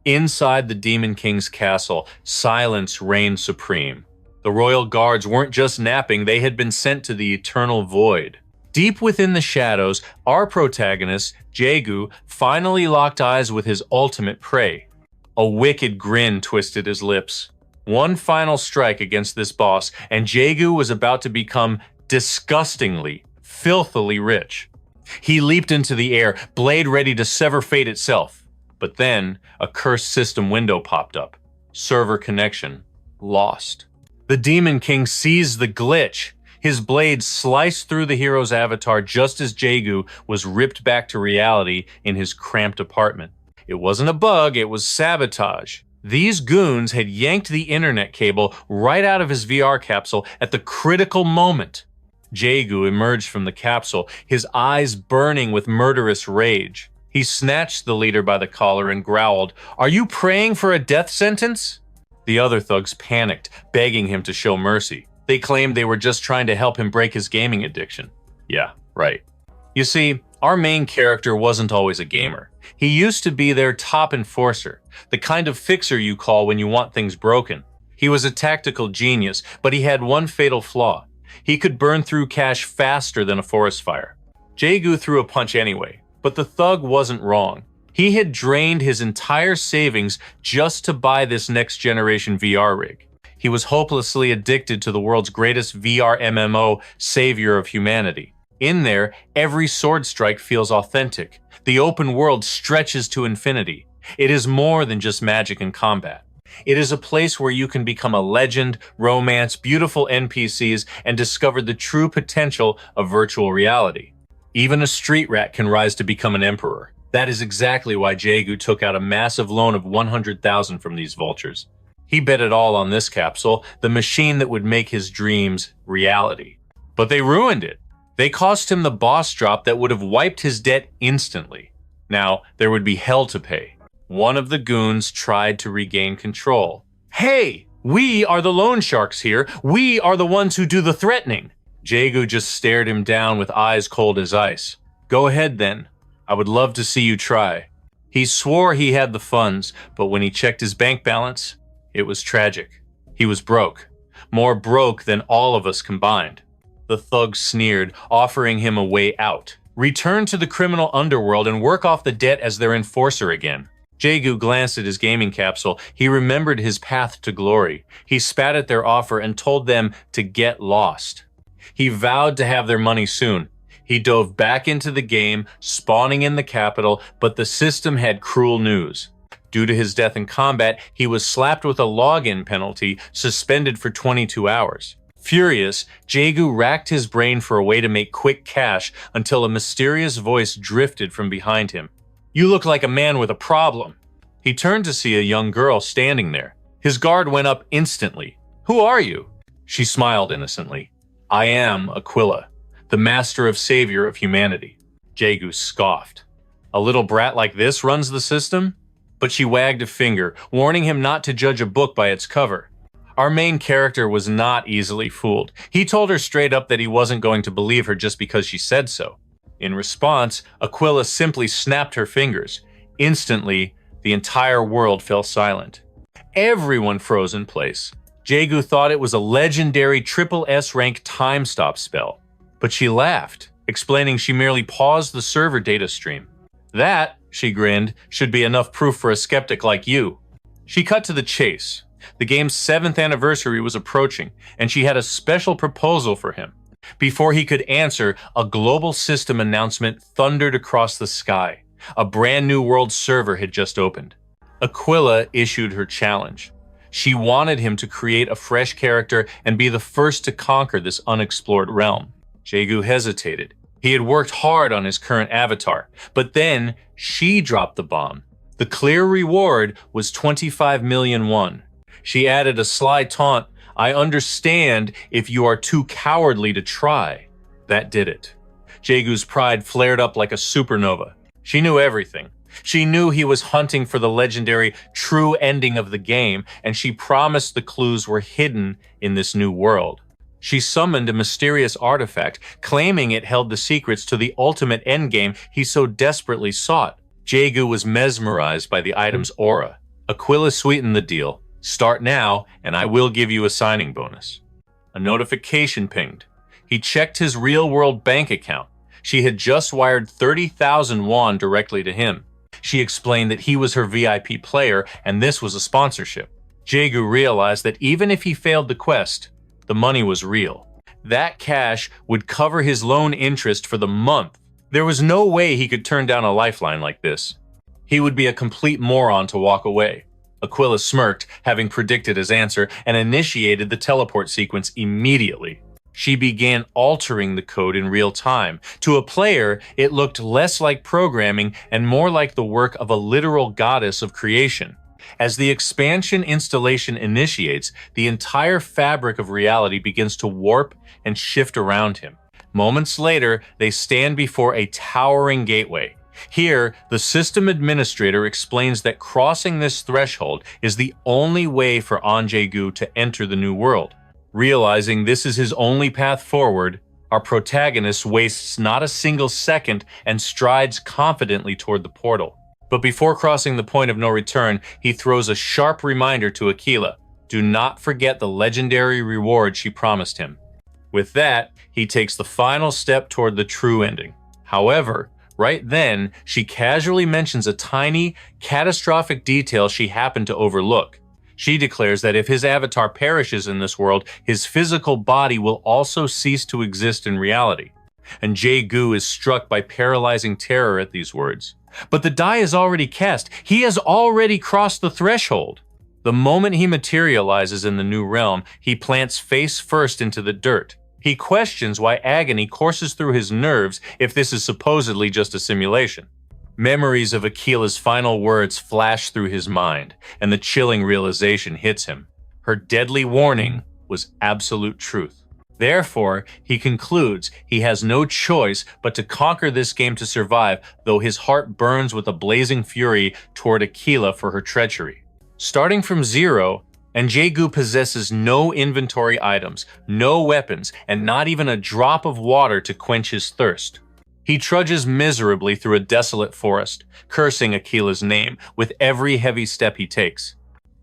Inside the Demon King's castle, silence reigned supreme. The royal guards weren't just napping, they had been sent to the eternal void. Deep within the shadows, our protagonist, Jaegu, finally locked eyes with his ultimate prey. A wicked grin twisted his lips. One final strike against this boss, and Jaegu was about to become disgustingly, filthily rich. He leaped into the air, blade ready to sever fate itself. But then, a cursed system window popped up. Server connection lost. The Demon King seized the glitch. His blade sliced through the hero's avatar just as Jaegu was ripped back to reality in his cramped apartment. It wasn't a bug, it was sabotage. These goons had yanked the internet cable right out of his VR capsule at the critical moment. Jaegu emerged from the capsule, his eyes burning with murderous rage. He snatched the leader by the collar and growled, "Are you praying for a death sentence?" The other thugs panicked, begging him to show mercy. They claimed they were just trying to help him break his gaming addiction. Yeah, right. You see, our main character wasn't always a gamer. He used to be their top enforcer, the kind of fixer you call when you want things broken. He was a tactical genius, but he had one fatal flaw. He could burn through cash faster than a forest fire. Jaegu threw a punch anyway, but the thug wasn't wrong. He had drained his entire savings just to buy this next-generation VR rig. He was hopelessly addicted to the world's greatest VR MMO, savior of humanity. In there, every sword strike feels authentic. The open world stretches to infinity. It is more than just magic and combat. It is a place where you can become a legend, romance, beautiful NPCs, and discover the true potential of virtual reality. Even a street rat can rise to become an emperor. That is exactly why Jaegu took out a massive loan of 100,000 from these vultures. He bet it all on this capsule, the machine that would make his dreams reality. But they ruined it. They cost him the boss drop that would have wiped his debt instantly. Now, there would be hell to pay. One of the goons tried to regain control. "Hey, we are the loan sharks here. We are the ones who do the threatening." Jaegu just stared him down with eyes cold as ice. "Go ahead then. I would love to see you try." He swore he had the funds, but when he checked his bank balance, it was tragic. He was broke. More broke than all of us combined. The thug sneered, offering him a way out. Return to the criminal underworld and work off the debt as their enforcer again. Jaegu glanced at his gaming capsule. He remembered his path to glory. He spat at their offer and told them to get lost. He vowed to have their money soon. He dove back into the game, spawning in the capital, but the system had cruel news. Due to his death in combat, he was slapped with a login penalty, suspended for 22 hours. Furious, Jaegu racked his brain for a way to make quick cash until a mysterious voice drifted from behind him. "You look like a man with a problem." He turned to see a young girl standing there. His guard went up instantly. "Who are you?" She smiled innocently. "I am Aquila, the master of savior of humanity." Jaegu scoffed. "A little brat like this runs the system?" But she wagged a finger, warning him not to judge a book by its cover. Our main character was not easily fooled. He told her straight up that he wasn't going to believe her just because she said so. In response, Aquila simply snapped her fingers. Instantly, the entire world fell silent. Everyone froze in place. Jaegu thought it was a legendary triple S rank time stop spell. But she laughed, explaining she merely paused the server data stream. "That," she grinned, "should be enough proof for a skeptic like you." She cut to the chase. The game's 7th anniversary was approaching, and she had a special proposal for him. Before he could answer, a global system announcement thundered across the sky. A brand new world server had just opened. Aquila issued her challenge. She wanted him to create a fresh character and be the first to conquer this unexplored realm. Jaegu hesitated. He had worked hard on his current avatar, but then she dropped the bomb. The clear reward was 25 million won. She added a sly taunt, "I understand if you are too cowardly to try." That did it. Jaegu's pride flared up like a supernova. She knew everything. She knew he was hunting for the legendary true ending of the game, and she promised the clues were hidden in this new world. She summoned a mysterious artifact, claiming it held the secrets to the ultimate endgame he so desperately sought. Jaegu was mesmerized by the item's aura. Aquila sweetened the deal. Start now, and I will give you a signing bonus. A notification pinged. He checked his real-world bank account. She had just wired 30,000 won directly to him. She explained that he was her VIP player, and this was a sponsorship. Jaegu realized that even if he failed the quest, the money was real. That cash would cover his loan interest for the month. There was no way he could turn down a lifeline like this. He would be a complete moron to walk away. Aquila smirked, having predicted his answer, and initiated the teleport sequence immediately. She began altering the code in real time. To a player, it looked less like programming and more like the work of a literal goddess of creation. As the expansion installation initiates, the entire fabric of reality begins to warp and shift around him. Moments later, they stand before a towering gateway. Here, the system administrator explains that crossing this threshold is the only way for Jaegu to enter the new world. Realizing this is his only path forward, our protagonist wastes not a single second and strides confidently toward the portal. But before crossing the point of no return, he throws a sharp reminder to Aquila. Do not forget the legendary reward she promised him. With that, he takes the final step toward the true ending. However, right then, she casually mentions a tiny, catastrophic detail she happened to overlook. She declares that if his avatar perishes in this world, his physical body will also cease to exist in reality. And Jaegu is struck by paralyzing terror at these words. But the die is already cast. He has already crossed the threshold. The moment he materializes in the new realm, he plants face first into the dirt. He questions why agony courses through his nerves if this is supposedly just a simulation. Memories of Aquila's final words flash through his mind, and the chilling realization hits him. Her deadly warning was absolute truth. Therefore, he concludes he has no choice but to conquer this game to survive, though his heart burns with a blazing fury toward Aquila for her treachery. Starting from zero, and Jaegu possesses no inventory items, no weapons, and not even a drop of water to quench his thirst. He trudges miserably through a desolate forest, cursing Aquila's name with every heavy step he takes.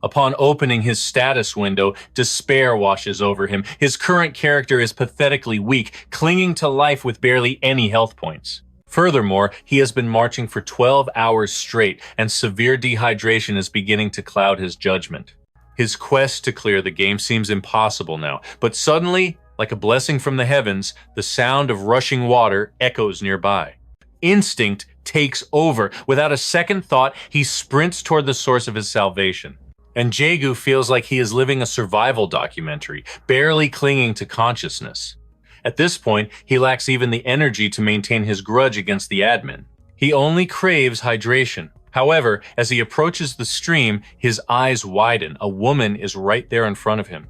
Upon opening his status window, despair washes over him. His current character is pathetically weak, clinging to life with barely any health points. Furthermore, he has been marching for 12 hours straight, and severe dehydration is beginning to cloud his judgment. His quest to clear the game seems impossible now, but suddenly, like a blessing from the heavens, the sound of rushing water echoes nearby. Instinct takes over. Without a second thought, he sprints toward the source of his salvation. And Jaegu feels like he is living a survival documentary, barely clinging to consciousness. At this point, he lacks even the energy to maintain his grudge against the admin. He only craves hydration. However, as he approaches the stream, his eyes widen. A woman is right there in front of him,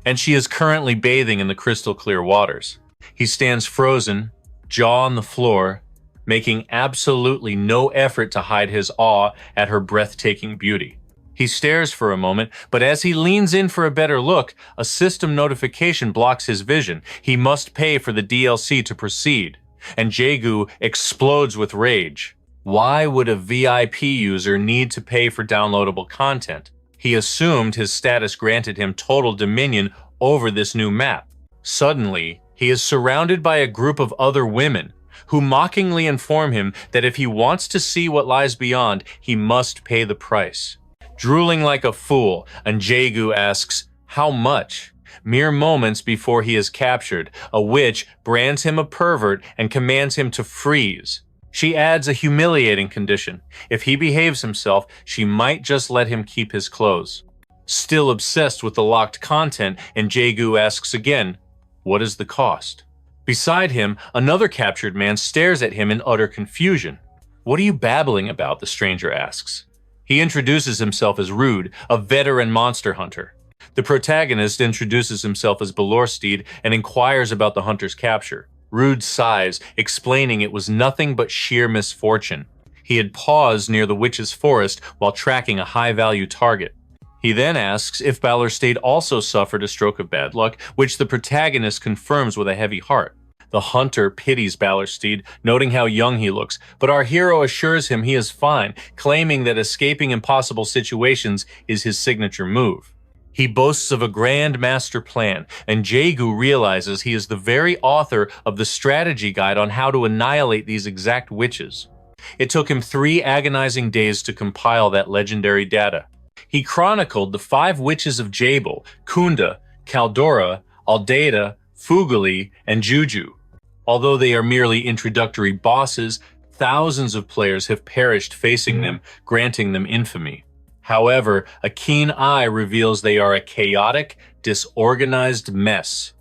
and she is currently bathing in the crystal clear waters. He stands frozen, jaw on the floor, making absolutely no effort to hide his awe at her breathtaking beauty. He stares for a moment, but as he leans in for a better look, a system notification blocks his vision. He must pay for the DLC to proceed, and Jaegu explodes with rage. Why would a VIP user need to pay for downloadable content? He assumed his status granted him total dominion over this new map. Suddenly, he is surrounded by a group of other women who mockingly inform him that if he wants to see what lies beyond, he must pay the price. Drooling like a fool, Jaegu asks, "How much?" Mere moments before he is captured, a witch brands him a pervert and commands him to freeze. She adds a humiliating condition. If he behaves himself, she might just let him keep his clothes. Still obsessed with the locked content, Jaegu asks again, "What is the cost?" Beside him, another captured man stares at him in utter confusion. "What are you babbling about?" the stranger asks. He introduces himself as Rude, a veteran monster hunter. The protagonist introduces himself as Balorsteed and inquires about the hunter's capture. Rude sighs, explaining it was nothing but sheer misfortune. He had paused near the witch's forest while tracking a high-value target. He then asks if Balorsteed also suffered a stroke of bad luck, which the protagonist confirms with a heavy heart. The hunter pities Ballersteed, noting how young he looks, but our hero assures him he is fine, claiming that escaping impossible situations is his signature move. He boasts of a grand master plan, and Jaegu realizes he is the very author of the strategy guide on how to annihilate these exact witches. It took him 3 agonizing days to compile that legendary data. He chronicled the 5 witches of Jabel, Kunda, Kaldora, Aldeida, Fuguli, and Juju. Although they are merely introductory bosses, thousands of players have perished facing them, granting them infamy. However, a keen eye reveals they are a chaotic, disorganized mess.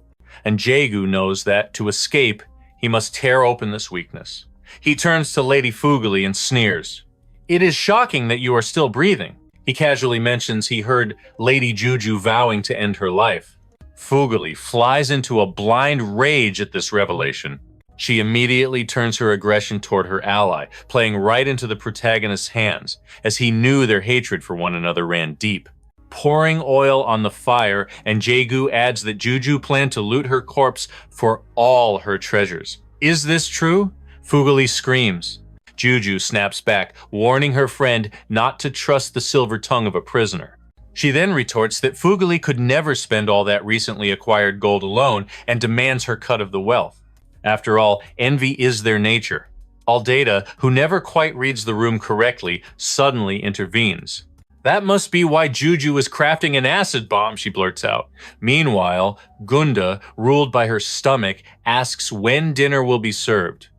And Jaegu knows that, to escape, he must tear open this weakness. He turns to Lady Fuguli and sneers. "It is shocking that you are still breathing." He casually mentions he heard Lady Juju vowing to end her life. Fuguli flies into a blind rage at this revelation. She immediately turns her aggression toward her ally, playing right into the protagonist's hands, as he knew their hatred for one another ran deep. Pouring oil on the fire, and Jaegu adds that Juju planned to loot her corpse for all her treasures. Is this true? Fuguli screams. Juju snaps back, warning her friend not to trust the silver tongue of a prisoner. She then retorts that Fuguli could never spend all that recently acquired gold alone and demands her cut of the wealth. After all, envy is their nature. Aldeida, who never quite reads the room correctly, suddenly intervenes. "That must be why Juju is crafting an acid bomb," she blurts out. Meanwhile, Gunda, ruled by her stomach, asks when dinner will be served.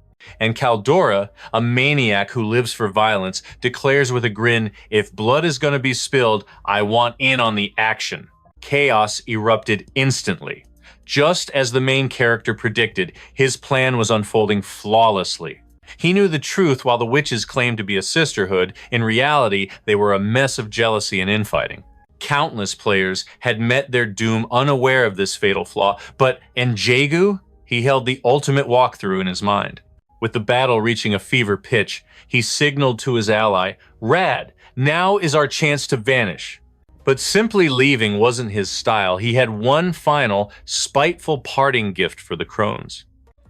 And Kaldora, a maniac who lives for violence, declares with a grin, "If blood is going to be spilled, I want in on the action." Chaos erupted instantly. Just as the main character predicted, his plan was unfolding flawlessly. He knew the truth while the witches claimed to be a sisterhood. In reality, they were a mess of jealousy and infighting. Countless players had met their doom unaware of this fatal flaw, but in Jaegu, he held the ultimate walkthrough in his mind. With the battle reaching a fever pitch, he signaled to his ally, "Rad, now is our chance to vanish." But simply leaving wasn't his style. He had one final, spiteful parting gift for the crones.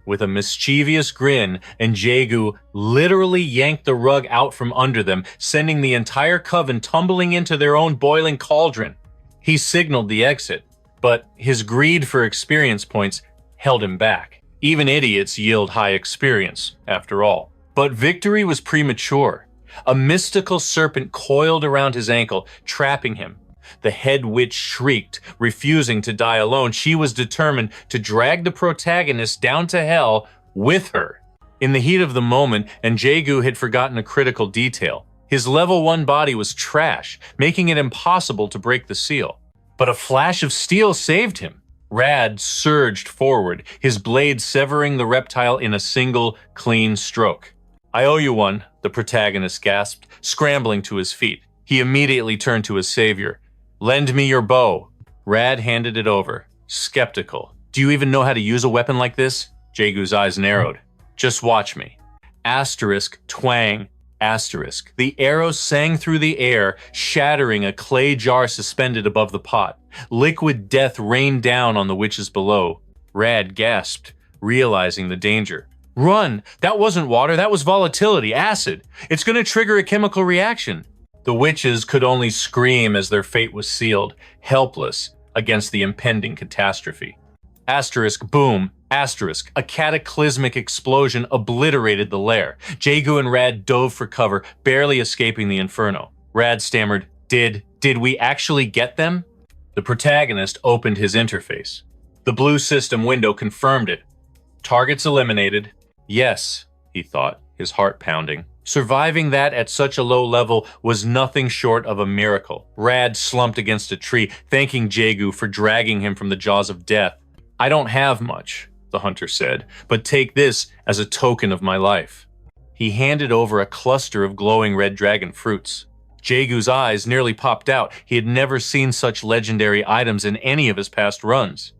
With a mischievous grin, and Jaegu literally yanked the rug out from under them, sending the entire coven tumbling into their own boiling cauldron. He signaled the exit, but his greed for experience points held him back. Even idiots yield high experience, after all. But victory was premature. A mystical serpent coiled around his ankle, trapping him. The head witch shrieked, refusing to die alone. She was determined to drag the protagonist down to hell with her. In the heat of the moment, and Jaegu had forgotten a critical detail. His level 1 body was trash, making it impossible to break the seal. But a flash of steel saved him. Rad surged forward, his blade severing the reptile in a single, clean stroke. "I owe you one," the protagonist gasped, scrambling to his feet. He immediately turned to his savior. "Lend me your bow." Rad handed it over, skeptical. "Do you even know how to use a weapon like this?" Jaegu's eyes narrowed. "Just watch me." Asterisk, twang, asterisk. The arrow sang through the air, shattering a clay jar suspended above the pot. Liquid death rained down on the witches below. Rad gasped, realizing the danger. "Run! That wasn't water, that was volatility, acid. It's going to trigger a chemical reaction." The witches could only scream as their fate was sealed, helpless against the impending catastrophe. Asterisk, boom, asterisk. A cataclysmic explosion obliterated the lair. Jaegu and Rad dove for cover, barely escaping the inferno. Rad stammered, Did we actually get them?" The protagonist opened his interface. The blue system window confirmed it. Targets eliminated. Yes, he thought, his heart pounding. Surviving that at such a low level was nothing short of a miracle. Rad slumped against a tree, thanking Jaegu for dragging him from the jaws of death. "I don't have much," the hunter said, "but take this as a token of my life." He handed over a cluster of glowing red dragon fruits. Jaegu's eyes nearly popped out. He had never seen such legendary items in any of his past runs.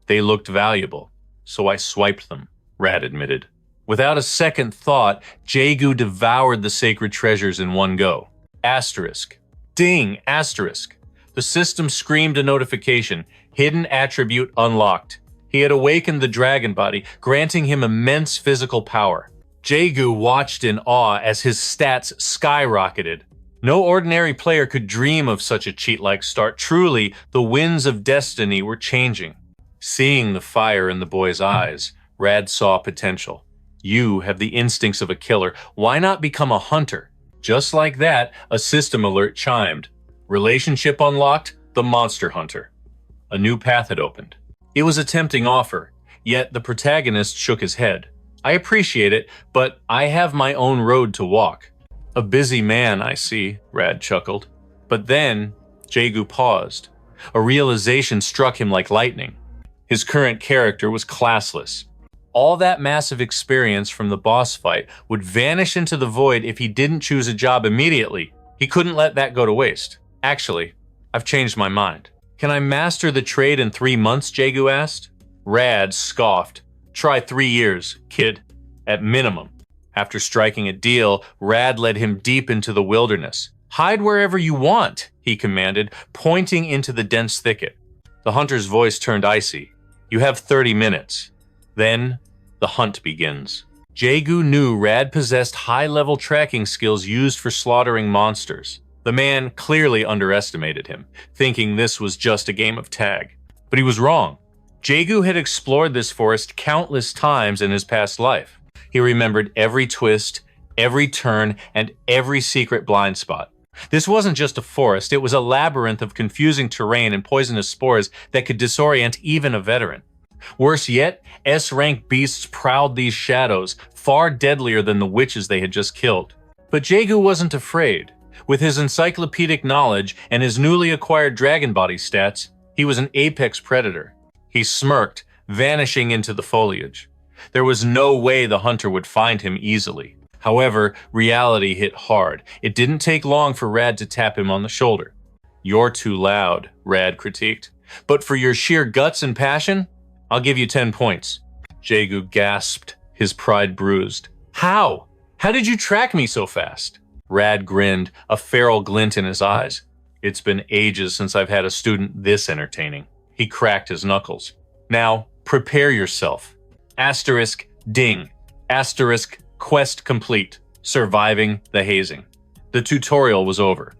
"They looked valuable, so I swiped them," Rad admitted. Without a second thought, Jaegu devoured the sacred treasures in one go. Asterisk. Ding! Asterisk. The system screamed a notification. Hidden attribute unlocked. He had awakened the dragon body, granting him immense physical power. Jaegu watched in awe as his stats skyrocketed. No ordinary player could dream of such a cheat-like start. Truly, the winds of destiny were changing. Seeing the fire in the boy's eyes, Rad saw potential. You have the instincts of a killer. Why not become a hunter? Just like that, a system alert chimed. Relationship unlocked, the monster hunter. A new path had opened. It was a tempting offer, yet the protagonist shook his head. I appreciate it, but I have my own road to walk. A busy man, I see, Rad chuckled. But then, Jaegu paused. A realization struck him like lightning. His current character was classless. All that massive experience from the boss fight would vanish into the void if he didn't choose a job immediately. He couldn't let that go to waste. Actually, I've changed my mind. Can I master the trade in 3 months, Jaegu asked. Rad scoffed. Try 3 years, kid. At minimum. After striking a deal, Rad led him deep into the wilderness. Hide wherever you want, he commanded, pointing into the dense thicket. The hunter's voice turned icy. You have 30 minutes. Then, the hunt begins. Jaegu knew Rad possessed high-level tracking skills used for slaughtering monsters. The man clearly underestimated him, thinking this was just a game of tag. But he was wrong. Jaegu had explored this forest countless times in his past life. He remembered every twist, every turn, and every secret blind spot. This wasn't just a forest, it was a labyrinth of confusing terrain and poisonous spores that could disorient even a veteran. Worse yet, S-rank beasts prowled these shadows, far deadlier than the witches they had just killed. But Jaegu wasn't afraid. With his encyclopedic knowledge and his newly acquired dragon body stats, he was an apex predator. He smirked, vanishing into the foliage. There was no way the hunter would find him easily. However, reality hit hard. It didn't take long for Rad to tap him on the shoulder. You're too loud, Rad critiqued. But for your sheer guts and passion, I'll give you 10 points. Jaegu gasped, his pride bruised. How? How did you track me so fast? Rad grinned, a feral glint in his eyes. It's been ages since I've had a student this entertaining. He cracked his knuckles. Now, prepare yourself. Asterisk, ding. Asterisk, quest complete. Surviving the hazing. The tutorial was over.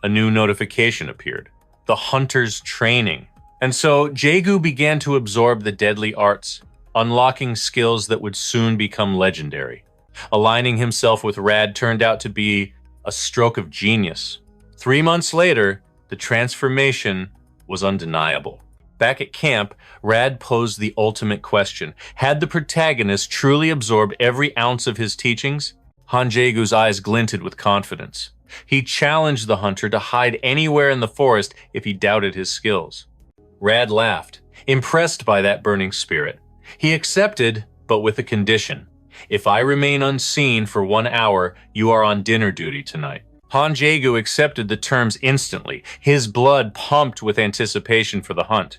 A new notification appeared. The hunter's training. And so, Jaegu began to absorb the deadly arts, unlocking skills that would soon become legendary. Aligning himself with Rad turned out to be a stroke of genius. 3 months later, the transformation was undeniable. Back at camp, Rad posed the ultimate question. Had the protagonist truly absorbed every ounce of his teachings? Han Jaegu's eyes glinted with confidence. He challenged the hunter to hide anywhere in the forest if he doubted his skills. Rad laughed, impressed by that burning spirit. He accepted, but with a condition. If I remain unseen for 1 hour, you are on dinner duty tonight. Han Jaegu accepted the terms instantly, his blood pumped with anticipation for the hunt.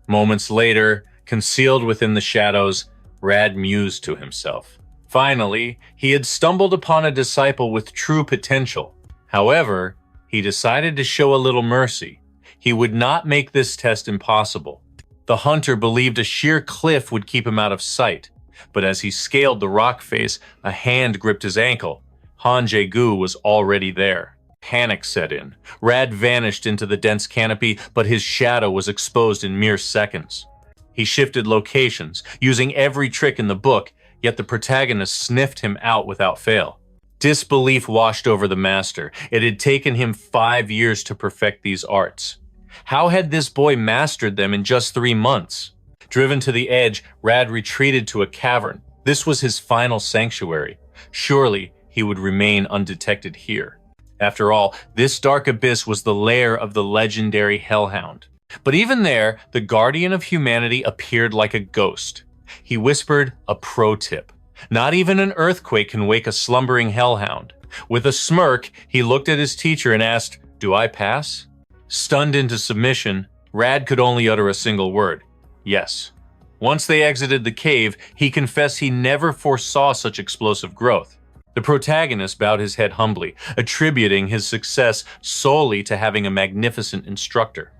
Moments later, concealed within the shadows, Rad mused to himself. Finally, he had stumbled upon a disciple with true potential. However, he decided to show a little mercy. He would not make this test impossible. The hunter believed a sheer cliff would keep him out of sight, but as he scaled the rock face, a hand gripped his ankle. Han Jaegu was already there. Panic set in. Rad vanished into the dense canopy, but his shadow was exposed in mere seconds. He shifted locations, using every trick in the book, yet the protagonist sniffed him out without fail. Disbelief washed over the master. It had taken him 5 years to perfect these arts. How had this boy mastered them in just 3 months? Driven to the edge, Rad retreated to a cavern. This was his final sanctuary. Surely he would remain undetected here. After all, this dark abyss was the lair of the legendary Hellhound. But even there, the guardian of humanity appeared like a ghost. He whispered a pro tip. Not even an earthquake can wake a slumbering Hellhound. With a smirk, he looked at his teacher and asked, "Do I pass?" Stunned into submission, Rad could only utter a single word. Yes. Once they exited the cave, he confessed he never foresaw such explosive growth. The protagonist bowed his head humbly, attributing his success solely to having a magnificent instructor.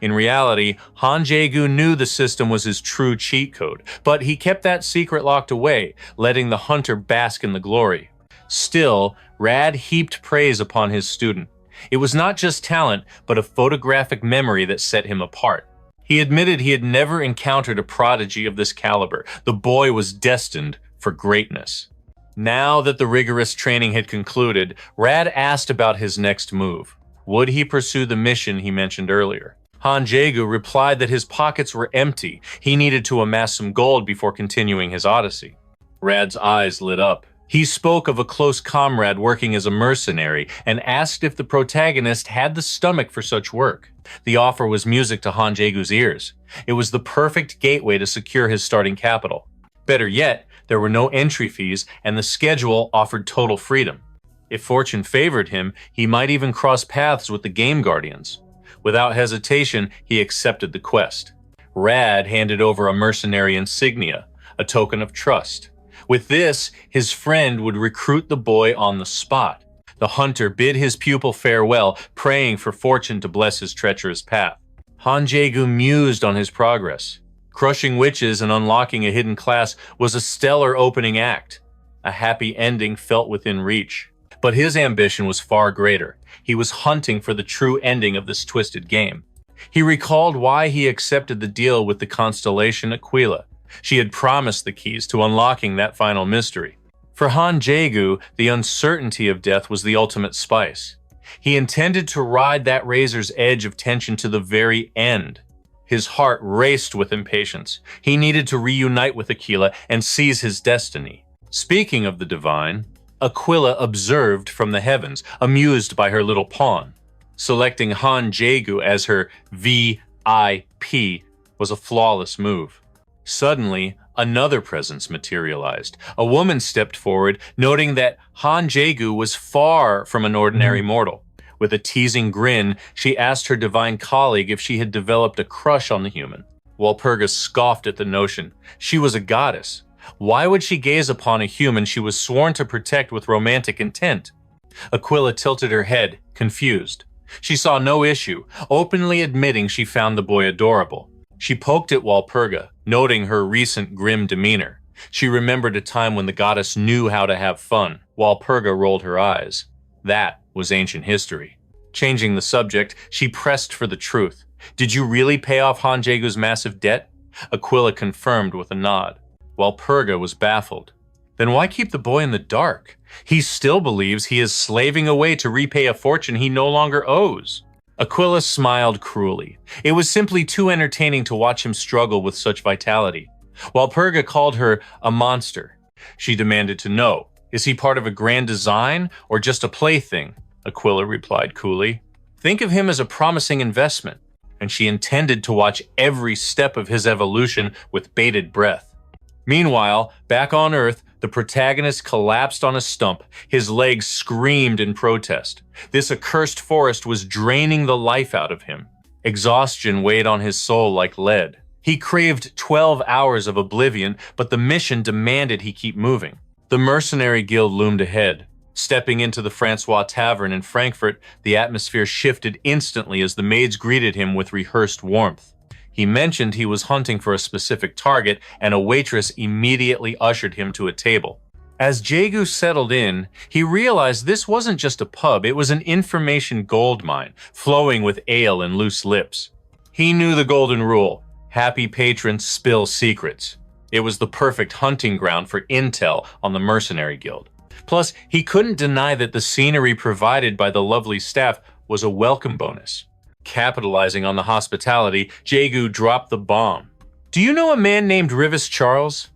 In reality, Han Jaegu knew the system was his true cheat code, but he kept that secret locked away, letting the hunter bask in the glory. Still, Rad heaped praise upon his student. It was not just talent, but a photographic memory that set him apart. He admitted he had never encountered a prodigy of this caliber. The boy was destined for greatness. Now that the rigorous training had concluded, Rad asked about his next move. Would he pursue the mission he mentioned earlier? Han Jaegu replied that his pockets were empty. He needed to amass some gold before continuing his odyssey. Rad's eyes lit up. He spoke of a close comrade working as a mercenary and asked if the protagonist had the stomach for such work. The offer was music to Han Jaegu's ears. It was the perfect gateway to secure his starting capital. Better yet, there were no entry fees and the schedule offered total freedom. If fortune favored him, he might even cross paths with the Game Guardians. Without hesitation, he accepted the quest. Rad handed over a mercenary insignia, a token of trust. With this, his friend would recruit the boy on the spot. The hunter bid his pupil farewell, praying for fortune to bless his treacherous path. Han Jaegu mused on his progress. Crushing witches and unlocking a hidden class was a stellar opening act. A happy ending felt within reach. But his ambition was far greater. He was hunting for the true ending of this twisted game. He recalled why he accepted the deal with the constellation Aquila. She had promised the keys to unlocking that final mystery. For Han Jaegu, the uncertainty of death was the ultimate spice. He intended to ride that razor's edge of tension to the very end. His heart raced with impatience. He needed to reunite with Aquila and seize his destiny. Speaking of the divine, Aquila observed from the heavens, amused by her little pawn. Selecting Han Jaegu as her VIP was a flawless move. Suddenly, another presence materialized. A woman stepped forward, noting that Han Jaegu was far from an ordinary mortal. With a teasing grin, she asked her divine colleague if she had developed a crush on the human. Walpurga scoffed at the notion. She was a goddess. Why would she gaze upon a human she was sworn to protect with romantic intent? Aquila tilted her head, confused. She saw no issue, openly admitting she found the boy adorable. She poked at Walpurga, noting her recent grim demeanor. She remembered a time when the goddess knew how to have fun. Walpurga rolled her eyes. That was ancient history. Changing the subject, she pressed for the truth. Did you really pay off Han Jaegu's massive debt? Aquila confirmed with a nod. Walpurga was baffled. Then why keep the boy in the dark? He still believes he is slaving away to repay a fortune he no longer owes. Aquila smiled cruelly. It was simply too entertaining to watch him struggle with such vitality. Walpurga called her a monster. She demanded to know, is he part of a grand design or just a plaything? Aquila replied coolly. Think of him as a promising investment. And she intended to watch every step of his evolution with bated breath. Meanwhile, back on Earth, the protagonist collapsed on a stump. His legs screamed in protest. This accursed forest was draining the life out of him. Exhaustion weighed on his soul like lead. He craved 12 hours of oblivion, but the mission demanded he keep moving. The mercenary guild loomed ahead. Stepping into the Francois Tavern in Frankfurt, the atmosphere shifted instantly as the maids greeted him with rehearsed warmth. He mentioned he was hunting for a specific target, and a waitress immediately ushered him to a table. As Jaegu settled in, he realized this wasn't just a pub, it was an information gold mine, flowing with ale and loose lips. He knew the golden rule: happy patrons spill secrets. It was the perfect hunting ground for intel on the mercenary guild. Plus, he couldn't deny that the scenery provided by the lovely staff was a welcome bonus. Capitalizing on the hospitality, Jaegu dropped the bomb. Do you know a man named Rivis Charles?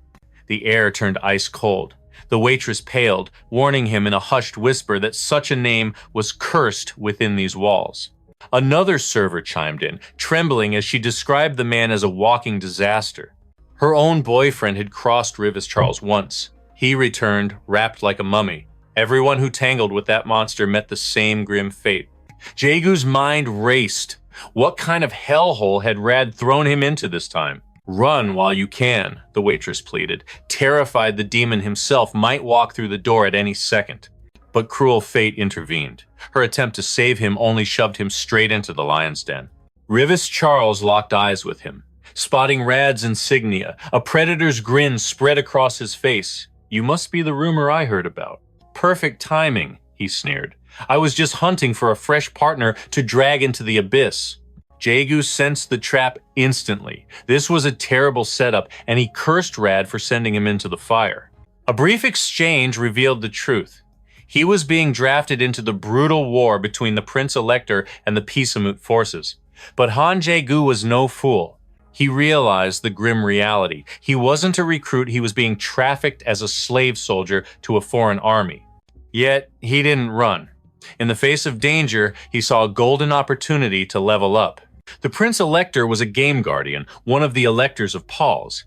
The air turned ice cold. The waitress paled, warning him in a hushed whisper that such a name was cursed within these walls. Another server chimed in, trembling as she described the man as a walking disaster. Her own boyfriend had crossed Rivis Charles once. He returned, wrapped like a mummy. Everyone who tangled with that monster met the same grim fate. Jaegu's mind raced. What kind of hellhole had Rad thrown him into this time? Run while you can, the waitress pleaded, terrified the demon himself might walk through the door at any second. But cruel fate intervened. Her attempt to save him only shoved him straight into the lion's den. Rivas Charles locked eyes with him, spotting Rad's insignia. A predator's grin spread across his face. "You must be the rumor I heard about." "Perfect timing," he sneered. "I was just hunting for a fresh partner to drag into the abyss." Jaegu sensed the trap instantly. This was a terrible setup, and he cursed Rad for sending him into the fire. A brief exchange revealed the truth. He was being drafted into the brutal war between the Prince Elector and the Pisamut forces. But Han Jaegu was no fool. He realized the grim reality. He wasn't a recruit, he was being trafficked as a slave soldier to a foreign army. Yet, he didn't run. In the face of danger, he saw a golden opportunity to level up. The Prince Elector was a game guardian, one of the electors of Paul's.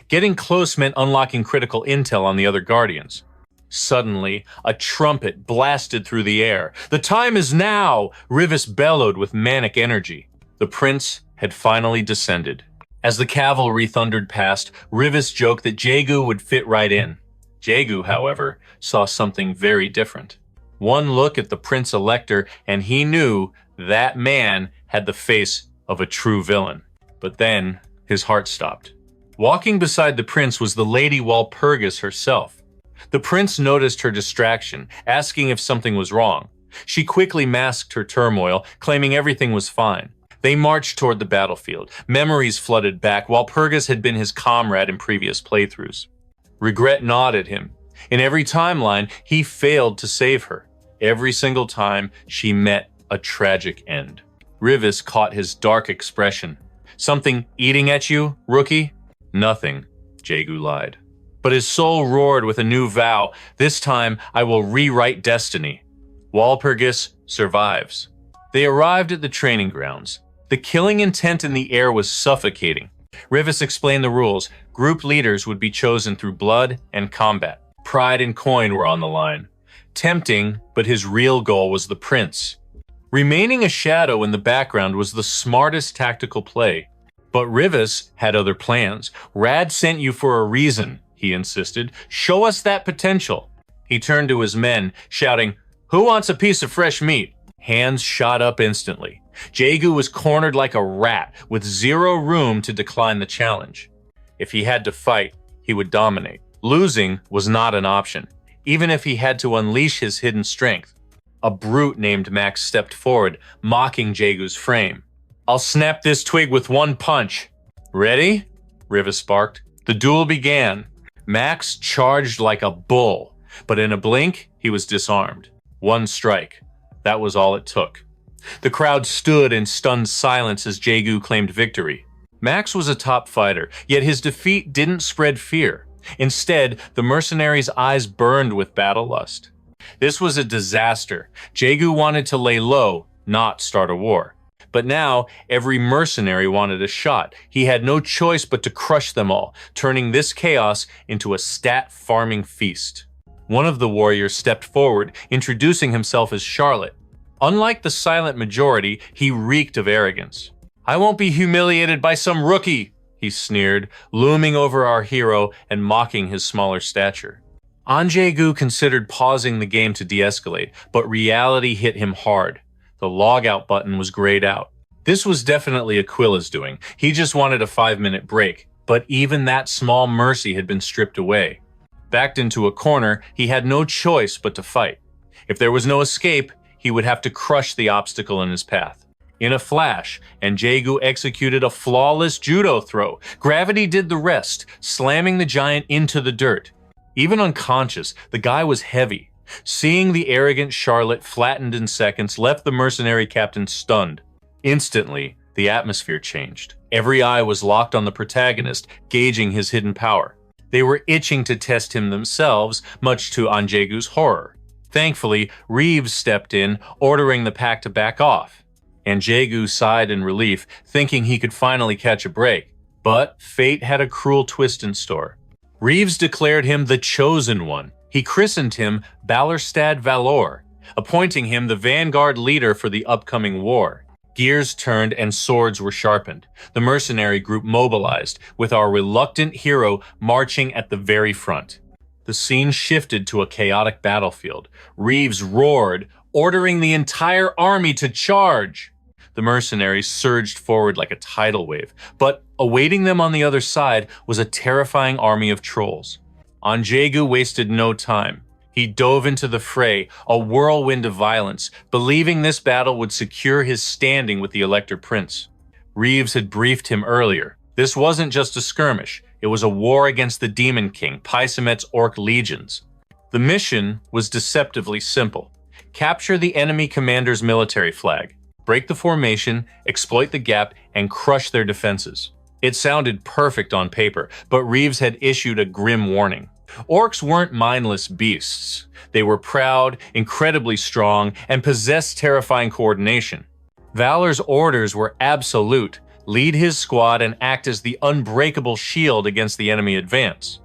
Getting close meant unlocking critical intel on the other guardians. Suddenly, a trumpet blasted through the air. "The time is now!" Rivas bellowed with manic energy. The prince had finally descended. As the cavalry thundered past, Rivas joked that Jaegu would fit right in. Jaegu, however, saw something very different. One look at the Prince Elector, and he knew that man had the face of a true villain. But then, his heart stopped. Walking beside the prince was the Lady Walpurgis herself. The prince noticed her distraction, asking if something was wrong. She quickly masked her turmoil, claiming everything was fine. They marched toward the battlefield. Memories flooded back. Walpurgis had been his comrade in previous playthroughs. Regret gnawed at him. In every timeline, he failed to save her. Every single time, she met a tragic end. Rivas caught his dark expression. "Something eating at you, rookie?" "Nothing," Jaegu lied. But his soul roared with a new vow. "This time, I will rewrite destiny." Walpurgis survives. They arrived at the training grounds. The killing intent in the air was suffocating. Rivas explained the rules. Group leaders would be chosen through blood and combat. Pride and coin were on the line. Tempting, but his real goal was the prince. Remaining a shadow in the background was the smartest tactical play. But Rivas had other plans. "Rad sent you for a reason," he insisted. "Show us that potential." He turned to his men, shouting, "Who wants a piece of fresh meat?" Hands shot up instantly. Jaegu was cornered like a rat, with zero room to decline the challenge. If he had to fight, he would dominate. Losing was not an option, even if he had to unleash his hidden strength. A brute named Max stepped forward, mocking Jaegu's frame. "I'll snap this twig with one punch." "Ready?" Rivas barked. The duel began. Max charged like a bull, but in a blink, he was disarmed. One strike. That was all it took. The crowd stood in stunned silence as Jaegu claimed victory. Max was a top fighter, yet his defeat didn't spread fear. Instead, the mercenary's eyes burned with battle lust. This was a disaster. Jaegu wanted to lay low, not start a war. But now, every mercenary wanted a shot. He had no choice but to crush them all, turning this chaos into a stat-farming feast. One of the warriors stepped forward, introducing himself as Charlotte. Unlike the silent majority, he reeked of arrogance. "I won't be humiliated by some rookie," he sneered, looming over our hero and mocking his smaller stature. Jaegu considered pausing the game to de-escalate, but reality hit him hard. The logout button was grayed out. This was definitely Aquila's doing. He just wanted a 5-minute break, but even that small mercy had been stripped away. Backed into a corner, he had no choice but to fight. If there was no escape, he would have to crush the obstacle in his path. In a flash, Jaegu executed a flawless judo throw. Gravity did the rest, slamming the giant into the dirt. Even unconscious, the guy was heavy. Seeing the arrogant Charlotte flattened in seconds left the mercenary captain stunned. Instantly, the atmosphere changed. Every eye was locked on the protagonist, gauging his hidden power. They were itching to test him themselves, much to Jaegu's horror. Thankfully, Reeves stepped in, ordering the pack to back off. Jaegu sighed in relief, thinking he could finally catch a break. But fate had a cruel twist in store. Reeves declared him the Chosen One. He christened him Ballerstad Valor, appointing him the vanguard leader for the upcoming war. Gears turned and swords were sharpened. The mercenary group mobilized, with our reluctant hero marching at the very front. The scene shifted to a chaotic battlefield. Reeves roared, ordering the entire army to charge. the mercenaries surged forward like a tidal wave, but awaiting them on the other side was a terrifying army of trolls. Jaegu wasted no time. He dove into the fray, a whirlwind of violence, believing this battle would secure his standing with the Elector Prince. Reeves had briefed him earlier. This wasn't just a skirmish. It was a war against the Demon King, Paisamet's orc legions. The mission was deceptively simple. Capture the enemy commander's military flag, break the formation, exploit the gap, and crush their defenses. It sounded perfect on paper, but Reeves had issued a grim warning. Orcs weren't mindless beasts. They were proud, incredibly strong, and possessed terrifying coordination. Valor's orders were absolute: lead his squad and act as the unbreakable shield against the enemy advance.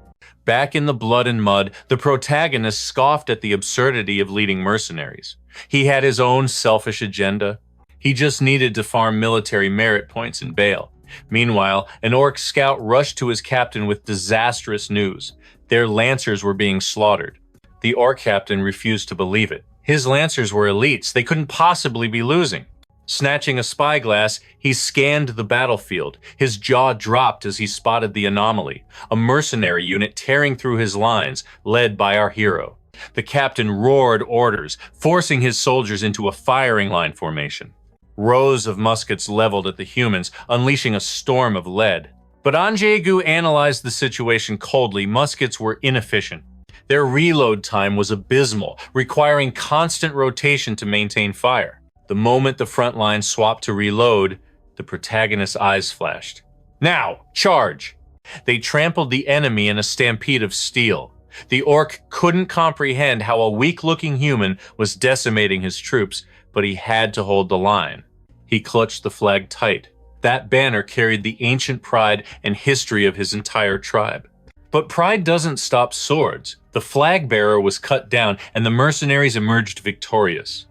Back in the blood and mud, the protagonist scoffed at the absurdity of leading mercenaries. He had his own selfish agenda. He just needed to farm military merit points in Bale. Meanwhile, an orc scout rushed to his captain with disastrous news. Their lancers were being slaughtered. The orc captain refused to believe it. His lancers were elites. They couldn't possibly be losing. Snatching a spyglass, he scanned the battlefield. His jaw dropped as he spotted the anomaly, a mercenary unit tearing through his lines, led by our hero. The captain roared orders, forcing his soldiers into a firing line formation. Rows of muskets leveled at the humans, unleashing a storm of lead. But Jaegu analyzed the situation coldly. Muskets were inefficient. Their reload time was abysmal, requiring constant rotation to maintain fire. The moment the front line swapped to reload, the protagonist's eyes flashed. Now, charge! They trampled the enemy in a stampede of steel. The orc couldn't comprehend how a weak-looking human was decimating his troops, but he had to hold the line. He clutched the flag tight. That banner carried the ancient pride and history of his entire tribe. But pride doesn't stop swords. The flag bearer was cut down, and the mercenaries emerged victorious.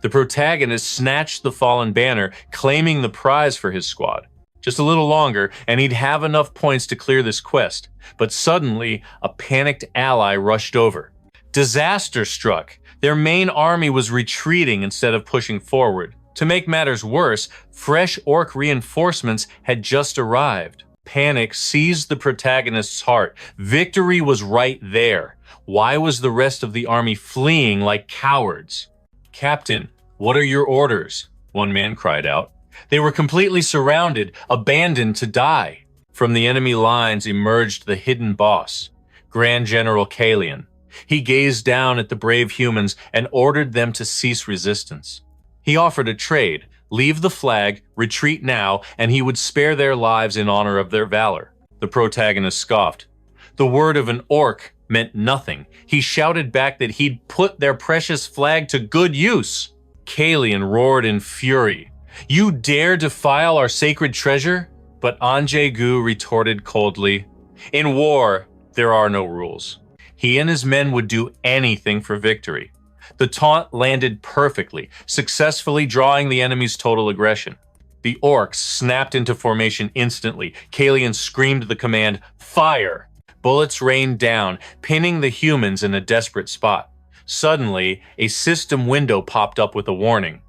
The protagonist snatched the fallen banner, claiming the prize for his squad. Just a little longer, and he'd have enough points to clear this quest. But suddenly, a panicked ally rushed over. Disaster struck. Their main army was retreating instead of pushing forward. To make matters worse, fresh orc reinforcements had just arrived. Panic seized the protagonist's heart. Victory was right there. Why was the rest of the army fleeing like cowards? "Captain, what are your orders?" one man cried out. They were completely surrounded, abandoned to die. From the enemy lines emerged the hidden boss, Grand General Kalian. He gazed down at the brave humans and ordered them to cease resistance. He offered a trade: leave the flag, retreat now, and he would spare their lives in honor of their valor. The protagonist scoffed. The word of an orc meant nothing. He shouted back that he'd put their precious flag to good use. Kalian roared in fury. "You dare defile our sacred treasure?" But Jaegu retorted coldly, "In war, there are no rules." He and his men would do anything for victory. The taunt landed perfectly, successfully drawing the enemy's total aggression. The orcs snapped into formation instantly. Kalian screamed the command, "Fire!" Bullets rained down, pinning the humans in a desperate spot. Suddenly, a system window popped up with a warning.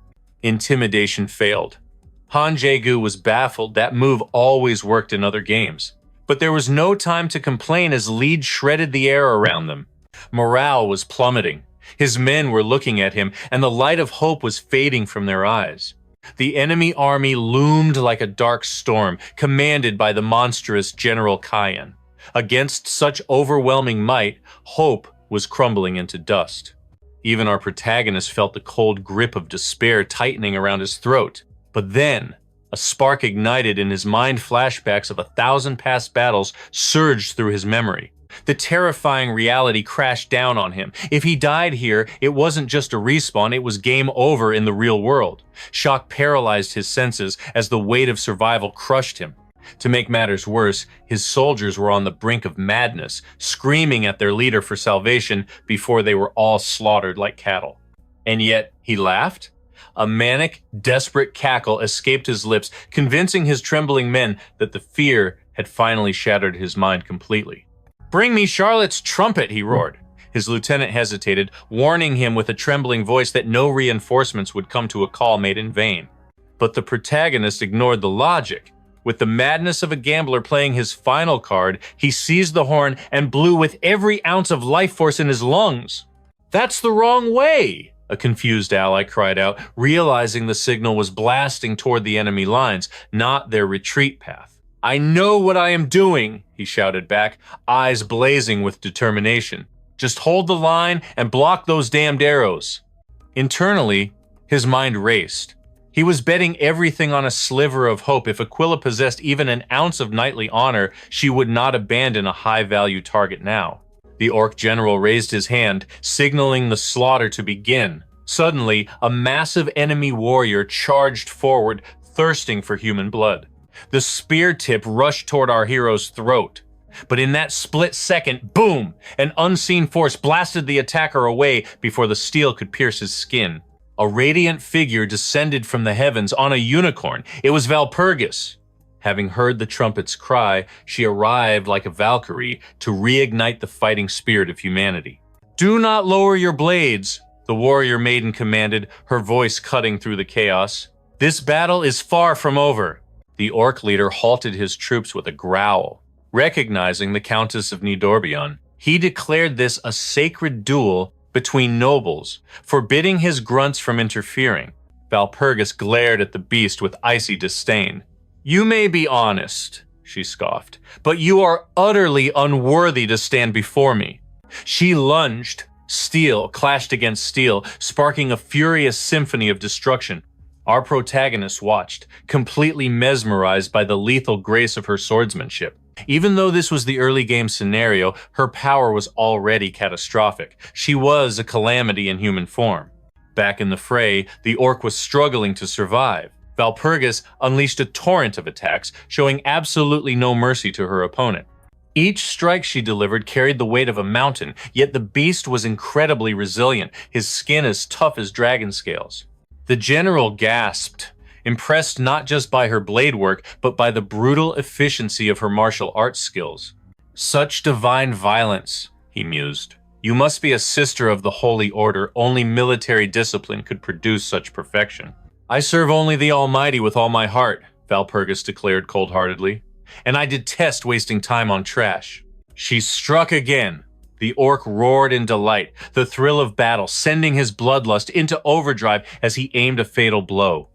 Intimidation failed. Jaegu was baffled. That move always worked in other games. But there was no time to complain as lead shredded the air around them. Morale was plummeting. His men were looking at him, and the light of hope was fading from their eyes. The enemy army loomed like a dark storm, commanded by the monstrous General Kayan. Against such overwhelming might, hope was crumbling into dust. Even our protagonist felt the cold grip of despair tightening around his throat. But then, a spark ignited in his mind. Flashbacks of 1,000 past battles surged through his memory. The terrifying reality crashed down on him. If he died here, it wasn't just a respawn, it was game over in the real world. Shock paralyzed his senses as the weight of survival crushed him. To make matters worse, his soldiers were on the brink of madness, screaming at their leader for salvation before they were all slaughtered like cattle. And yet, he laughed? A manic, desperate cackle escaped his lips, convincing his trembling men that the fear had finally shattered his mind completely. "Bring me Charlotte's trumpet," he roared. His lieutenant hesitated, warning him with a trembling voice that no reinforcements would come to a call made in vain. But the protagonist ignored the logic. With the madness of a gambler playing his final card, he seized the horn and blew with every ounce of life force in his lungs. "That's the wrong way!" a confused ally cried out, realizing the signal was blasting toward the enemy lines, not their retreat path. "I know what I am doing," he shouted back, eyes blazing with determination. "Just hold the line and block those damned arrows." Internally, his mind raced. He was betting everything on a sliver of hope. If Aquila possessed even an ounce of knightly honor, she would not abandon a high-value target now. The orc general raised his hand, signaling the slaughter to begin. Suddenly, a massive enemy warrior charged forward, thirsting for human blood. The spear tip rushed toward our hero's throat. But in that split second, boom! An unseen force blasted the attacker away before the steel could pierce his skin. A radiant figure descended from the heavens on a unicorn. It was Valpurgis. Having heard the trumpet's cry, she arrived like a Valkyrie to reignite the fighting spirit of humanity. "Do not lower your blades," the warrior maiden commanded, her voice cutting through the chaos. "This battle is far from over." The orc leader halted his troops with a growl. Recognizing the Countess of Nidorbion, he declared this a sacred duel between nobles, forbidding his grunts from interfering. Valpurgis glared at the beast with icy disdain. "You may be honest," she scoffed, "but you are utterly unworthy to stand before me." She lunged. Steel clashed against steel, sparking a furious symphony of destruction. Our protagonist watched, completely mesmerized by the lethal grace of her swordsmanship. Even though this was the early game scenario, her power was already catastrophic. She was a calamity in human form. Back in the fray, the orc was struggling to survive. Valpurgis unleashed a torrent of attacks, showing absolutely no mercy to her opponent. Each strike she delivered carried the weight of a mountain, yet the beast was incredibly resilient, his skin as tough as dragon scales. The general gasped, impressed not just by her blade work, but by the brutal efficiency of her martial arts skills. "Such divine violence," he mused. "You must be a sister of the Holy Order. Only military discipline could produce such perfection." "I serve only the Almighty with all my heart," Valpurgis declared cold-heartedly, "and I detest wasting time on trash." She struck again. The orc roared in delight, the thrill of battle sending his bloodlust into overdrive as he aimed a fatal blow.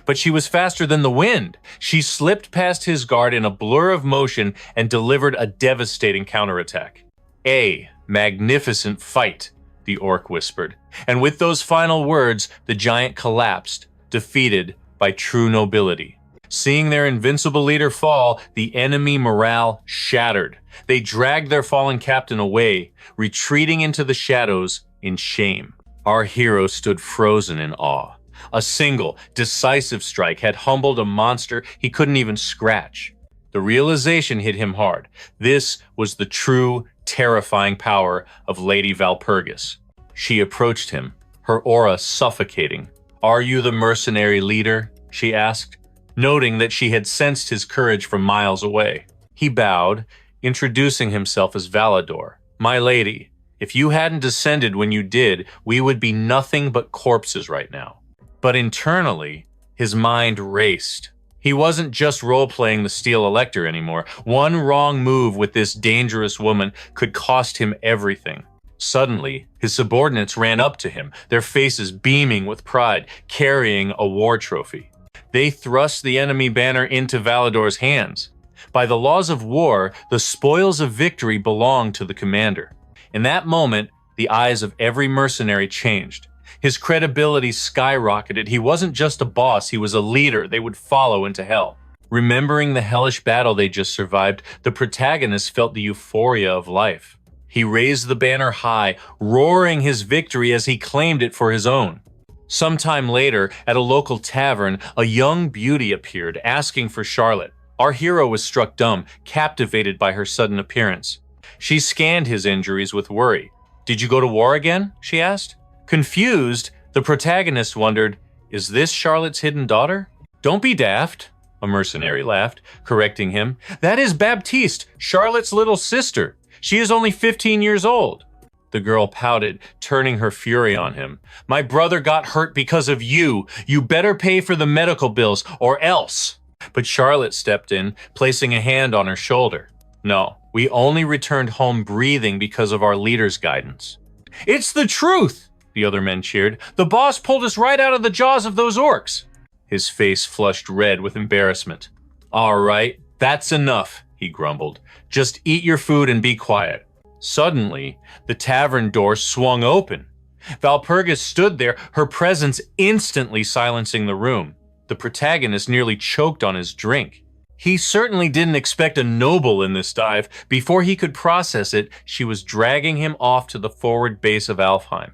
But she was faster than the wind. She slipped past his guard in a blur of motion and delivered a devastating counterattack. "A magnificent fight," the orc whispered. And with those final words, the giant collapsed, defeated by true nobility. Seeing their invincible leader fall, the enemy morale shattered. They dragged their fallen captain away, retreating into the shadows in shame. Our hero stood frozen in awe. A single, decisive strike had humbled a monster he couldn't even scratch. The realization hit him hard. This was the true, terrifying power of Lady Valpurgis. She approached him, her aura suffocating. "Are you the mercenary leader?" she asked, noting that she had sensed his courage from miles away. He bowed, introducing himself as Valador. "My lady, if you hadn't descended when you did, we would be nothing but corpses right now." But internally, his mind raced. He wasn't just role-playing the Steel Elector anymore. One wrong move with this dangerous woman could cost him everything. Suddenly, his subordinates ran up to him, their faces beaming with pride, carrying a war trophy. They thrust the enemy banner into Valador's hands. By the laws of war, the spoils of victory belonged to the commander. In that moment, the eyes of every mercenary changed. His credibility skyrocketed. He wasn't just a boss, he was a leader they would follow into hell. Remembering the hellish battle they just survived, the protagonist felt the euphoria of life. He raised the banner high, roaring his victory as he claimed it for his own. Sometime later, at a local tavern, a young beauty appeared, asking for Charlotte. Our hero was struck dumb, captivated by her sudden appearance. She scanned his injuries with worry. "Did you go to war again?" she asked. Confused, the protagonist wondered, "Is this Charlotte's hidden daughter?" "Don't be daft," a mercenary laughed, correcting him. "That is Baptiste, Charlotte's little sister. She is only 15 years old." The girl pouted, turning her fury on him. My brother got hurt because of you. You better pay for the medical bills, or else. But Charlotte stepped in, placing a hand on her shoulder. No, we only returned home breathing because of our leader's guidance. It's the truth, the other men cheered. The boss pulled us right out of the jaws of those orcs. His face flushed red with embarrassment. All right, that's enough, he grumbled. Just eat your food and be quiet. Suddenly, the tavern door swung open. Valpurga stood there, her presence instantly silencing the room. The protagonist nearly choked on his drink. He certainly didn't expect a noble in this dive. Before he could process it, she was dragging him off to the forward base of Alfheim.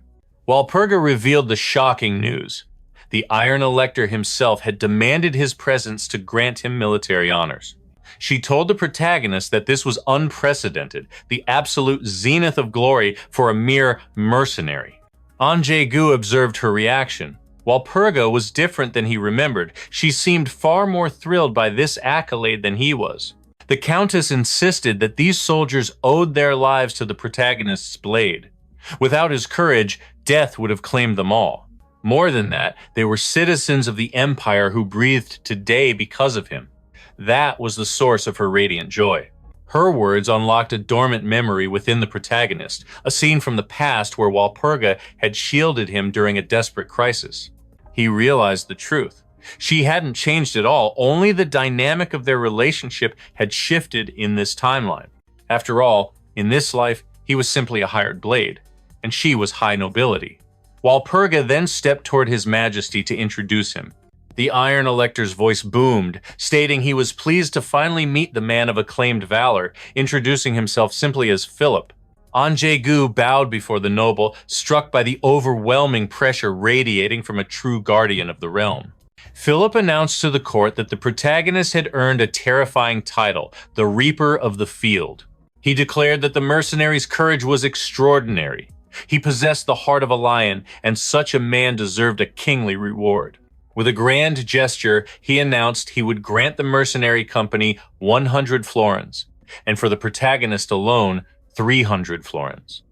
Walpurga revealed the shocking news. The Iron Elector himself had demanded his presence to grant him military honors. She told the protagonist that this was unprecedented, the absolute zenith of glory for a mere mercenary. Jaegu observed her reaction. Walpurga was different than he remembered. She seemed far more thrilled by this accolade than he was. The Countess insisted that these soldiers owed their lives to the protagonist's blade. Without his courage, death would have claimed them all. More than that, they were citizens of the Empire who breathed today because of him. That was the source of her radiant joy. Her words unlocked a dormant memory within the protagonist, a scene from the past where Walpurga had shielded him during a desperate crisis. He realized the truth. She hadn't changed at all, only the dynamic of their relationship had shifted in this timeline. After all, in this life, he was simply a hired blade, and she was high nobility. Walpurga then stepped toward His Majesty to introduce him. The Iron Elector's voice boomed, stating he was pleased to finally meet the man of acclaimed valor, introducing himself simply as Philip. Jaegu bowed before the noble, struck by the overwhelming pressure radiating from a true guardian of the realm. Philip announced to the court that the protagonist had earned a terrifying title, the Reaper of the Field. He declared that the mercenary's courage was extraordinary. He possessed the heart of a lion, and such a man deserved a kingly reward. With a grand gesture, he announced he would grant the mercenary company 100 florins, and for the protagonist alone, 300 florins.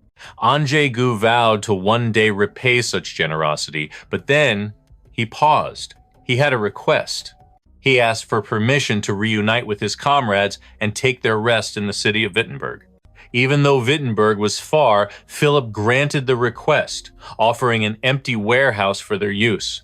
Jaegu vowed to one day repay such generosity, but then he paused. He had a request. He asked for permission to reunite with his comrades and take their rest in the city of Wittenberg. Even though Wittenberg was far, Philip granted the request, offering an empty warehouse for their use.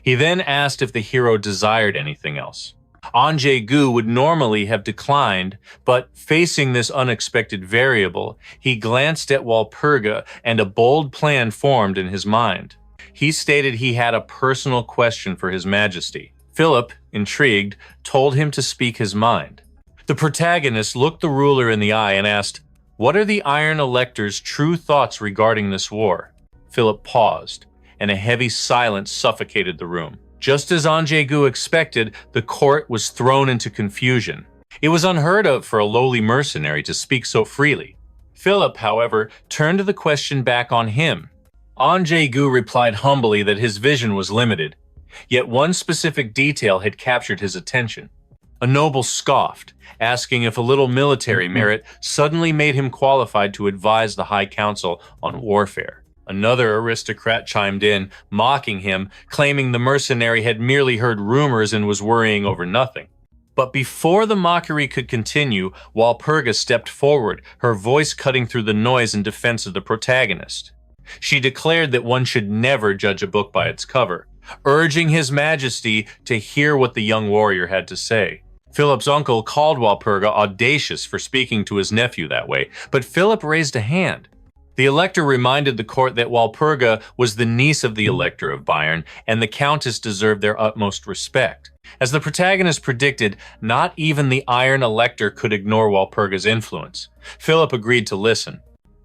He then asked if the hero desired anything else. Jaegu would normally have declined, but facing this unexpected variable, he glanced at Walpurga and a bold plan formed in his mind. He stated he had a personal question for His Majesty. Philip, intrigued, told him to speak his mind. The protagonist looked the ruler in the eye and asked, "What are the Iron Elector's true thoughts regarding this war?" Philip paused, and a heavy silence suffocated the room. Just as Jaegu expected, the court was thrown into confusion. It was unheard of for a lowly mercenary to speak so freely. Philip, however, turned the question back on him. Jaegu replied humbly that his vision was limited, yet one specific detail had captured his attention. A noble scoffed, asking if a little military merit suddenly made him qualified to advise the High Council on warfare. Another aristocrat chimed in, mocking him, claiming the mercenary had merely heard rumors and was worrying over nothing. But before the mockery could continue, Walpurga stepped forward, her voice cutting through the noise in defense of the protagonist. She declared that one should never judge a book by its cover, urging His Majesty to hear what the young warrior had to say. Philip's uncle called Walpurga audacious for speaking to his nephew that way, but Philip raised a hand. The Elector reminded the court that Walpurga was the niece of the Elector of Bayern, and the Countess deserved their utmost respect. As the protagonist predicted, not even the Iron Elector could ignore Walpurga's influence. Philip agreed to listen.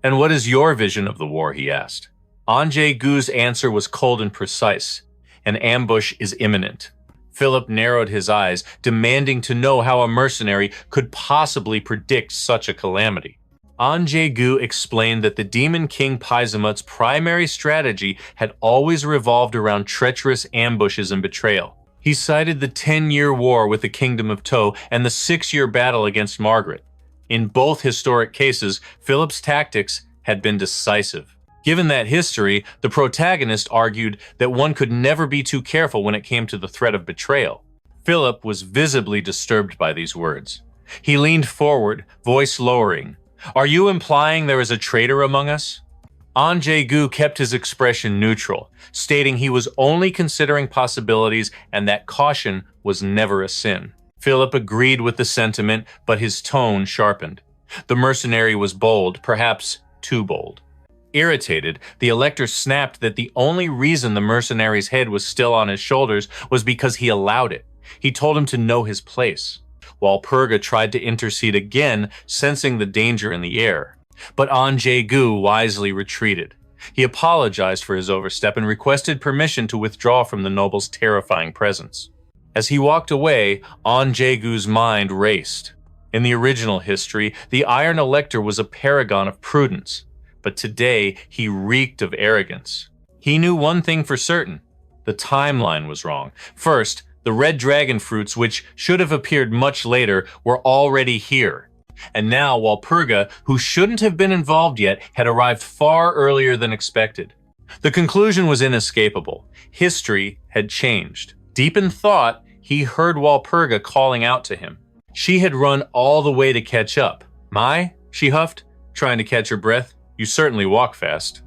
"And what is your vision of the war?" he asked. Jaegu's answer was cold and precise. "An ambush is imminent." Philip narrowed his eyes, demanding to know how a mercenary could possibly predict such a calamity. Jaegu explained that the Demon King Paizamut's primary strategy had always revolved around treacherous ambushes and betrayal. He cited the 10-year war with the Kingdom of To and the 6-year battle against Margaret. In both historic cases, Philip's tactics had been decisive. Given that history, the protagonist argued that one could never be too careful when it came to the threat of betrayal. Philip was visibly disturbed by these words. He leaned forward, voice lowering. "Are you implying there is a traitor among us?" Jaegu kept his expression neutral, stating he was only considering possibilities and that caution was never a sin. Philip agreed with the sentiment, but his tone sharpened. The mercenary was bold, perhaps too bold. Irritated, the elector snapped that the only reason the mercenary's head was still on his shoulders was because he allowed it. He told him to know his place. Walpurga tried to intercede again, sensing the danger in the air. But Jaegu wisely retreated. He apologized for his overstep and requested permission to withdraw from the noble's terrifying presence. As he walked away, Jaegu's mind raced. In the original history, the Iron Elector was a paragon of prudence, but today he reeked of arrogance. He knew one thing for certain: the timeline was wrong. First, the red dragon fruits, which should have appeared much later, were already here. And now Walpurga, who shouldn't have been involved yet, had arrived far earlier than expected. The conclusion was inescapable. History had changed. Deep in thought, he heard Walpurga calling out to him. She had run all the way to catch up. "My?" she huffed, trying to catch her breath. "You certainly walk fast."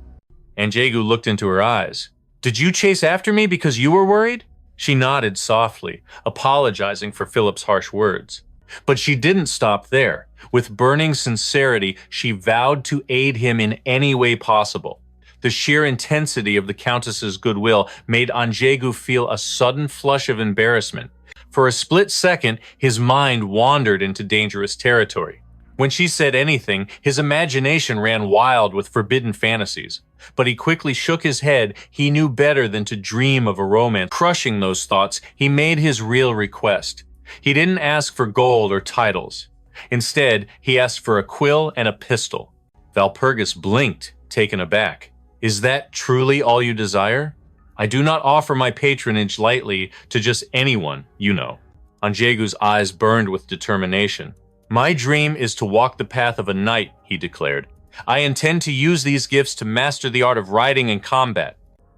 And Jaegu looked into her eyes. "Did you chase after me because you were worried?" She nodded softly, apologizing for Philip's harsh words. But she didn't stop there. With burning sincerity, she vowed to aid him in any way possible. The sheer intensity of the Countess's goodwill made Jaegu feel a sudden flush of embarrassment. For a split second, his mind wandered into dangerous territory. When she said anything, his imagination ran wild with forbidden fantasies. But he quickly shook his head. He knew better than to dream of a romance. Crushing those thoughts, he made his real request. He didn't ask for gold or titles. Instead, he asked for a quill and a pistol. Walpurgis blinked, taken aback. "Is that truly all you desire? I do not offer my patronage lightly to just anyone, you know." Jaegu's eyes burned with determination. "My dream is to walk the path of a knight," he declared. "I intend to use these gifts to master the art of riding and combat."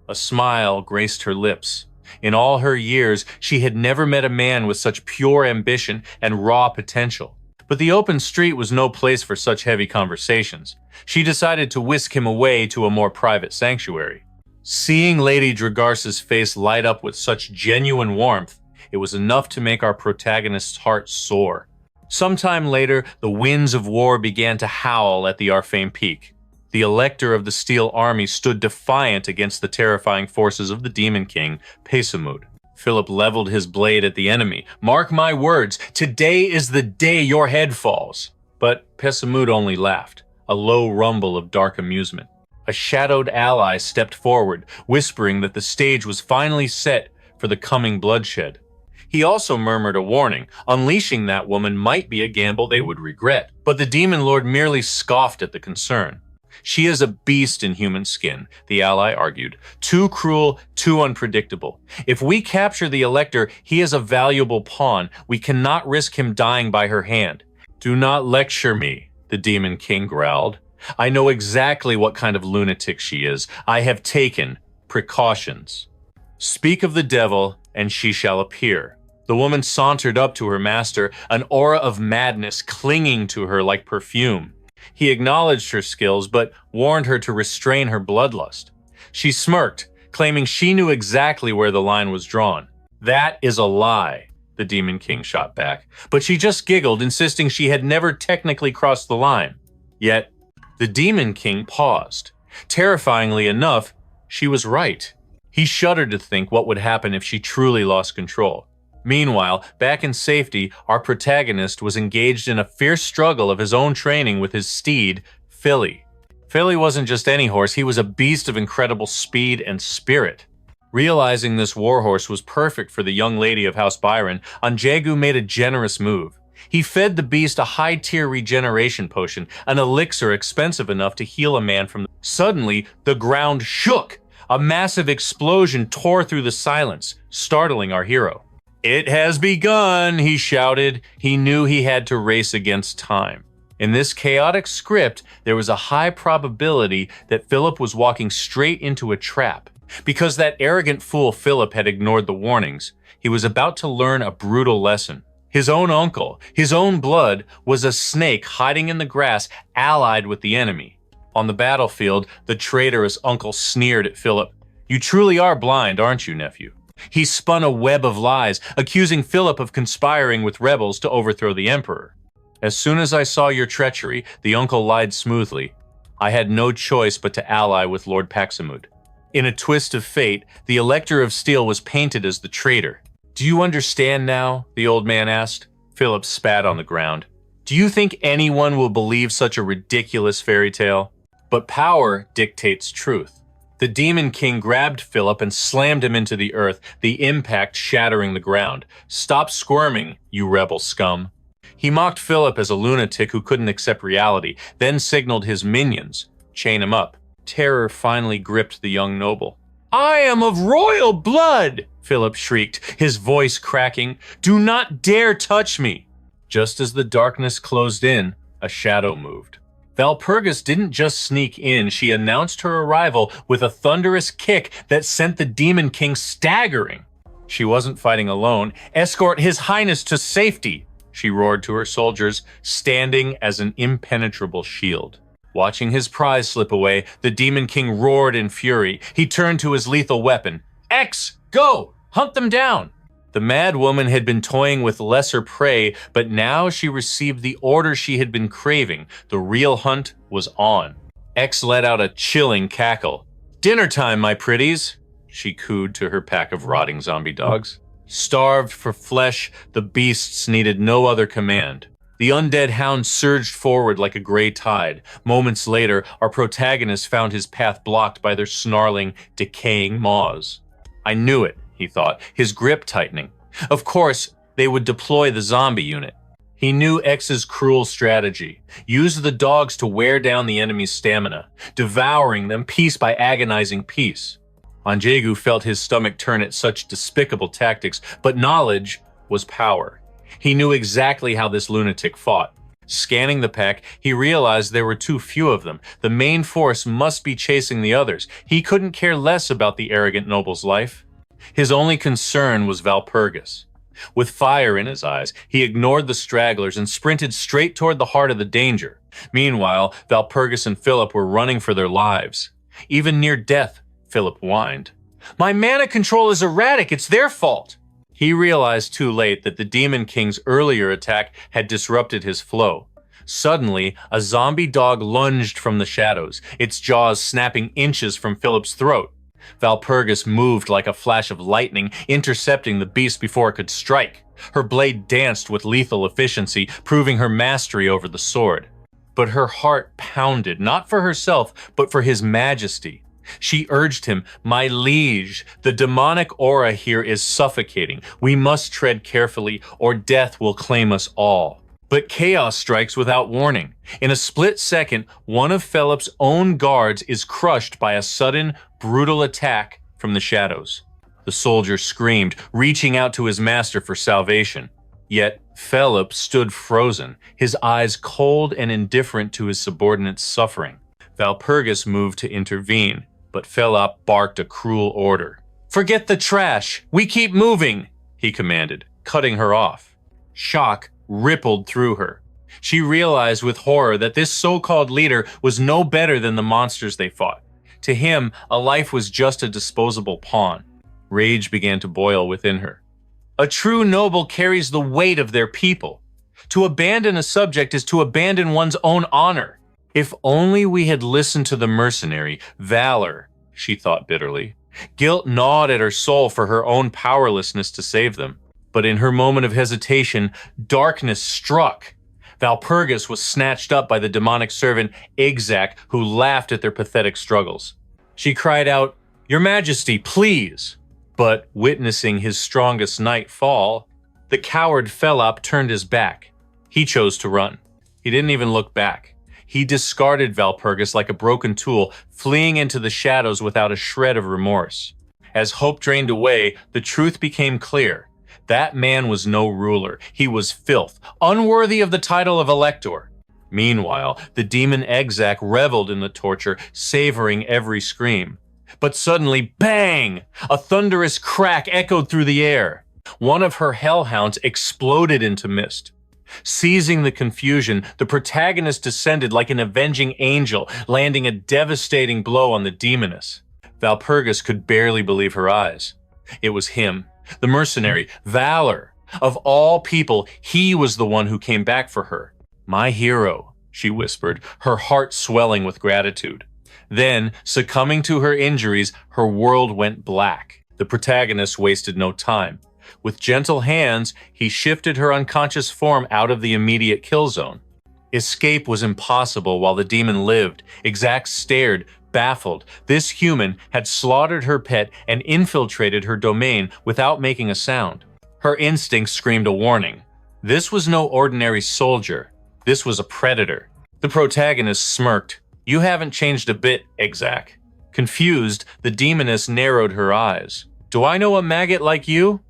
A smile graced her lips. In all her years, she had never met a man with such pure ambition and raw potential. But the open street was no place for such heavy conversations. She decided to whisk him away to a more private sanctuary. Seeing Lady Dragarsa's face light up with such genuine warmth, it was enough to make our protagonist's heart soar. Sometime later, the winds of war began to howl at the Arfane Peak. The Elector of the Steel Army stood defiant against the terrifying forces of the Demon King, Pesamud. Philip leveled his blade at the enemy. "Mark my words, today is the day your head falls." But Pesamud only laughed, a low rumble of dark amusement. A shadowed ally stepped forward, whispering that the stage was finally set for the coming bloodshed. He also murmured a warning. Unleashing that woman might be a gamble they would regret. But the Demon Lord merely scoffed at the concern. "She is a beast in human skin," the ally argued. "Too cruel, too unpredictable. If we capture the Elector, he is a valuable pawn. We cannot risk him dying by her hand." "Do not lecture me," the Demon King growled. "I know exactly what kind of lunatic she is. I have taken precautions." "Speak of the devil, and she shall appear." The woman sauntered up to her master, an aura of madness clinging to her like perfume. He acknowledged her skills, but warned her to restrain her bloodlust. She smirked, claiming she knew exactly where the line was drawn. "That is a lie," the Demon King shot back. But she just giggled, insisting she had never technically crossed the line. Yet, the Demon King paused. Terrifyingly enough, she was right. He shuddered to think what would happen if she truly lost control. Meanwhile, back in safety, our protagonist was engaged in a fierce struggle of his own training with his steed, Philly. Philly wasn't just any horse, he was a beast of incredible speed and spirit. Realizing this warhorse was perfect for the young lady of House Byron, Jaegu made a generous move. He fed the beast a high-tier regeneration potion, an elixir expensive enough to heal a man from... Suddenly, the ground shook. A massive explosion tore through the silence, startling our hero. "It has begun," he shouted. He knew he had to race against time. In this chaotic script, there was a high probability that Philip was walking straight into a trap. Because that arrogant fool Philip had ignored the warnings, he was about to learn a brutal lesson. His own uncle, his own blood, was a snake hiding in the grass, allied with the enemy. On the battlefield, the traitorous uncle sneered at Philip. "You truly are blind, aren't you, nephew?" He spun a web of lies, accusing Philip of conspiring with rebels to overthrow the emperor. "As soon as I saw your treachery," the uncle lied smoothly, "I had no choice but to ally with Lord Paxamud." In a twist of fate, the Elector of Steel was painted as the traitor. "Do you understand now?" the old man asked. Philip spat on the ground. "Do you think anyone will believe such a ridiculous fairy tale? But power dictates truth." The Demon King grabbed Philip and slammed him into the earth, the impact shattering the ground. "Stop squirming, you rebel scum." He mocked Philip as a lunatic who couldn't accept reality, then signaled his minions, "Chain him up." Terror finally gripped the young noble. "I am of royal blood!" Philip shrieked, his voice cracking. "Do not dare touch me!" Just as the darkness closed in, a shadow moved. Valpurgis didn't just sneak in, she announced her arrival with a thunderous kick that sent the Demon King staggering. She wasn't fighting alone. "Escort His Highness to safety!" she roared to her soldiers, standing as an impenetrable shield. Watching his prize slip away, the Demon King roared in fury. He turned to his lethal weapon. "X, go! Hunt them down!" The mad woman had been toying with lesser prey, but now she received the order she had been craving. The real hunt was on. X let out a chilling cackle. "Dinner time, my pretties," she cooed to her pack of rotting zombie dogs. Starved for flesh, the beasts needed no other command. The undead hound surged forward like a gray tide. Moments later, our protagonist found his path blocked by their snarling, decaying maws. "I knew it," he thought, his grip tightening. Of course, they would deploy the zombie unit. He knew X's cruel strategy. Use the dogs to wear down the enemy's stamina, devouring them piece by agonizing piece. Jaegu felt his stomach turn at such despicable tactics, but knowledge was power. He knew exactly how this lunatic fought. Scanning the pack, he realized there were too few of them. The main force must be chasing the others. He couldn't care less about the arrogant noble's life. His only concern was Valpurgis. With fire in his eyes, he ignored the stragglers and sprinted straight toward the heart of the danger. Meanwhile, Valpurgis and Philip were running for their lives. Even near death, Philip whined. "My mana control is erratic, it's their fault!" He realized too late that the Demon King's earlier attack had disrupted his flow. Suddenly, a zombie dog lunged from the shadows, its jaws snapping inches from Philip's throat. Valpurgis moved like a flash of lightning, intercepting the beast before it could strike. Her blade danced with lethal efficiency, proving her mastery over the sword. But her heart pounded, not for herself, but for his majesty. She urged him, "My liege, the demonic aura here is suffocating. We must tread carefully, or death will claim us all." But chaos strikes without warning. In a split second, one of Philip's own guards is crushed by a sudden, brutal attack from the shadows. The soldier screamed, reaching out to his master for salvation. Yet Philip stood frozen, his eyes cold and indifferent to his subordinate's suffering. Valpurgis moved to intervene, but Philip barked a cruel order. "Forget the trash! We keep moving!" he commanded, cutting her off. Shock rippled through her. She realized with horror that this so-called leader was no better than the monsters they fought. To him, a life was just a disposable pawn. Rage began to boil within her. A true noble carries the weight of their people. To abandon a subject is to abandon one's own honor. If only we had listened to the mercenary, valor, she thought bitterly. Guilt gnawed at her soul for her own powerlessness to save them. But in her moment of hesitation, darkness struck. Valpurgis was snatched up by the demonic servant Igzak, who laughed at their pathetic struggles. She cried out, "Your Majesty, please!" But witnessing his strongest knight fall, the coward Philip turned his back. He chose to run. He didn't even look back. He discarded Valpurgis like a broken tool, fleeing into the shadows without a shred of remorse. As hope drained away, the truth became clear. That man was no ruler. He was filth, unworthy of the title of Elector. Meanwhile, the demon Exac reveled in the torture, savoring every scream. But suddenly, bang! A thunderous crack echoed through the air. One of her hellhounds exploded into mist. Seizing the confusion, the protagonist descended like an avenging angel, landing a devastating blow on the demoness. Valpurgis could barely believe her eyes. It was him, the mercenary, Valor. Of all people, he was the one who came back for her. "My hero," she whispered, her heart swelling with gratitude. Then, succumbing to her injuries, her world went black. The protagonist wasted no time. With gentle hands, he shifted her unconscious form out of the immediate kill zone. Escape was impossible while the demon lived. Exac stared, baffled. This human had slaughtered her pet and infiltrated her domain without making a sound. Her instincts screamed a warning. This was no ordinary soldier. This was a predator. The protagonist smirked. "You haven't changed a bit, Exac." Confused, the demoness narrowed her eyes. "Do I know a maggot like you?"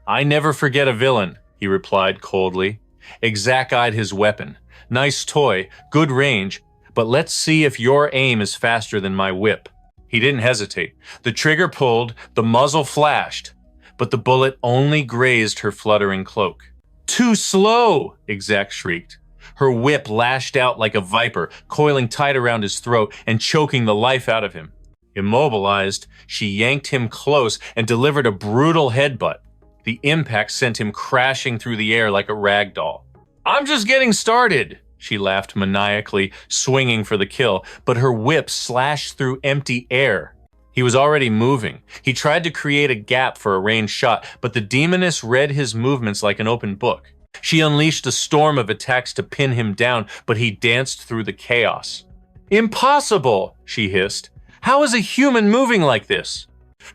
"I never forget a villain," he replied coldly. Exac eyed his weapon. "Nice toy, good range, but let's see if your aim is faster than my whip." He didn't hesitate. The trigger pulled, the muzzle flashed, but the bullet only grazed her fluttering cloak. "Too slow!" Exac shrieked. Her whip lashed out like a viper, coiling tight around his throat and choking the life out of him. Immobilized, she yanked him close and delivered a brutal headbutt. The impact sent him crashing through the air like a rag doll. "I'm just getting started," she laughed maniacally, swinging for the kill, but her whip slashed through empty air. He was already moving. He tried to create a gap for a ranged shot, but the demoness read his movements like an open book. She unleashed a storm of attacks to pin him down, but he danced through the chaos. "Impossible!" she hissed. "How is a human moving like this?"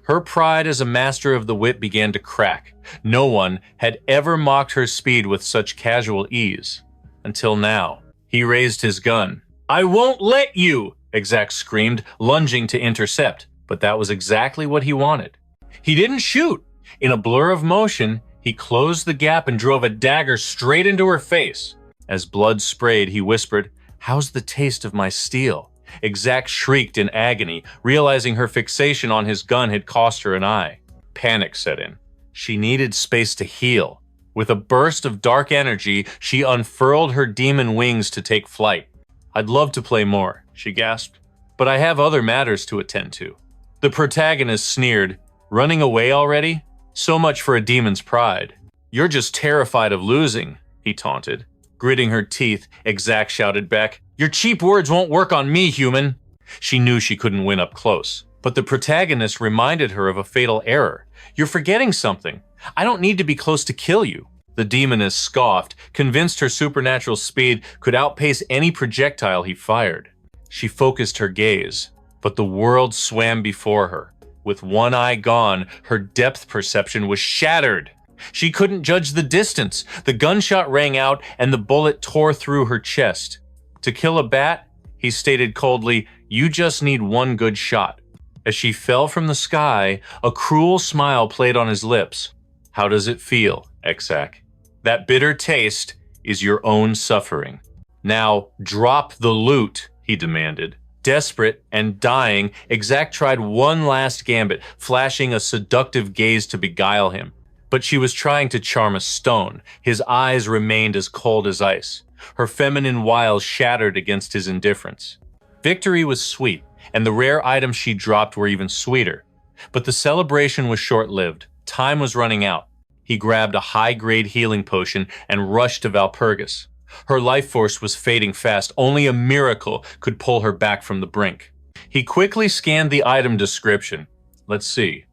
Her pride as a master of the whip began to crack. No one had ever mocked her speed with such casual ease. Until now. He raised his gun. "I won't let you!" Exac screamed, lunging to intercept. But that was exactly what he wanted. He didn't shoot. In a blur of motion, he closed the gap and drove a dagger straight into her face. As blood sprayed, he whispered, "How's the taste of my steel?" Exac shrieked in agony, realizing her fixation on his gun had cost her an eye. Panic set in. She needed space to heal. With a burst of dark energy, she unfurled her demon wings to take flight. "I'd love to play more," she gasped, "but I have other matters to attend to." The protagonist sneered. "Running away already? So much for a demon's pride." "You're just terrified of losing," he taunted. Gritting her teeth, Exac shouted back, "Your cheap words won't work on me, human." She knew she couldn't win up close, but the protagonist reminded her of a fatal error. "You're forgetting something. I don't need to be close to kill you." The demoness scoffed, convinced her supernatural speed could outpace any projectile he fired. She focused her gaze, but the world swam before her. With one eye gone, her depth perception was shattered. She couldn't judge the distance. The gunshot rang out and the bullet tore through her chest. To kill a bat, he stated coldly, "You just need one good shot." As she fell from the sky, a cruel smile played on his lips. "How does it feel, Exac? That bitter taste is your own suffering. Now drop the loot," he demanded. Desperate and dying, Exac tried one last gambit, flashing a seductive gaze to beguile him. But she was trying to charm a stone. His eyes remained as cold as ice. Her feminine wiles shattered against his indifference. Victory was sweet, and the rare items she dropped were even sweeter. But the celebration was short-lived. Time was running out. He grabbed a high-grade healing potion and rushed to Valpurgis. Her life force was fading fast. Only a miracle could pull her back from the brink. He quickly scanned the item description. Let's see.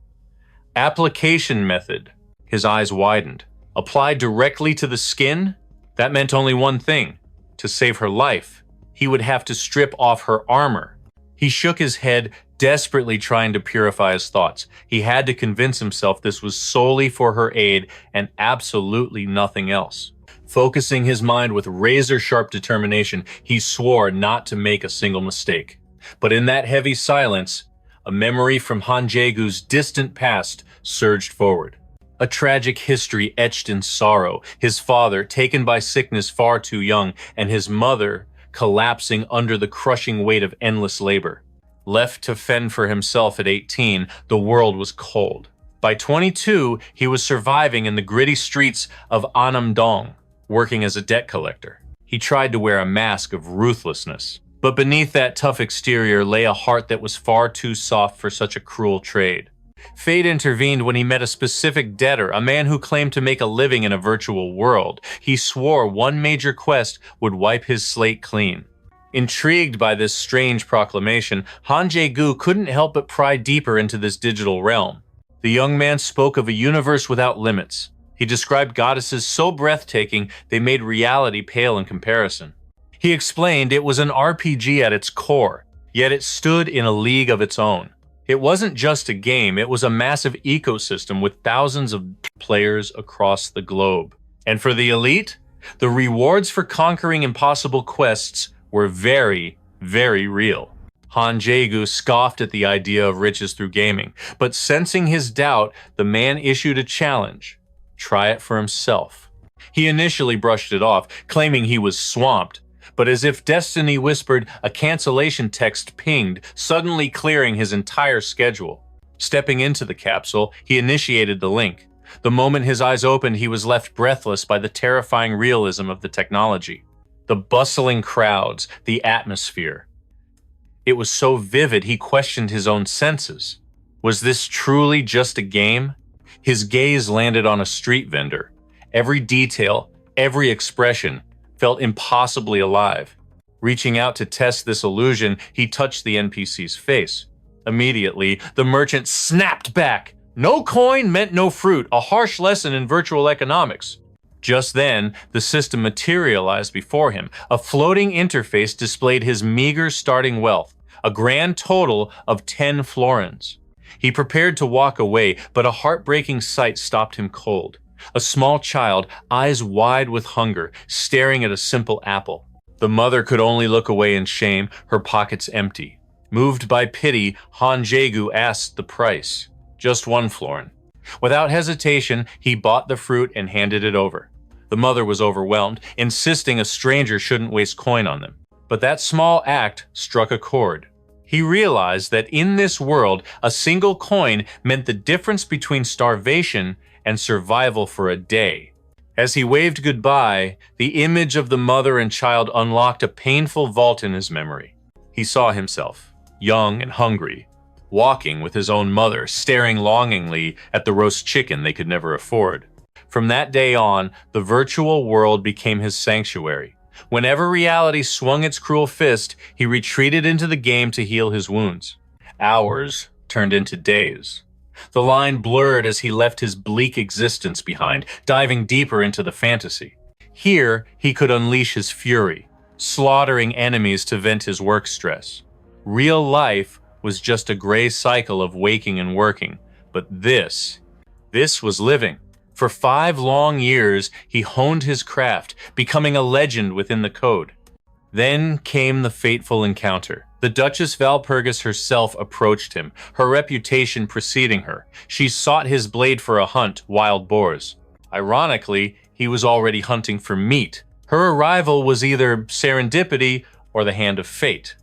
Application method. His eyes widened. Applied directly to the skin? That meant only one thing. To save her life, he would have to strip off her armor. He shook his head, desperately trying to purify his thoughts. He had to convince himself this was solely for her aid and absolutely nothing else. Focusing his mind with razor-sharp determination, he swore not to make a single mistake. But in that heavy silence, a memory from Jaegu's distant past surged forward. A tragic history etched in sorrow. His father, taken by sickness far too young, and his mother, collapsing under the crushing weight of endless labor. Left to fend for himself at 18, the world was cold. By 22, he was surviving in the gritty streets of Annam-dong, working as a debt collector. He tried to wear a mask of ruthlessness, but beneath that tough exterior lay a heart that was far too soft for such a cruel trade. Fate intervened when he met a specific debtor, a man who claimed to make a living in a virtual world. He swore one major quest would wipe his slate clean. Intrigued by this strange proclamation, Jaegu couldn't help but pry deeper into this digital realm. The young man spoke of a universe without limits. He described goddesses so breathtaking they made reality pale in comparison. He explained it was an RPG at its core, yet it stood in a league of its own. It wasn't just a game, it was a massive ecosystem with thousands of players across the globe. And for the elite, the rewards for conquering impossible quests were very, very real. Jaegu scoffed at the idea of riches through gaming, but sensing his doubt, the man issued a challenge. Try it for himself. He initially brushed it off, claiming he was swamped, but as if destiny whispered, a cancellation text pinged, suddenly clearing his entire schedule. Stepping into the capsule, he initiated the link. The moment his eyes opened, he was left breathless by the terrifying realism of the technology. The bustling crowds, the atmosphere. It was so vivid he questioned his own senses. Was this truly just a game? His gaze landed on a street vendor. Every detail, every expression felt impossibly alive. Reaching out to test this illusion, he touched the NPC's face. Immediately, the merchant snapped back. No coin meant no fruit, a harsh lesson in virtual economics. Just then, the system materialized before him. A floating interface displayed his meager starting wealth, a grand total of 10 florins. He prepared to walk away, but a heartbreaking sight stopped him cold. A small child, eyes wide with hunger, staring at a simple apple. The mother could only look away in shame, her pockets empty. Moved by pity, Jaegu asked the price. Just 1 florin. Without hesitation, he bought the fruit and handed it over. The mother was overwhelmed, insisting a stranger shouldn't waste coin on them. But that small act struck a chord. He realized that in this world, a single coin meant the difference between starvation and survival for a day. As he waved goodbye, the image of the mother and child unlocked a painful vault in his memory. He saw himself, young and hungry, walking with his own mother, staring longingly at the roast chicken they could never afford. From that day on, the virtual world became his sanctuary. Whenever reality swung its cruel fist, he retreated into the game to heal his wounds. Hours turned into days. The line blurred as he left his bleak existence behind, diving deeper into the fantasy. Here, he could unleash his fury, slaughtering enemies to vent his work stress. Real life was just a gray cycle of waking and working, but this was living. For 5 long years, he honed his craft, becoming a legend within the code. Then came the fateful encounter. The Duchess Valpurgis herself approached him, her reputation preceding her. She sought his blade for a hunt, wild boars. Ironically, he was already hunting for meat. Her arrival was either serendipity or the hand of fate.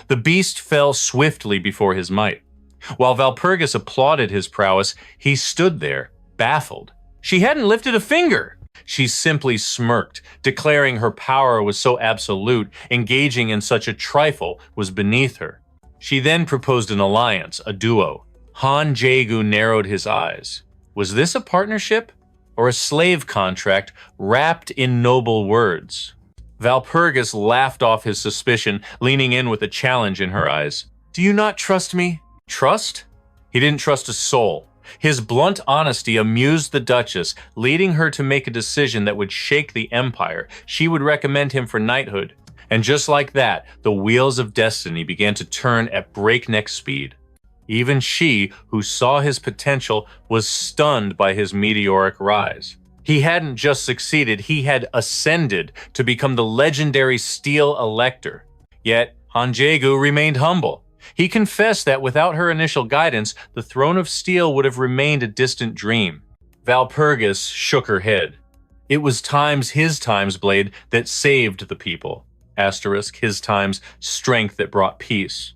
The beast fell swiftly before his might. While Valpurgis applauded his prowess, he stood there, baffled. She hadn't lifted a finger. She simply smirked, declaring her power was so absolute, engaging in such a trifle was beneath her. She then proposed an alliance, a duo. Jaegu narrowed his eyes. Was this a partnership or a slave contract wrapped in noble words? Valpurgis laughed off his suspicion, leaning in with a challenge in her eyes. Do you not trust me? Trust? He didn't trust a soul. His blunt honesty amused the Duchess, leading her to make a decision that would shake the empire. She would recommend him for knighthood. And just like that, the wheels of destiny began to turn at breakneck speed. Even she, who saw his potential, was stunned by his meteoric rise. He hadn't just succeeded, he had ascended to become the legendary Steel Elector. Yet, Jaegu remained humble. He confessed that without her initial guidance, the throne of steel would have remained a distant dream. Valpurgis shook her head. It was his time's blade that saved the people. his time's strength that brought peace.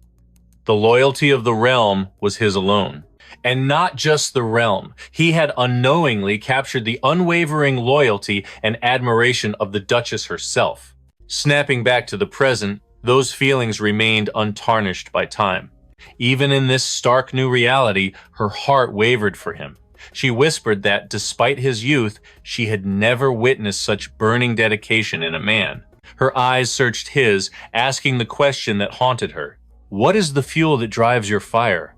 The loyalty of the realm was his alone. And not just the realm. He had unknowingly captured the unwavering loyalty and admiration of the Duchess herself. Snapping back to the present, those feelings remained untarnished by time. Even in this stark new reality, her heart wavered for him. She whispered that, despite his youth, she had never witnessed such burning dedication in a man. Her eyes searched his, asking the question that haunted her. What is the fuel that drives your fire?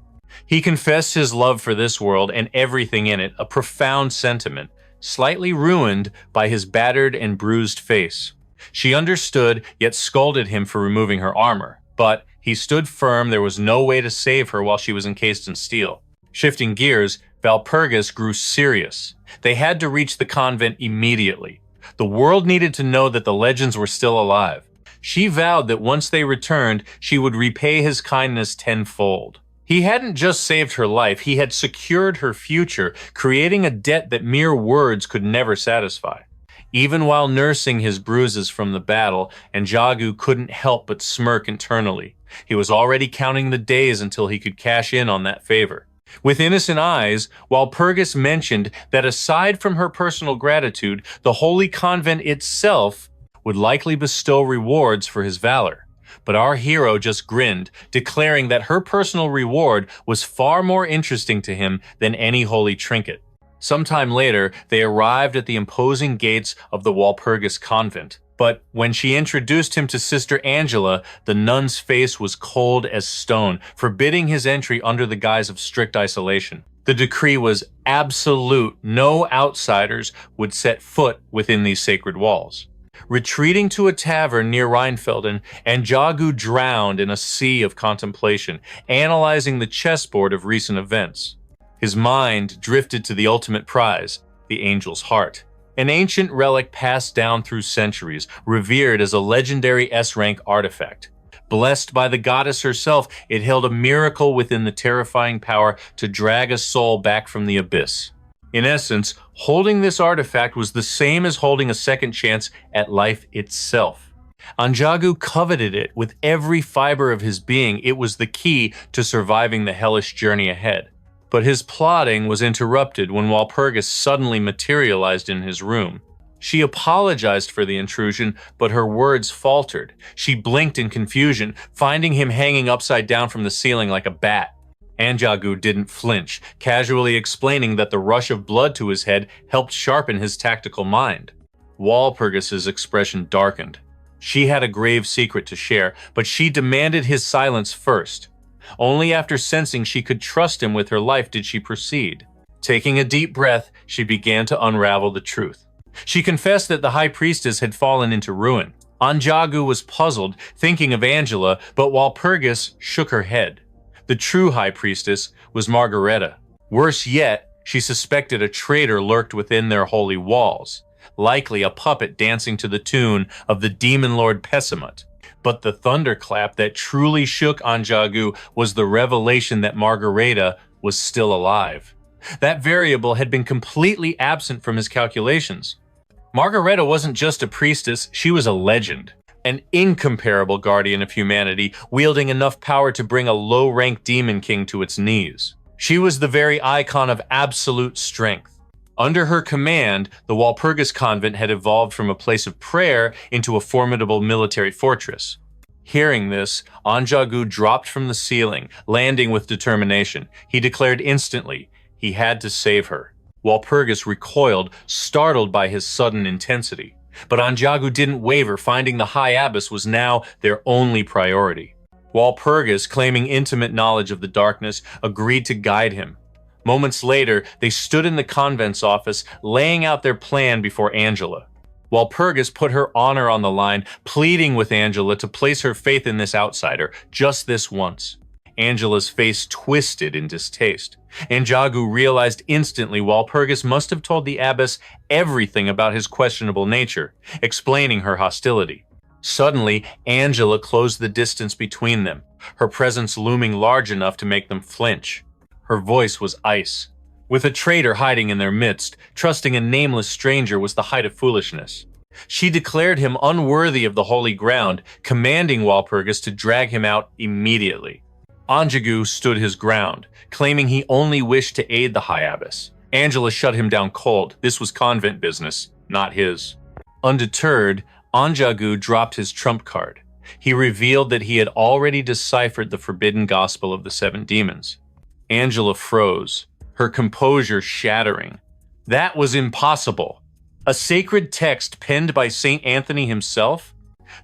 He confessed his love for this world and everything in it, a profound sentiment, slightly ruined by his battered and bruised face. She understood, yet scolded him for removing her armor. But he stood firm. There was no way to save her while she was encased in steel. Shifting gears, Walpurgis grew serious. They had to reach the convent immediately. The world needed to know that the legends were still alive. She vowed that once they returned, she would repay his kindness tenfold. He hadn't just saved her life, he had secured her future, creating a debt that mere words could never satisfy. Even while nursing his bruises from the battle, and Jaegu couldn't help but smirk internally. He was already counting the days until he could cash in on that favor. With innocent eyes, Walpurgis mentioned that aside from her personal gratitude, the holy convent itself would likely bestow rewards for his valor. But our hero just grinned, declaring that her personal reward was far more interesting to him than any holy trinket. Sometime later, they arrived at the imposing gates of the Walpurgis convent. But when she introduced him to Sister Angela, the nun's face was cold as stone, forbidding his entry under the guise of strict isolation. The decree was absolute. No outsiders would set foot within these sacred walls. Retreating to a tavern near Rheinfelden, and Jaegu drowned in a sea of contemplation, analyzing the chessboard of recent events. His mind drifted to the ultimate prize, the angel's heart. An ancient relic passed down through centuries, revered as a legendary S-rank artifact. Blessed by the goddess herself, it held a miracle within the terrifying power to drag a soul back from the abyss. In essence, holding this artifact was the same as holding a second chance at life itself. Jaegu coveted it with every fiber of his being. It was the key to surviving the hellish journey ahead. But his plotting was interrupted when Walpurgis suddenly materialized in his room. She apologized for the intrusion, but her words faltered. She blinked in confusion, finding him hanging upside down from the ceiling like a bat. Jaegu didn't flinch, casually explaining that the rush of blood to his head helped sharpen his tactical mind. Walpurgis's expression darkened. She had a grave secret to share, but she demanded his silence first. Only after sensing she could trust him with her life did she proceed. Taking a deep breath, she began to unravel the truth. She confessed that the high priestess had fallen into ruin. Jaegu was puzzled, thinking of Angela, but Walpurgis shook her head. The true high priestess was Margareta. Worse yet, she suspected a traitor lurked within their holy walls, likely a puppet dancing to the tune of the demon lord Pessimut. But the thunderclap that truly shook Jaegu was the revelation that Margareta was still alive. That variable had been completely absent from his calculations. Margareta wasn't just a priestess, she was a legend. An incomparable guardian of humanity, wielding enough power to bring a low-rank demon king to its knees. She was the very icon of absolute strength. Under her command, the Walpurgis convent had evolved from a place of prayer into a formidable military fortress. Hearing this, Jaegu dropped from the ceiling, landing with determination. He declared instantly he had to save her. Walpurgis recoiled, startled by his sudden intensity. But Jaegu didn't waver, finding the High Abbess was now their only priority. Walpurgis, claiming intimate knowledge of the darkness, agreed to guide him. Moments later, they stood in the convent's office, laying out their plan before Angela. Walpurgis put her honor on the line, pleading with Angela to place her faith in this outsider, just this once. Angela's face twisted in distaste. Jaegu realized instantly Walpurgis must have told the abbess everything about his questionable nature, explaining her hostility. Suddenly, Angela closed the distance between them, her presence looming large enough to make them flinch. Her voice was ice. With a traitor hiding in their midst, trusting a nameless stranger was the height of foolishness. She declared him unworthy of the holy ground, commanding Walpurgis to drag him out immediately. Jaegu stood his ground, claiming he only wished to aid the High Abbess. Angela shut him down cold. This was convent business, not his. Undeterred, Jaegu dropped his trump card. He revealed that he had already deciphered the forbidden gospel of the 7 demons. Angela froze, her composure shattering. That was impossible. A sacred text penned by Saint Anthony himself?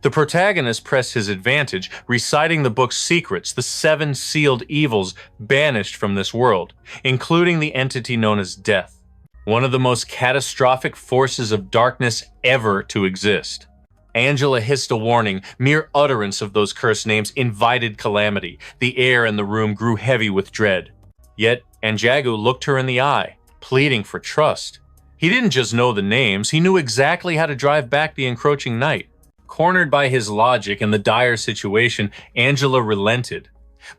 The protagonist pressed his advantage, reciting the book's secrets, the 7 sealed evils banished from this world, including the entity known as death, one of the most catastrophic forces of darkness ever to exist. Angela hissed a warning. Mere utterance of those cursed names invited calamity. The air in the room grew heavy with dread. Yet Jaegu looked her in the eye, pleading for trust. He didn't just know the names, he knew exactly how to drive back the encroaching night. Cornered by his logic and the dire situation, Angela relented.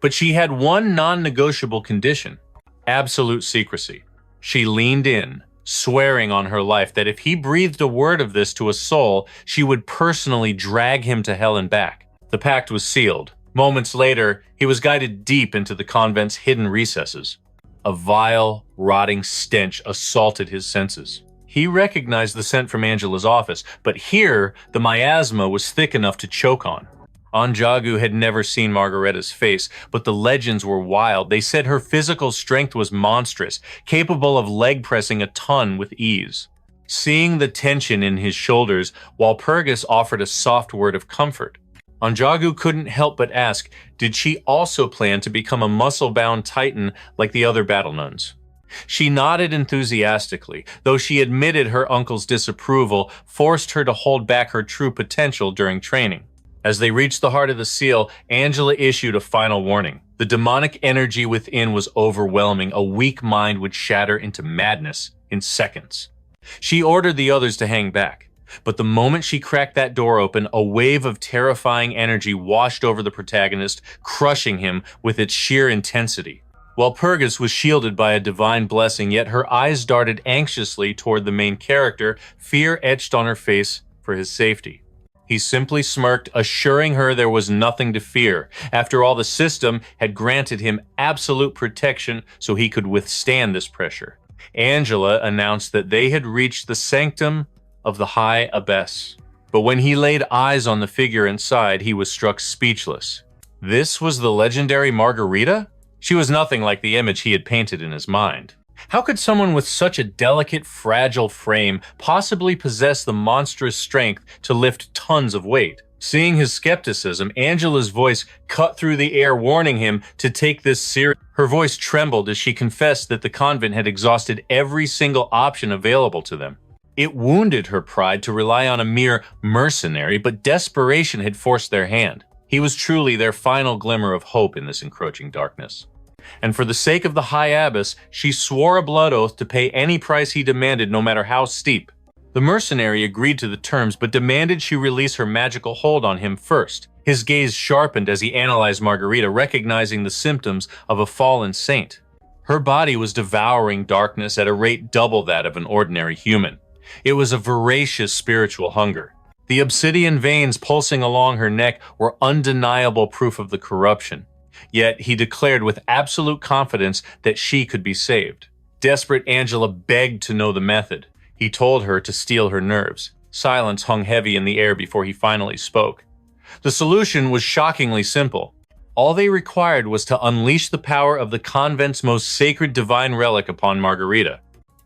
But she had one non-negotiable condition: absolute secrecy. She leaned in, swearing on her life that if he breathed a word of this to a soul, she would personally drag him to hell and back. The pact was sealed. Moments later, he was guided deep into the convent's hidden recesses. A vile, rotting stench assaulted his senses. He recognized the scent from Angela's office, but here, the miasma was thick enough to choke on. Jaegu had never seen Margaretta's face, but the legends were wild. They said her physical strength was monstrous, capable of leg pressing a ton with ease. Seeing the tension in his shoulders, Walpurgis offered a soft word of comfort. Jaegu couldn't help but ask, did she also plan to become a muscle-bound titan like the other battle nuns? She nodded enthusiastically, though she admitted her uncle's disapproval forced her to hold back her true potential during training. As they reached the heart of the seal, Angela issued a final warning. The demonic energy within was overwhelming. A weak mind would shatter into madness in seconds. She ordered the others to hang back. But the moment she cracked that door open, a wave of terrifying energy washed over the protagonist, crushing him with its sheer intensity. Walpurgis was shielded by a divine blessing, yet her eyes darted anxiously toward the main character, fear etched on her face for his safety. He simply smirked, assuring her there was nothing to fear. After all, the system had granted him absolute protection so he could withstand this pressure. Angela announced that they had reached the sanctum of the High Abbess. But when he laid eyes on the figure inside, he was struck speechless. This was the legendary Margarita? She was nothing like the image he had painted in his mind. How could someone with such a delicate, fragile frame possibly possess the monstrous strength to lift tons of weight? Seeing his skepticism, Angela's voice cut through the air, warning him to take this seriously. Her voice trembled as she confessed that the convent had exhausted every single option available to them. It wounded her pride to rely on a mere mercenary, but desperation had forced their hand. He was truly their final glimmer of hope in this encroaching darkness. And for the sake of the High Abbess, she swore a blood oath to pay any price he demanded, no matter how steep. The mercenary agreed to the terms, but demanded she release her magical hold on him first. His gaze sharpened as he analyzed Margarita, recognizing the symptoms of a fallen saint. Her body was devouring darkness at a rate double that of an ordinary human. It was a voracious spiritual hunger. The obsidian veins pulsing along her neck were undeniable proof of the corruption. Yet he declared with absolute confidence that she could be saved. Desperate, Angela begged to know the method. He told her to steel her nerves. Silence hung heavy in the air before he finally spoke. The solution was shockingly simple. All they required was to unleash the power of the convent's most sacred divine relic upon Margarita.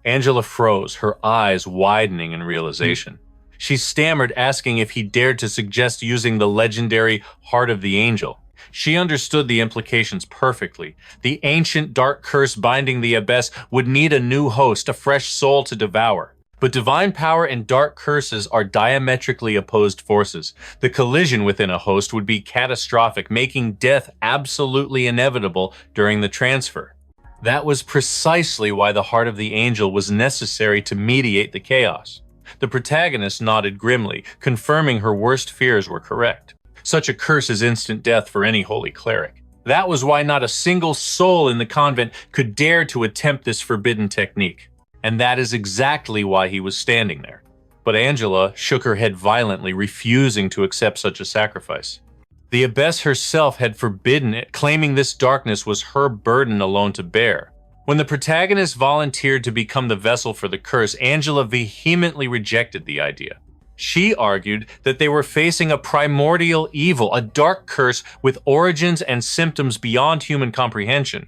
Angela froze, her eyes widening in realization. She stammered, asking if he dared to suggest using the legendary Heart of the Angel. She understood the implications perfectly. The ancient dark curse binding the abbess would need a new host, a fresh soul to devour. But divine power and dark curses are diametrically opposed forces. The collision within a host would be catastrophic, making death absolutely inevitable during the transfer. That was precisely why the Heart of the Angel was necessary to mediate the chaos. The protagonist nodded grimly, confirming her worst fears were correct. Such a curse is instant death for any holy cleric. That was why not a single soul in the convent could dare to attempt this forbidden technique. And that is exactly why he was standing there. But Angela shook her head violently, refusing to accept such a sacrifice. The abbess herself had forbidden it, claiming this darkness was her burden alone to bear. When the protagonist volunteered to become the vessel for the curse, Angela vehemently rejected the idea. She argued that they were facing a primordial evil, a dark curse with origins and symptoms beyond human comprehension.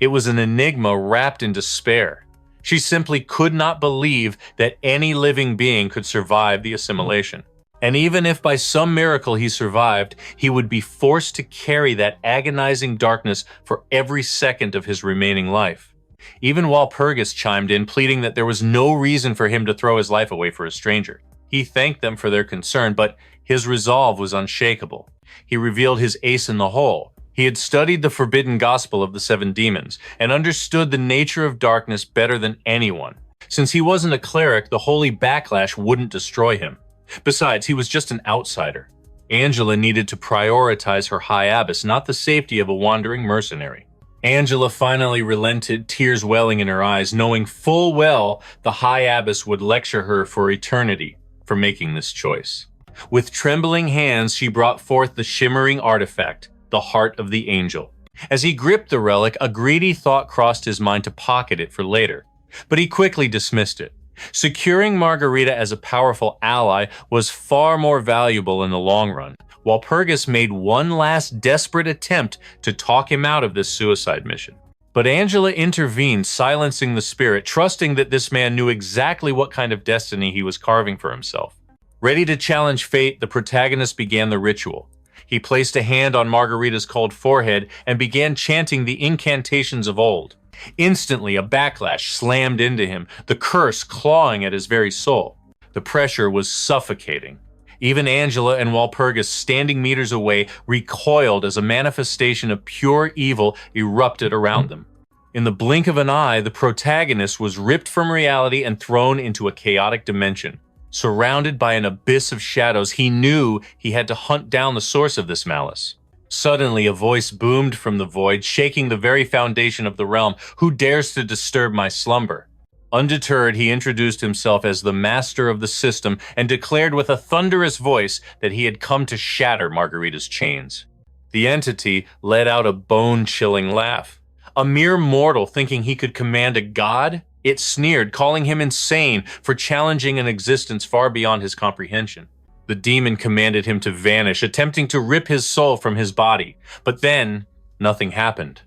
It was an enigma wrapped in despair. She simply could not believe that any living being could survive the assimilation. And even if by some miracle he survived, he would be forced to carry that agonizing darkness for every second of his remaining life. Even Walpurgis chimed in, pleading that there was no reason for him to throw his life away for a stranger. He thanked them for their concern, but his resolve was unshakable. He revealed his ace in the hole. He had studied the forbidden gospel of the seven demons and understood the nature of darkness better than anyone. Since he wasn't a cleric, the holy backlash wouldn't destroy him. Besides, he was just an outsider. Angela needed to prioritize her high abbess, not the safety of a wandering mercenary. Angela finally relented, tears welling in her eyes, knowing full well the high abbess would lecture her for eternity for making this choice. With trembling hands, she brought forth the shimmering artifact, the heart of the angel. As he gripped the relic, a greedy thought crossed his mind to pocket it for later, but he quickly dismissed it. Securing Margarita as a powerful ally was far more valuable in the long run. Walpurgis made one last desperate attempt to talk him out of this suicide mission. But Angela intervened, silencing the spirit, trusting that this man knew exactly what kind of destiny he was carving for himself. Ready to challenge fate, the protagonist began the ritual. He placed a hand on Margarita's cold forehead and began chanting the incantations of old. Instantly, a backlash slammed into him, the curse clawing at his very soul. The pressure was suffocating. Even Angela and Walpurgis, standing meters away, recoiled as a manifestation of pure evil erupted around them. In the blink of an eye, the protagonist was ripped from reality and thrown into a chaotic dimension. Surrounded by an abyss of shadows, he knew he had to hunt down the source of this malice. Suddenly, a voice boomed from the void, shaking the very foundation of the realm. "Who dares to disturb my slumber?" Undeterred, he introduced himself as the master of the system and declared with a thunderous voice that he had come to shatter Margarita's chains. The entity let out a bone-chilling laugh. A mere mortal thinking he could command a god? It sneered, calling him insane for challenging an existence far beyond his comprehension. The demon commanded him to vanish, attempting to rip his soul from his body. But then, nothing happened.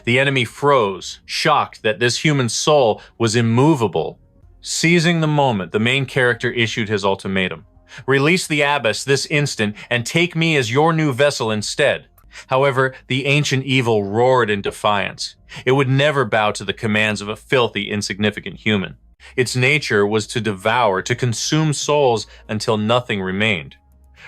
The enemy froze, shocked that this human soul was immovable. Seizing the moment, the main character issued his ultimatum. "Release the abbess this instant and take me as your new vessel instead." However, the ancient evil roared in defiance. It would never bow to the commands of a filthy, insignificant human. Its nature was to devour, to consume souls until nothing remained.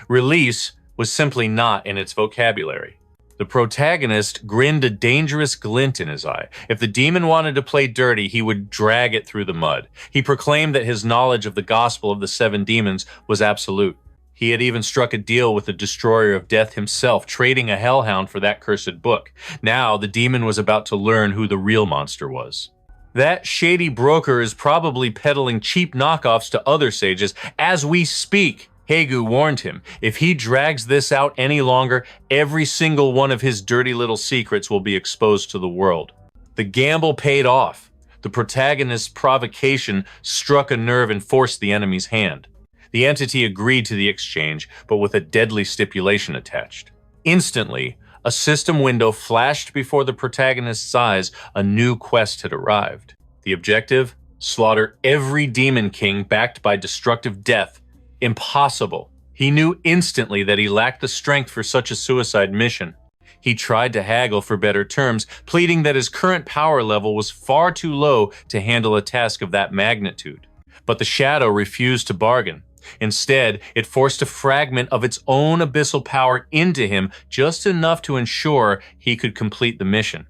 Release was simply not in its vocabulary. The protagonist grinned a dangerous glint in his eye. If the demon wanted to play dirty, he would drag it through the mud. He proclaimed that his knowledge of the gospel of the seven demons was absolute. He had even struck a deal with the destroyer of death himself, trading a hellhound for that cursed book. Now the demon was about to learn who the real monster was. That shady broker is probably peddling cheap knockoffs to other sages as we speak. Jaegu warned him, if he drags this out any longer, every single one of his dirty little secrets will be exposed to the world. The gamble paid off. The protagonist's provocation struck a nerve and forced the enemy's hand. The entity agreed to the exchange, but with a deadly stipulation attached. Instantly, a system window flashed before the protagonist's eyes. A new quest had arrived. The objective? Slaughter every demon king backed by destructive death. Impossible. He knew instantly that he lacked the strength for such a suicide mission. He tried to haggle for better terms, pleading that his current power level was far too low to handle a task of that magnitude. But the shadow refused to bargain. Instead, it forced a fragment of its own abyssal power into him, just enough to ensure he could complete the mission.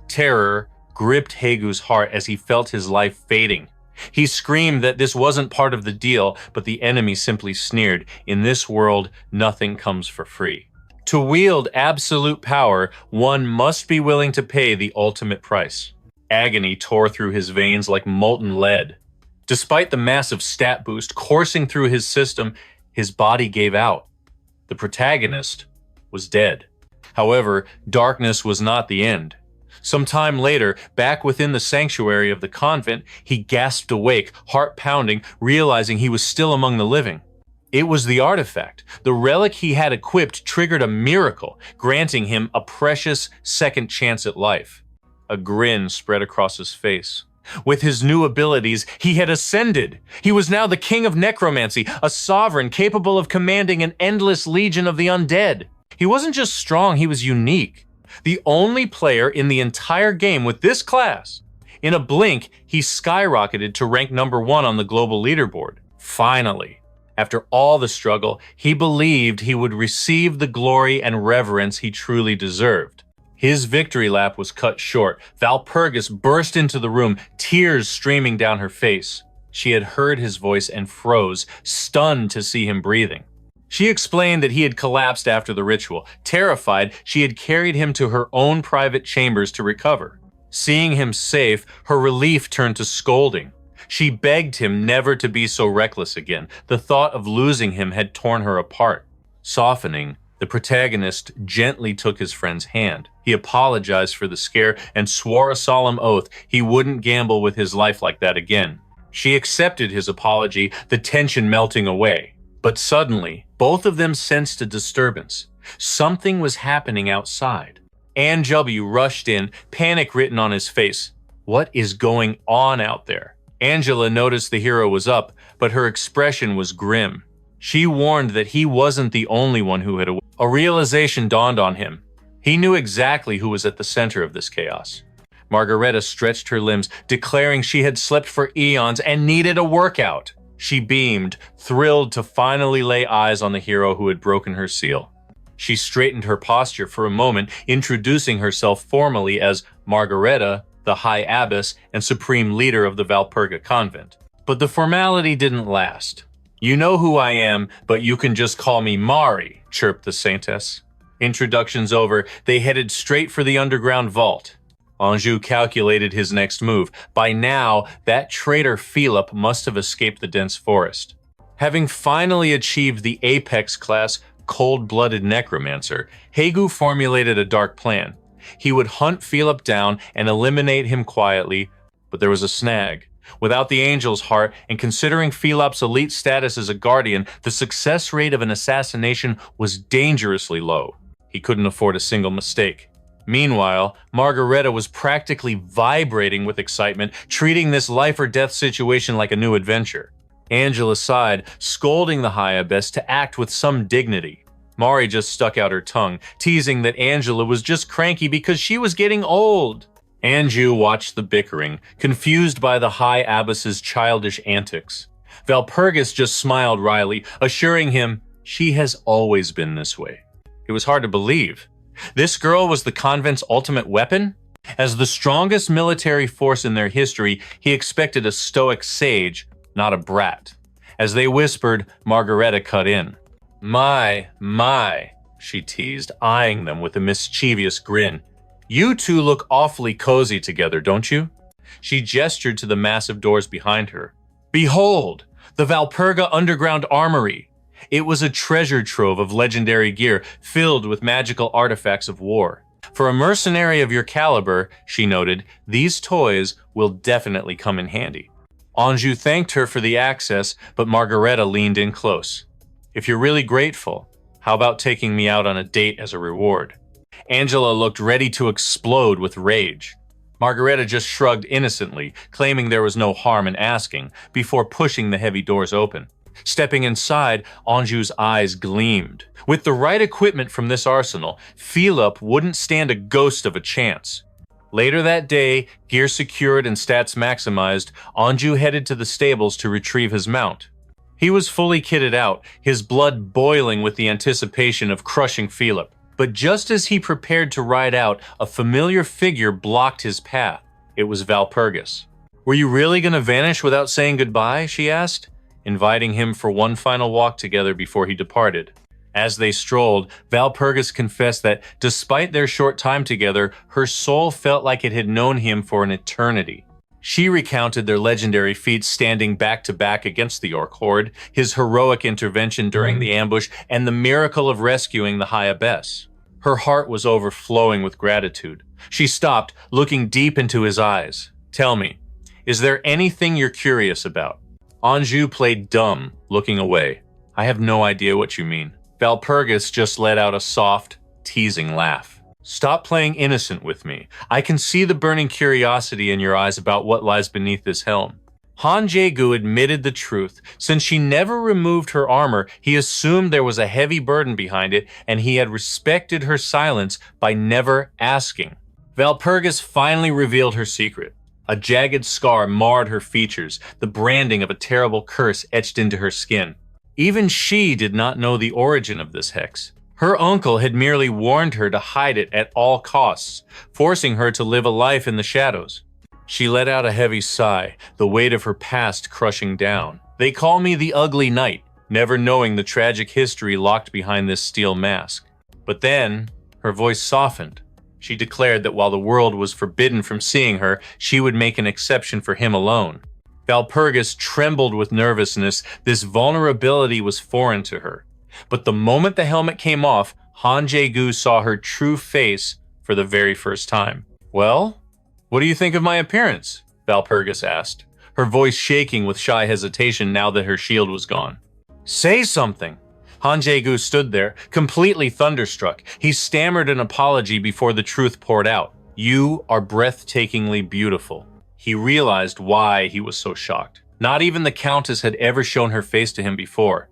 Terror gripped Jaegu's heart as he felt his life fading. He screamed that this wasn't part of the deal, but the enemy simply sneered, "In this world, nothing comes for free." To wield absolute power, one must be willing to pay the ultimate price. Agony tore through his veins like molten lead. Despite the massive stat boost coursing through his system, his body gave out. The protagonist was dead. However, darkness was not the end. Some time later, back within the sanctuary of the convent, he gasped awake, heart pounding, realizing he was still among the living. It was the artifact. The relic he had equipped triggered a miracle, granting him a precious second chance at life. A grin spread across his face. With his new abilities, he had ascended. He was now the king of necromancy, a sovereign capable of commanding an endless legion of the undead. He wasn't just strong, he was unique. The only player in the entire game with this class. In a blink, he skyrocketed to rank number 1 on the global leaderboard. Finally, after all the struggle, he believed he would receive the glory and reverence he truly deserved. His victory lap was cut short. Valpurgis burst into the room, tears streaming down her face. She had heard his voice and froze, stunned to see him breathing. She explained that he had collapsed after the ritual. Terrified, she had carried him to her own private chambers to recover. Seeing him safe, her relief turned to scolding. She begged him never to be so reckless again. The thought of losing him had torn her apart. Softening, the protagonist gently took his friend's hand. He apologized for the scare and swore a solemn oath he wouldn't gamble with his life like that again. She accepted his apology, the tension melting away. But suddenly, both of them sensed a disturbance. Something was happening outside. W rushed in, panic written on his face. What is going on out there? Angela noticed the hero was up, but her expression was grim. She warned that he wasn't the only one who had awakened. A realization dawned on him. He knew exactly who was at the center of this chaos. Margareta stretched her limbs, declaring she had slept for eons and needed a workout. She beamed, thrilled to finally lay eyes on the hero who had broken her seal. She straightened her posture for a moment, introducing herself formally as Margareta, the High Abbess and Supreme Leader of the Valpurga Convent. But the formality didn't last. "You know who I am, but you can just call me Mari," chirped the saintess. Introductions over, they headed straight for the underground vault. Anjou calculated his next move. By now, that traitor Philip must have escaped the dense forest. Having finally achieved the apex class, cold-blooded necromancer, Jaegu formulated a dark plan. He would hunt Philip down and eliminate him quietly, but there was a snag. Without the Angel's heart, and considering Philip's elite status as a guardian, the success rate of an assassination was dangerously low. He couldn't afford a single mistake. Meanwhile, Margareta was practically vibrating with excitement, treating this life-or-death situation like a new adventure. Angela sighed, scolding the High Abbess to act with some dignity. Mari just stuck out her tongue, teasing that Angela was just cranky because she was getting old. Anjou watched the bickering, confused by the High Abbess's childish antics. Valpurgis just smiled wryly, assuring him, "She has always been this way." It was hard to believe. This girl was the convent's ultimate weapon? As the strongest military force in their history, he expected a stoic sage, not a brat. As they whispered, Margareta cut in. My, she teased, eyeing them with a mischievous grin. "You two look awfully cozy together, don't you?" She gestured to the massive doors behind her. "Behold, the Valpurga Underground Armory." It was a treasure trove of legendary gear filled with magical artifacts of war. "For a mercenary of your caliber," she noted, "these toys will definitely come in handy." Anjou thanked her for the access, but Margareta leaned in close. "If you're really grateful, how about taking me out on a date as a reward?" Angela looked ready to explode with rage. Margareta just shrugged innocently, claiming there was no harm in asking, before pushing the heavy doors open. Stepping inside, Anjou's eyes gleamed. With the right equipment from this arsenal, Philip wouldn't stand a ghost of a chance. Later that day, gear secured and stats maximized, Anjou headed to the stables to retrieve his mount. He was fully kitted out, his blood boiling with the anticipation of crushing Philip. But just as he prepared to ride out, a familiar figure blocked his path. It was Valpurgis. "Were you really going to vanish without saying goodbye?" she asked, inviting him for one final walk together before he departed. As they strolled, Valpurgis confessed that, despite their short time together, her soul felt like it had known him for an eternity. She recounted their legendary feats standing back to back against the orc horde, his heroic intervention during the ambush, and the miracle of rescuing the High Abbess. Her heart was overflowing with gratitude. She stopped, looking deep into his eyes. "Tell me, is there anything you're curious about?" Anjou played dumb, looking away. "I have no idea what you mean." Valpurgis just let out a soft, teasing laugh. "Stop playing innocent with me. I can see the burning curiosity in your eyes about what lies beneath this helm." Han Jaegu admitted the truth. Since she never removed her armor, he assumed there was a heavy burden behind it, and he had respected her silence by never asking. Valpurgis finally revealed her secret. A jagged scar marred her features, the branding of a terrible curse etched into her skin. Even she did not know the origin of this hex. Her uncle had merely warned her to hide it at all costs, forcing her to live a life in the shadows. She let out a heavy sigh, the weight of her past crushing down. "They call me the Ugly Knight, never knowing the tragic history locked behind this steel mask." But then, her voice softened. She declared that while the world was forbidden from seeing her, she would make an exception for him alone. Valpurgis trembled with nervousness. This vulnerability was foreign to her. But the moment the helmet came off, Han Jaegu saw her true face for the very first time. "Well, what do you think of my appearance?" Valpurgis asked, her voice shaking with shy hesitation now that her shield was gone. "Say something!" Han Jaegu stood there, completely thunderstruck. He stammered an apology before the truth poured out. "You are breathtakingly beautiful." He realized why he was so shocked. Not even the Countess had ever shown her face to him before.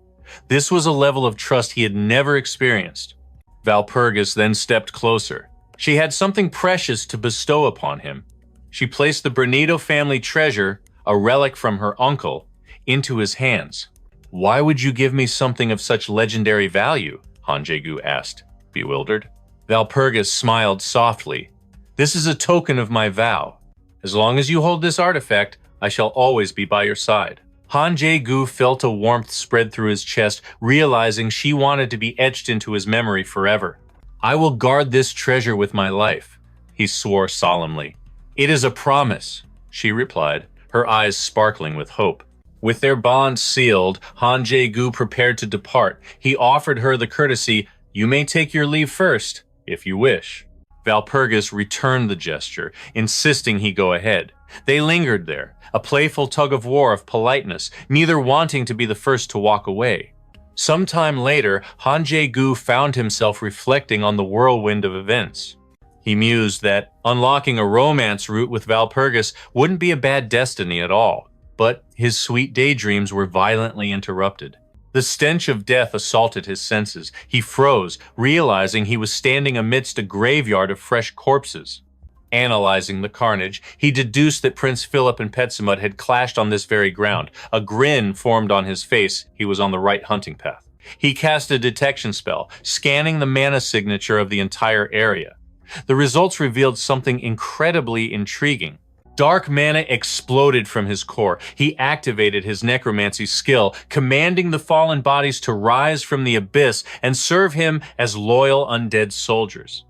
This was a level of trust he had never experienced. Valpurgis then stepped closer. She had something precious to bestow upon him. She placed the Bernito family treasure, a relic from her uncle, into his hands. "Why would you give me something of such legendary value?" Han Jaegu asked, bewildered. Valpurgis smiled softly. "This is a token of my vow. As long as you hold this artifact, I shall always be by your side." Han Jaegu felt a warmth spread through his chest, realizing she wanted to be etched into his memory forever. "I will guard this treasure with my life," he swore solemnly. "It is a promise," she replied, her eyes sparkling with hope. With their bond sealed, Han Jaegu prepared to depart. He offered her the courtesy, "You may take your leave first, if you wish." Valpurgis returned the gesture, insisting he go ahead. They lingered there, a playful tug-of-war of politeness, neither wanting to be the first to walk away. Sometime later, Han Jaegu found himself reflecting on the whirlwind of events. He mused that unlocking a romance route with Valpurgis wouldn't be a bad destiny at all, but his sweet daydreams were violently interrupted. The stench of death assaulted his senses. He froze, realizing he was standing amidst a graveyard of fresh corpses. Analyzing the carnage, he deduced that Prince Philip and Petsamut had clashed on this very ground. A grin formed on his face. He was on the right hunting path. He cast a detection spell, scanning the mana signature of the entire area. The results revealed something incredibly intriguing. Dark mana exploded from his core. He activated his necromancy skill, commanding the fallen bodies to rise from the abyss and serve him as loyal undead soldiers.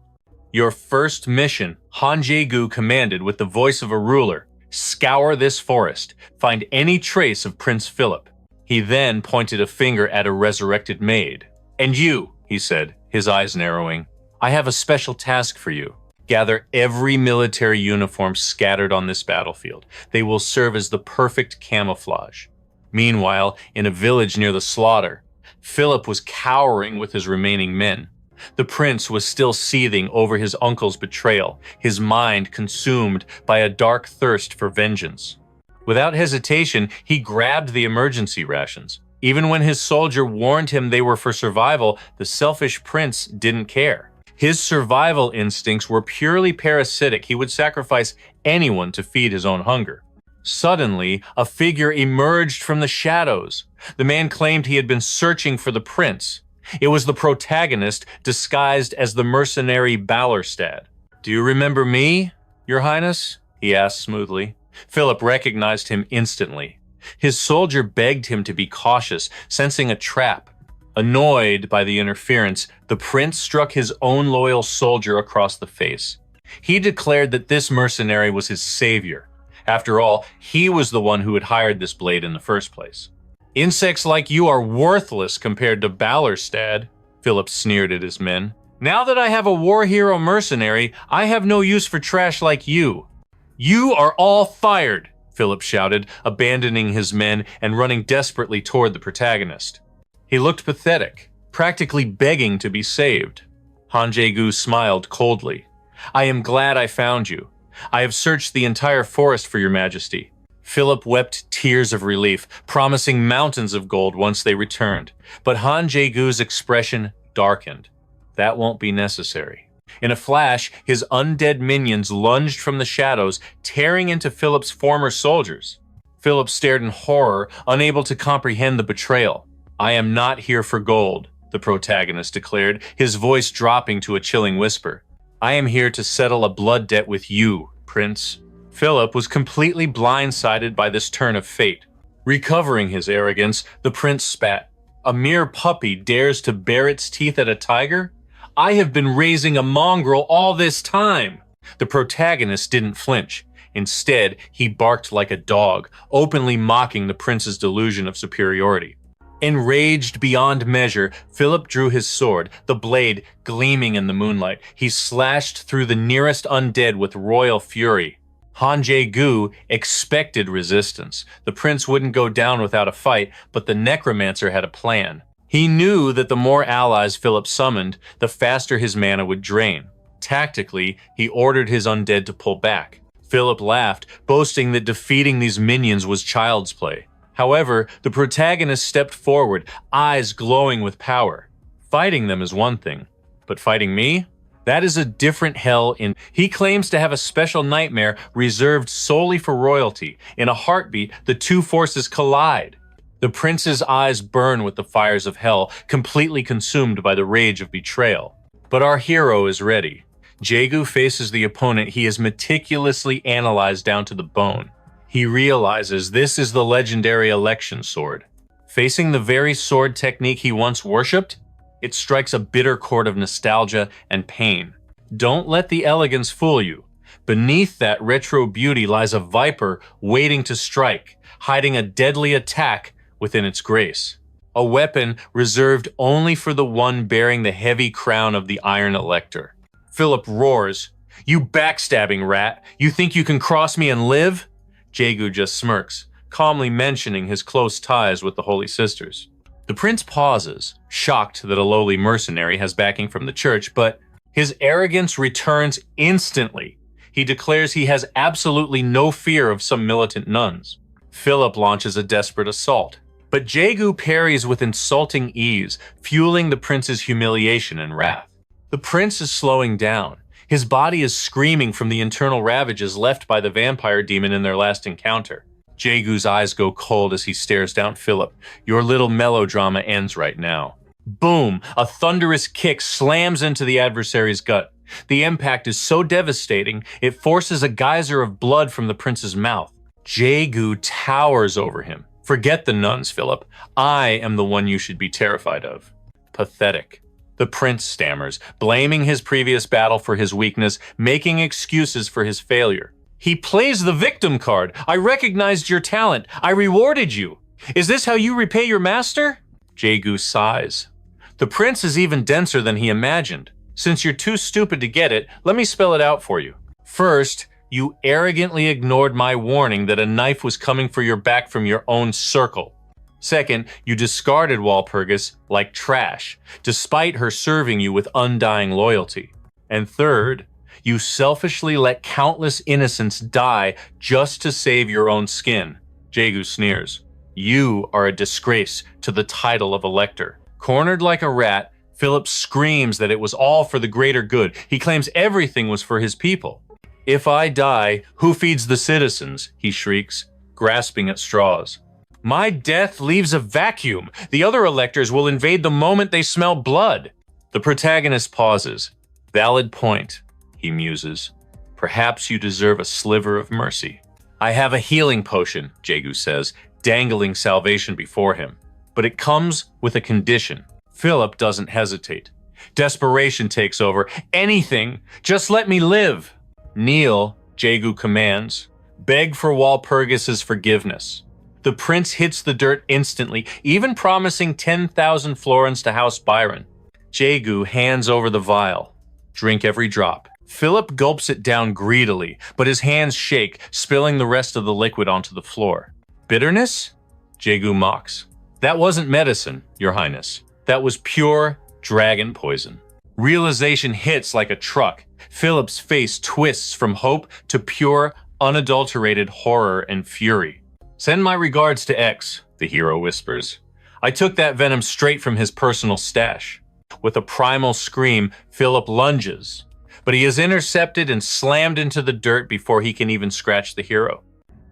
"Your first mission," Han Jaegu commanded with the voice of a ruler. "Scour this forest. Find any trace of Prince Philip." He then pointed a finger at a resurrected maid. "And you," he said, his eyes narrowing, "I have a special task for you. Gather every military uniform scattered on this battlefield. They will serve as the perfect camouflage." Meanwhile, in a village near the slaughter, Philip was cowering with his remaining men. The prince was still seething over his uncle's betrayal, his mind consumed by a dark thirst for vengeance. Without hesitation, he grabbed the emergency rations. Even when his soldier warned him they were for survival, the selfish prince didn't care. His survival instincts were purely parasitic. He would sacrifice anyone to feed his own hunger. Suddenly, a figure emerged from the shadows. The man claimed he had been searching for the prince. It was the protagonist, disguised as the mercenary Ballerstad. "Do you remember me, Your Highness?" he asked smoothly. Philip recognized him instantly. His soldier begged him to be cautious, sensing a trap. Annoyed by the interference, the prince struck his own loyal soldier across the face. He declared that this mercenary was his savior. After all, he was the one who had hired this blade in the first place. Insects like you are worthless compared to Ballerstad, Philip sneered at his men. Now that I have a war hero mercenary, I have no use for trash like you. You are all fired, Philip shouted, abandoning his men and running desperately toward the protagonist. He looked pathetic, practically begging to be saved. Jaegu smiled coldly. I am glad I found you. I have searched the entire forest for your majesty. Philip wept tears of relief, promising mountains of gold once they returned. But Jaegu's expression darkened. That won't be necessary. In a flash, his undead minions lunged from the shadows, tearing into Philip's former soldiers. Philip stared in horror, unable to comprehend the betrayal. I am not here for gold, the protagonist declared, his voice dropping to a chilling whisper. I am here to settle a blood debt with you, Prince. Philip was completely blindsided by this turn of fate. Recovering his arrogance, the prince spat. A mere puppy dares to bare its teeth at a tiger? I have been raising a mongrel all this time. The protagonist didn't flinch. Instead, he barked like a dog, openly mocking the prince's delusion of superiority. Enraged beyond measure, Philip drew his sword, the blade gleaming in the moonlight. He slashed through the nearest undead with royal fury. Jaegu expected resistance. The prince wouldn't go down without a fight, but the necromancer had a plan. He knew that the more allies Philip summoned, the faster his mana would drain. Tactically, he ordered his undead to pull back. Philip laughed, boasting that defeating these minions was child's play. However, the protagonist stepped forward, eyes glowing with power. Fighting them is one thing, but fighting me? That is a different hell. He claims to have a special nightmare reserved solely for royalty. In a heartbeat, the two forces collide. The prince's eyes burn with the fires of hell, completely consumed by the rage of betrayal. But our hero is ready. Jaegu faces the opponent he has meticulously analyzed down to the bone. He realizes this is the legendary election sword. Facing the very sword technique he once worshipped, it strikes a bitter chord of nostalgia and pain. Don't let the elegance fool you. Beneath that retro beauty lies a viper waiting to strike, hiding a deadly attack within its grace. A weapon reserved only for the one bearing the heavy crown of the Iron Elector. Philip roars, "You backstabbing rat! You think you can cross me and live?" Jaegu just smirks, calmly mentioning his close ties with the Holy Sisters. The prince pauses, shocked that a lowly mercenary has backing from the church, but his arrogance returns instantly. He declares he has absolutely no fear of some militant nuns. Philip launches a desperate assault, but Jaegu parries with insulting ease, fueling the prince's humiliation and wrath. The prince is slowing down. His body is screaming from the internal ravages left by the vampire demon in their last encounter. Jaegu's eyes go cold as he stares down Philip. Your little melodrama ends right now. Boom! A thunderous kick slams into the adversary's gut. The impact is so devastating, it forces a geyser of blood from the prince's mouth. Jaegu towers over him. Forget the nuns, Philip. I am the one you should be terrified of. Pathetic. The prince stammers, blaming his previous battle for his weakness, making excuses for his failure. He plays the victim card. I recognized your talent. I rewarded you. Is this how you repay your master? Jaegu sighs. The prince is even denser than he imagined. Since you're too stupid to get it, let me spell it out for you. First, you arrogantly ignored my warning that a knife was coming for your back from your own circle. Second, you discarded Walpurgis like trash, despite her serving you with undying loyalty. And third, you selfishly let countless innocents die just to save your own skin. Jaegu sneers. You are a disgrace to the title of Elector. Cornered like a rat, Philip screams that it was all for the greater good. He claims everything was for his people. If I die, who feeds the citizens? He shrieks, grasping at straws. My death leaves a vacuum. The other electors will invade the moment they smell blood. The protagonist pauses. Valid point, he muses. Perhaps you deserve a sliver of mercy. I have a healing potion, Jaegu says, dangling salvation before him. But it comes with a condition. Philip doesn't hesitate. Desperation takes over. Anything, just let me live. Kneel, Jaegu commands. beg for Walpurgis's forgiveness. The prince hits the dirt instantly, even promising 10,000 florins to House Byron. Jaegu hands over the vial. Drink every drop. Philip gulps it down greedily, but his hands shake, spilling the rest of the liquid onto the floor. Bitterness? Jaegu mocks. That wasn't medicine, Your Highness. That was pure dragon poison. Realization hits like a truck. Philip's face twists from hope to pure, unadulterated horror and fury. Send my regards to X, the hero whispers. I took that venom straight from his personal stash. With a primal scream, Philip lunges, but he is intercepted and slammed into the dirt before he can even scratch the hero.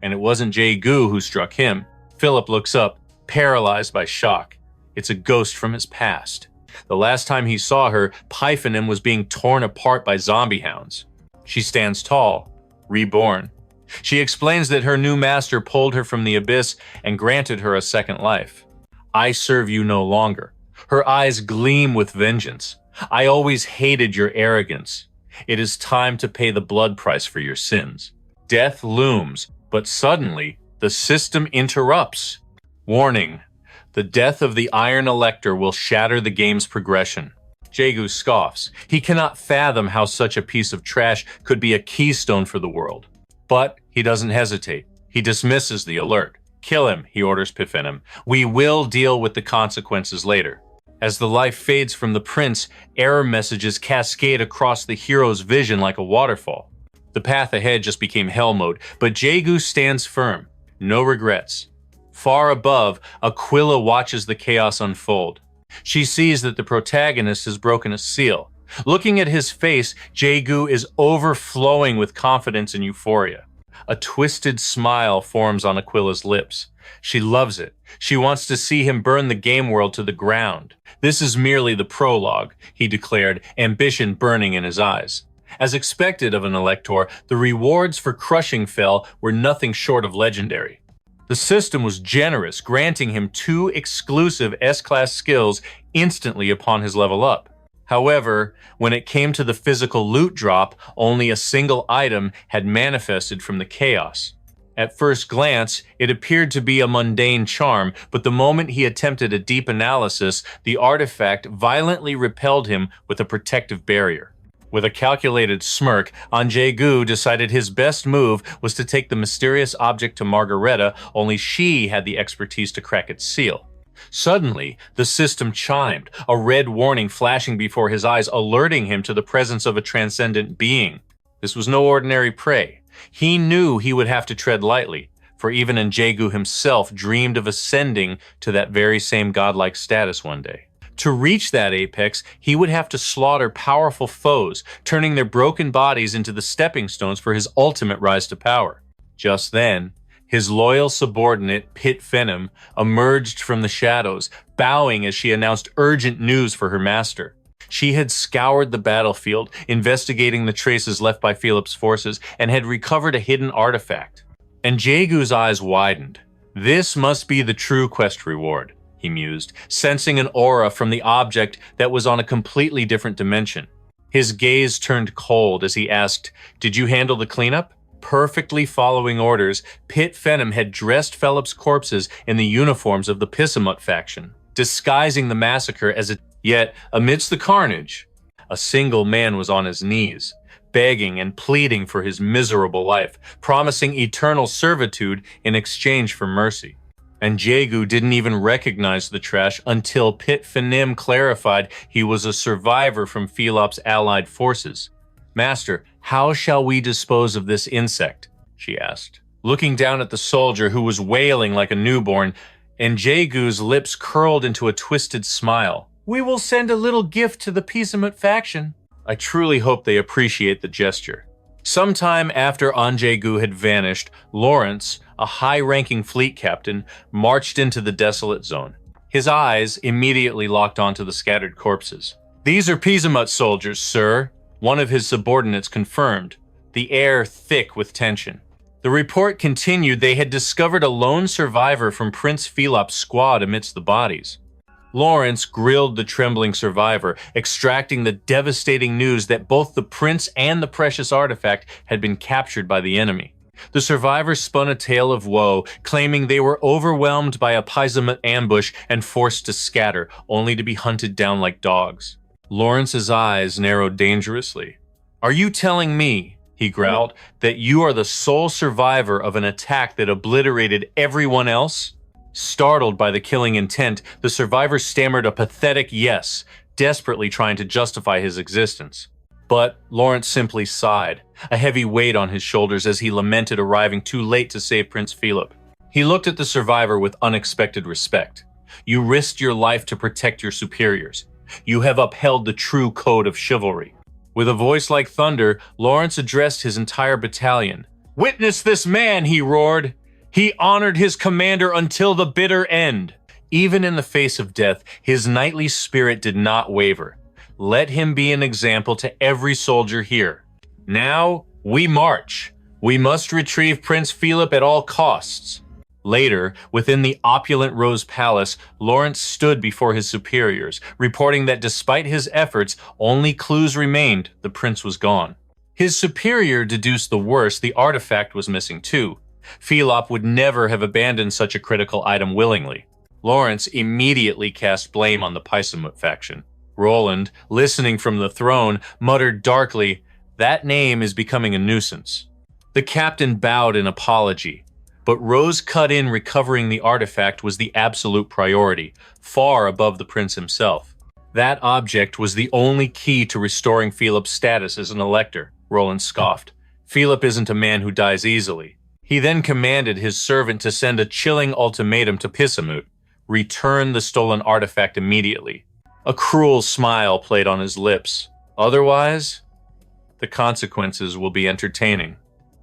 And it wasn't Jaegu who struck him. Philip looks up, paralyzed by shock. It's a ghost from his past. The last time he saw her, Pythonim was being torn apart by zombie hounds. She stands tall, reborn. She explains that her new master pulled her from the abyss and granted her a second life. I serve you no longer. Her eyes gleam with vengeance. I always hated your arrogance. It is time to pay the blood price for your sins. Death looms, but suddenly the system interrupts. Warning. The death of the Iron Elector will shatter the game's progression. Jaegu scoffs. He cannot fathom how such a piece of trash could be a keystone for the world. But he doesn't hesitate. He dismisses the alert. Kill him, he orders Pythonim. We will deal with the consequences later. As the life fades from the prince, error messages cascade across the hero's vision like a waterfall. The path ahead just became hell mode, but Jaegu stands firm. No regrets. Far above, Aquila watches the chaos unfold. She sees that the protagonist has broken a seal. Looking at his face, Jaegu is overflowing with confidence and euphoria. A twisted smile forms on Aquila's lips. She loves it. She wants to see him burn the game world to the ground. This is merely the prologue, he declared, ambition burning in his eyes. As expected of an elector, the rewards for crushing Fel were nothing short of legendary. The system was generous, granting him 2 exclusive S-class skills instantly upon his level up. However, when it came to the physical loot drop, only a single item had manifested from the chaos. At first glance, it appeared to be a mundane charm, but the moment he attempted a deep analysis, the artifact violently repelled him with a protective barrier. With a calculated smirk, Jaegu decided his best move was to take the mysterious object to Margareta, only she had the expertise to crack its seal. Suddenly, the system chimed, a red warning flashing before his eyes, alerting him to the presence of a transcendent being. This was no ordinary prey. He knew he would have to tread lightly, for even Jaegu himself dreamed of ascending to that very same godlike status one day. To reach that apex, he would have to slaughter powerful foes, turning their broken bodies into the stepping stones for his ultimate rise to power. Just then, his loyal subordinate, Pythonim, emerged from the shadows, bowing as she announced urgent news for her master. She had scoured the battlefield, investigating the traces left by Philip's forces, and had recovered a hidden artifact. And Jaegu's eyes widened. This must be the true quest reward, he mused, sensing an aura from the object that was on a completely different dimension. His gaze turned cold as he asked, "Did you handle the cleanup?" Perfectly following orders, Pythonim had dressed Philip's corpses in the uniforms of the Pissamut faction, disguising the massacre as a... Yet, amidst the carnage, a single man was on his knees, begging and pleading for his miserable life, promising eternal servitude in exchange for mercy. And Jaegu didn't even recognize the trash until Pythonim clarified he was a survivor from Philip's allied forces. "Master, how shall we dispose of this insect?" she asked, looking down at the soldier who was wailing like a newborn, and Jaegu's lips curled into a twisted smile. "We will send a little gift to the Pissamut faction." I truly hope they appreciate the gesture. Sometime after Jaegu had vanished, Lawrence, a high-ranking fleet captain, marched into the desolate zone. His eyes immediately locked onto the scattered corpses. "These are Pissamut soldiers, sir," one of his subordinates confirmed, the air thick with tension. The report continued they had discovered a lone survivor from Prince Philip's squad amidst the bodies. Lawrence grilled the trembling survivor, extracting the devastating news that both the prince and the precious artifact had been captured by the enemy. The survivors spun a tale of woe, claiming they were overwhelmed by a Paisumut ambush and forced to scatter, only to be hunted down like dogs. Lawrence's eyes narrowed dangerously. "Are you telling me," he growled, "that you are the sole survivor of an attack that obliterated everyone else?" Startled by the killing intent, the survivor stammered a pathetic yes, desperately trying to justify his existence. But Lawrence simply sighed, a heavy weight on his shoulders as he lamented arriving too late to save Prince Philip. He looked at the survivor with unexpected respect. "You risked your life to protect your superiors. You have upheld the true code of chivalry." With a voice like thunder, Lawrence addressed his entire battalion. "Witness this man," he roared. "He honored his commander until the bitter end." Even in the face of death, his knightly spirit did not waver. Let him be an example to every soldier here. "Now, we march. We must retrieve Prince Philip at all costs." Later, within the opulent Rose Palace, Lawrence stood before his superiors, reporting that despite his efforts, only clues remained: the prince was gone. His superior deduced the worst: the artifact was missing too. Philip would never have abandoned such a critical item willingly. Lawrence immediately cast blame on the Paisumut faction. Roland, listening from the throne, muttered darkly, "That name is becoming a nuisance." The captain bowed in apology, but Rose cut in recovering the artifact was the absolute priority, far above the prince himself. That object was the only key to restoring Philip's status as an elector, Roland scoffed. "Philip isn't a man who dies easily." He then commanded his servant to send a chilling ultimatum to Paisumut: return the stolen artifact immediately. A cruel smile played on his lips. Otherwise, the consequences will be entertaining.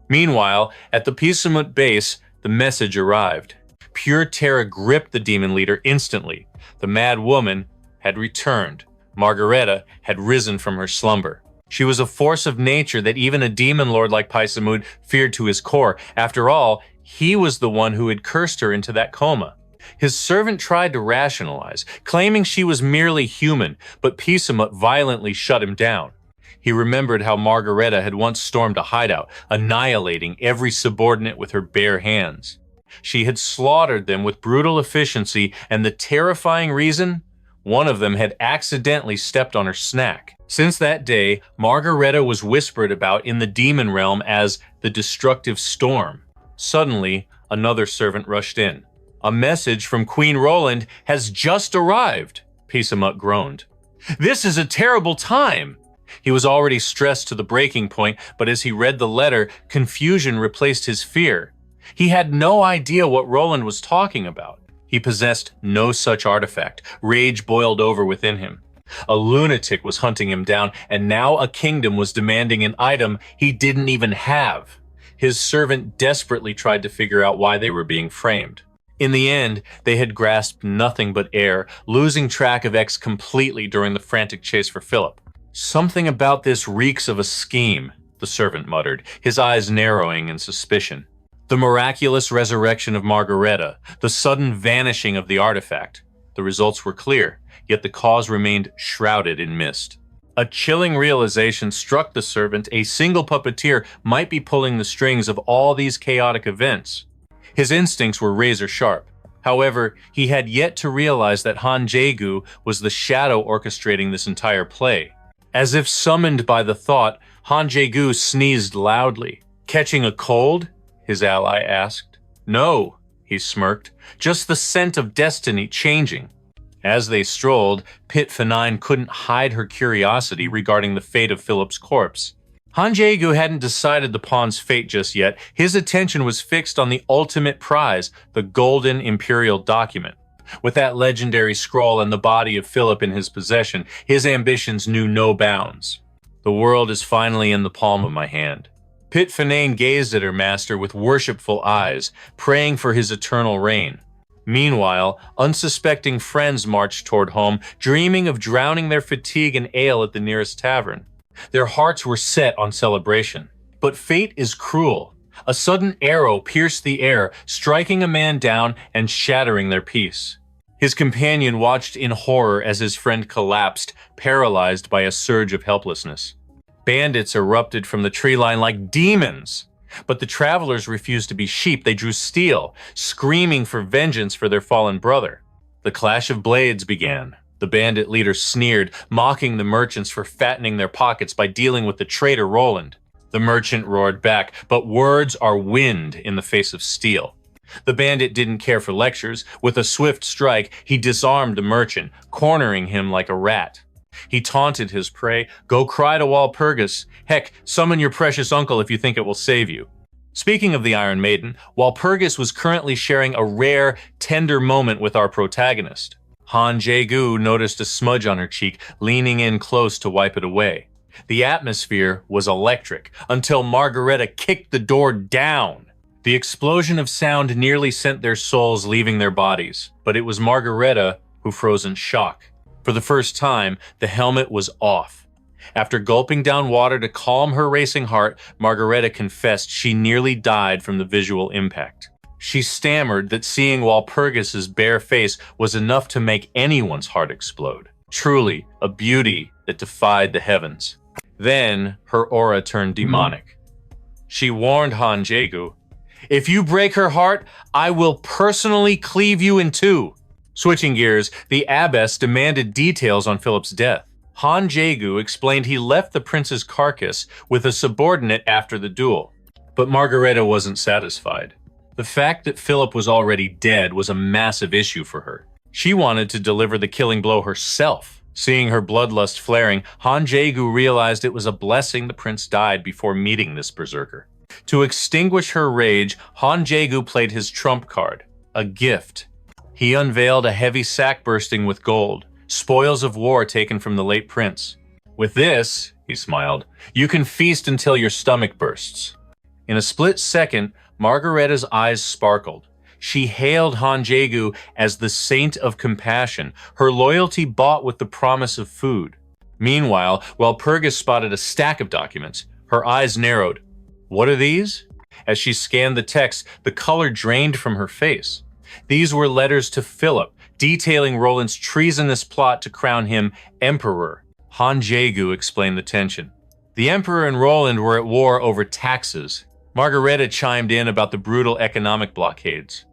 Meanwhile, at the Paisumut base, the message arrived. Pure terror gripped the demon leader instantly. The mad woman had returned. Margareta had risen from her slumber. She was a force of nature that even a demon lord like Paisumut feared to his core. After all, he was the one who had cursed her into that coma. His servant tried to rationalize, claiming she was merely human, but Paisumut violently shut him down. He remembered how Margareta had once stormed a hideout, annihilating every subordinate with her bare hands. She had slaughtered them with brutal efficiency, and the terrifying reason? One of them had accidentally stepped on her snack. Since that day, Margareta was whispered about in the demon realm as the destructive storm. Suddenly, another servant rushed in. "A message from Queen Roland has just arrived," Paisumut groaned. "This is a terrible time." He was already stressed to the breaking point, but as he read the letter, confusion replaced his fear. He had no idea what Roland was talking about. He possessed no such artifact. Rage boiled over within him. A lunatic was hunting him down, and now a kingdom was demanding an item he didn't even have. His servant desperately tried to figure out why they were being framed. In the end, they had grasped nothing but air, losing track of X completely during the frantic chase for Philip. "Something about this reeks of a scheme," the servant muttered, his eyes narrowing in suspicion. The miraculous resurrection of Margareta, the sudden vanishing of the artifact. The results were clear, yet the cause remained shrouded in mist. A chilling realization struck the servant: a single puppeteer might be pulling the strings of all these chaotic events. His instincts were razor sharp. However, he had yet to realize that Jaegu was the shadow orchestrating this entire play. As if summoned by the thought, Jaegu sneezed loudly. "Catching a cold?" his ally asked. "No," he smirked, "just the scent of destiny changing." As they strolled, Pit Fanine couldn't hide her curiosity regarding the fate of Philip's corpse. Jaegu hadn't decided the pawn's fate just yet. His attention was fixed on the ultimate prize, the golden imperial document. With that legendary scroll and the body of Philip in his possession, his ambitions knew no bounds. "The world is finally in the palm of my hand." Pit Fanine gazed at her master with worshipful eyes, praying for his eternal reign. Meanwhile, unsuspecting friends marched toward home, dreaming of drowning their fatigue in ale at the nearest tavern. Their hearts were set on celebration. But fate is cruel. A sudden arrow pierced the air, striking a man down and shattering their peace. His companion watched in horror as his friend collapsed, paralyzed by a surge of helplessness. Bandits erupted from the tree line like demons. But the travelers refused to be sheep. They drew steel, screaming for vengeance for their fallen brother. The clash of blades began. The bandit leader sneered, mocking the merchants for fattening their pockets by dealing with the traitor Roland. The merchant roared back, but words are wind in the face of steel. The bandit didn't care for lectures. With a swift strike, he disarmed the merchant, cornering him like a rat. He taunted his prey, "Go cry to Walpurgis. Heck, summon your precious uncle if you think it will save you." Speaking of the Iron Maiden, Walpurgis was currently sharing a rare, tender moment with our protagonist. Jaegu noticed a smudge on her cheek, leaning in close to wipe it away. The atmosphere was electric, until Margareta kicked the door down. The explosion of sound nearly sent their souls leaving their bodies, but it was Margareta who froze in shock. For the first time, the helmet was off. After gulping down water to calm her racing heart, Margareta confessed she nearly died from the visual impact. She stammered that seeing Walpurgis's bare face was enough to make anyone's heart explode. Truly, a beauty that defied the heavens. Then, her aura turned demonic. She warned Jaegu, "If you break her heart, I will personally cleave you in two." Switching gears, the abbess demanded details on Philip's death. Jaegu explained he left the prince's carcass with a subordinate after the duel. But Margareta wasn't satisfied. The fact that Philip was already dead was a massive issue for her. She wanted to deliver the killing blow herself. Seeing her bloodlust flaring, Jaegu realized it was a blessing the prince died before meeting this berserker. To extinguish her rage, Jaegu played his trump card, a gift. He unveiled a heavy sack bursting with gold, spoils of war taken from the late prince. "With this," he smiled, "you can feast until your stomach bursts." In a split second, Margareta's eyes sparkled. She hailed Jaegu as the saint of compassion, her loyalty bought with the promise of food. Meanwhile, Walpurgis spotted a stack of documents. Her eyes narrowed. "What are these?" As she scanned the text, the color drained from her face. These were letters to Philip, detailing Roland's treasonous plot to crown him emperor. Jaegu explained the tension. The emperor and Roland were at war over taxes. Margareta chimed in about the brutal economic blockades.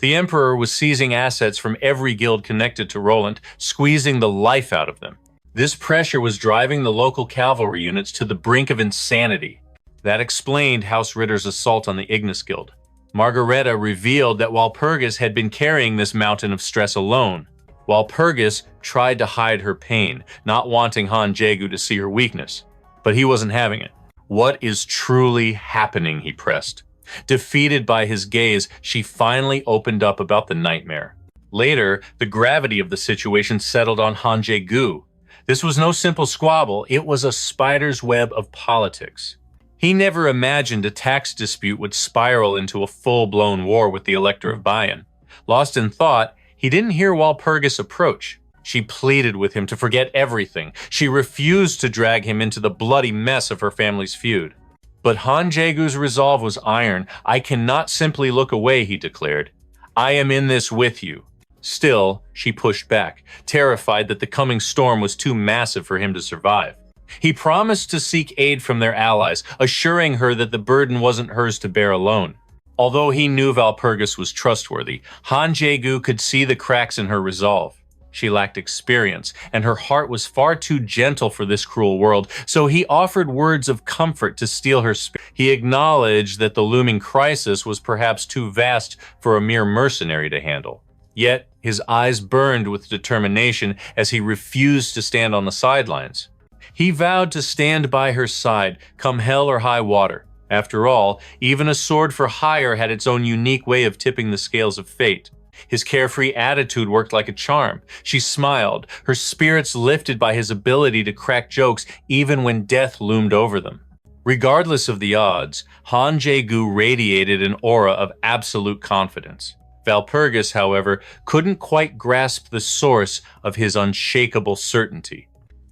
The emperor was seizing assets from every guild connected to Roland, squeezing the life out of them. This pressure was driving the local cavalry units to the brink of insanity. That explained House Ritter's assault on the Ignis Guild. Margareta revealed that Walpurgis had been carrying this mountain of stress alone. Walpurgis tried to hide her pain, not wanting Jaegu to see her weakness. But he wasn't having it. "What is truly happening?" he pressed. Defeated by his gaze, she finally opened up about the nightmare. Later, the gravity of the situation settled on Jaegu. This was no simple squabble, it was a spider's web of politics. He never imagined a tax dispute would spiral into a full-blown war with the Elector of Bayern. Lost in thought, he didn't hear Walpurgis approach. She pleaded with him to forget everything. She refused to drag him into the bloody mess of her family's feud. But Jaegu's resolve was iron. "I cannot simply look away," he declared. "I am in this with you." Still, she pushed back, terrified that the coming storm was too massive for him to survive. He promised to seek aid from their allies, assuring her that the burden wasn't hers to bear alone. Although he knew Walpurgis was trustworthy, Jaegu could see the cracks in her resolve. She lacked experience, and her heart was far too gentle for this cruel world, so he offered words of comfort to steel her spirit. He acknowledged that the looming crisis was perhaps too vast for a mere mercenary to handle. Yet, his eyes burned with determination as he refused to stand on the sidelines. He vowed to stand by her side, come hell or high water. After all, even a sword for hire had its own unique way of tipping the scales of fate. His carefree attitude worked like a charm. She smiled, her spirits lifted by his ability to crack jokes even when death loomed over them. Regardless of the odds, Jaegu radiated an aura of absolute confidence. Walpurgis, however, couldn't quite grasp the source of his unshakable certainty.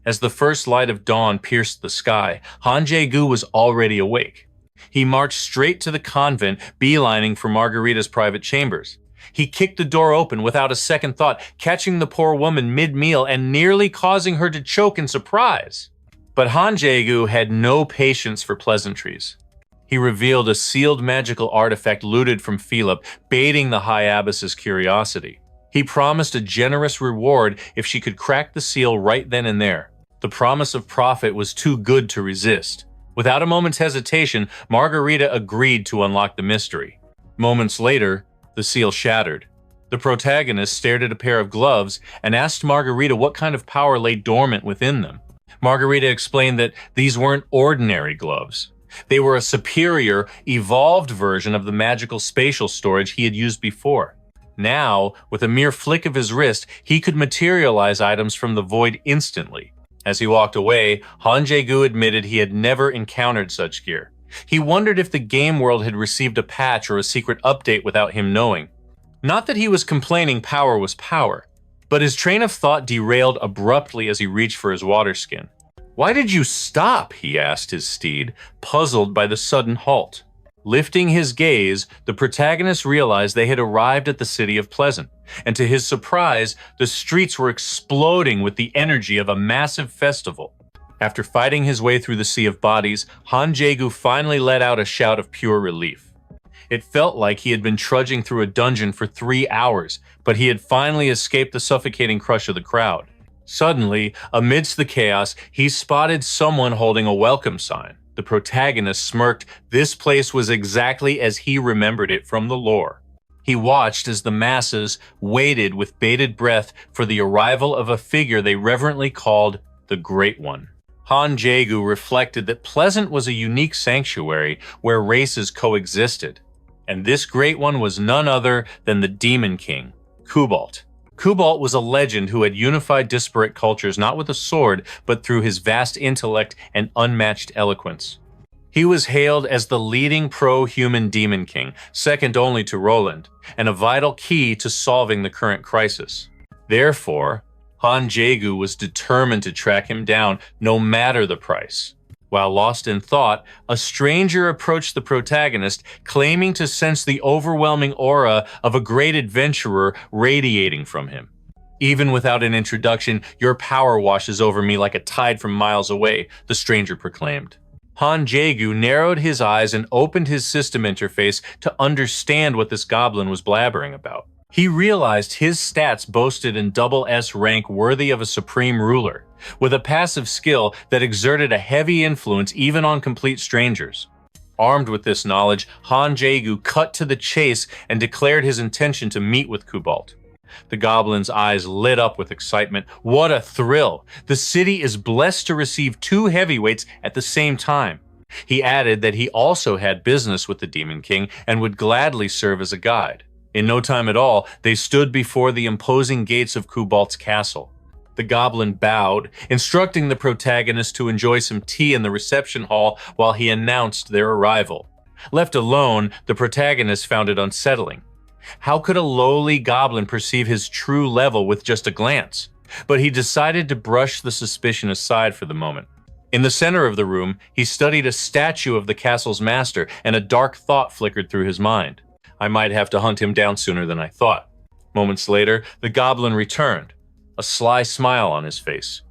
As the first light of dawn pierced the sky, Jaegu was already awake. He marched straight to the convent, beelining for Margareta's private chambers. He kicked the door open without a second thought, catching the poor woman mid-meal and nearly causing her to choke in surprise. But Jaegu had no patience for pleasantries. He revealed a sealed magical artifact looted from Philip, baiting the High Abbess's curiosity. He promised a generous reward if she could crack the seal right then and there. The promise of profit was too good to resist. Without a moment's hesitation, Margarita agreed to unlock the mystery. Moments later, the seal shattered. The protagonist stared at a pair of gloves and asked Margarita what kind of power lay dormant within them. Margarita explained that these weren't ordinary gloves. They were a superior, evolved version of the magical spatial storage he had used before. Now, with a mere flick of his wrist, he could materialize items from the void instantly. As he walked away, Jaegu admitted he had never encountered such gear. He wondered if the game world had received a patch or a secret update without him knowing. Not that he was complaining power was power, but his train of thought derailed abruptly as he reached for his water skin. "Why did you stop?" he asked his steed, puzzled by the sudden halt. Lifting his gaze, the protagonist realized they had arrived at the city of Pleasant, and to his surprise, the streets were exploding with the energy of a massive festival. After fighting his way through the sea of bodies, Jaegu finally let out a shout of pure relief. It felt like he had been trudging through a dungeon for 3 hours, but he had finally escaped the suffocating crush of the crowd. Suddenly, amidst the chaos, he spotted someone holding a welcome sign. The protagonist smirked. This place was exactly as he remembered it from the lore. He watched as the masses waited with bated breath for the arrival of a figure they reverently called the Great One. Jaegu reflected that Pleasant was a unique sanctuary where races coexisted, and this Great One was none other than the Demon King, Cobalt. Cobalt was a legend who had unified disparate cultures not with a sword, but through his vast intellect and unmatched eloquence. He was hailed as the leading pro-human Demon King, second only to Roland, and a vital key to solving the current crisis. Therefore, Jaegu was determined to track him down no matter the price. While lost in thought, a stranger approached the protagonist, claiming to sense the overwhelming aura of a great adventurer radiating from him. "Even without an introduction, your power washes over me like a tide from miles away," the stranger proclaimed. Jaegu narrowed his eyes and opened his system interface to understand what this goblin was blabbering about. He realized his stats boasted an SS rank worthy of a supreme ruler, with a passive skill that exerted a heavy influence even on complete strangers. Armed with this knowledge, Jaegu cut to the chase and declared his intention to meet with Cobalt. The goblin's eyes lit up with excitement. What a thrill! The city is blessed to receive 2 heavyweights at the same time. He added that he also had business with the Demon King and would gladly serve as a guide. In no time at all, they stood before the imposing gates of Cobalt's castle. The goblin bowed, instructing the protagonist to enjoy some tea in the reception hall while he announced their arrival. Left alone, the protagonist found it unsettling. How could a lowly goblin perceive his true level with just a glance? But he decided to brush the suspicion aside for the moment. In the center of the room, he studied a statue of the castle's master, and a dark thought flickered through his mind. I might have to hunt him down sooner than I thought. Moments later, the goblin returned, a sly smile on his face.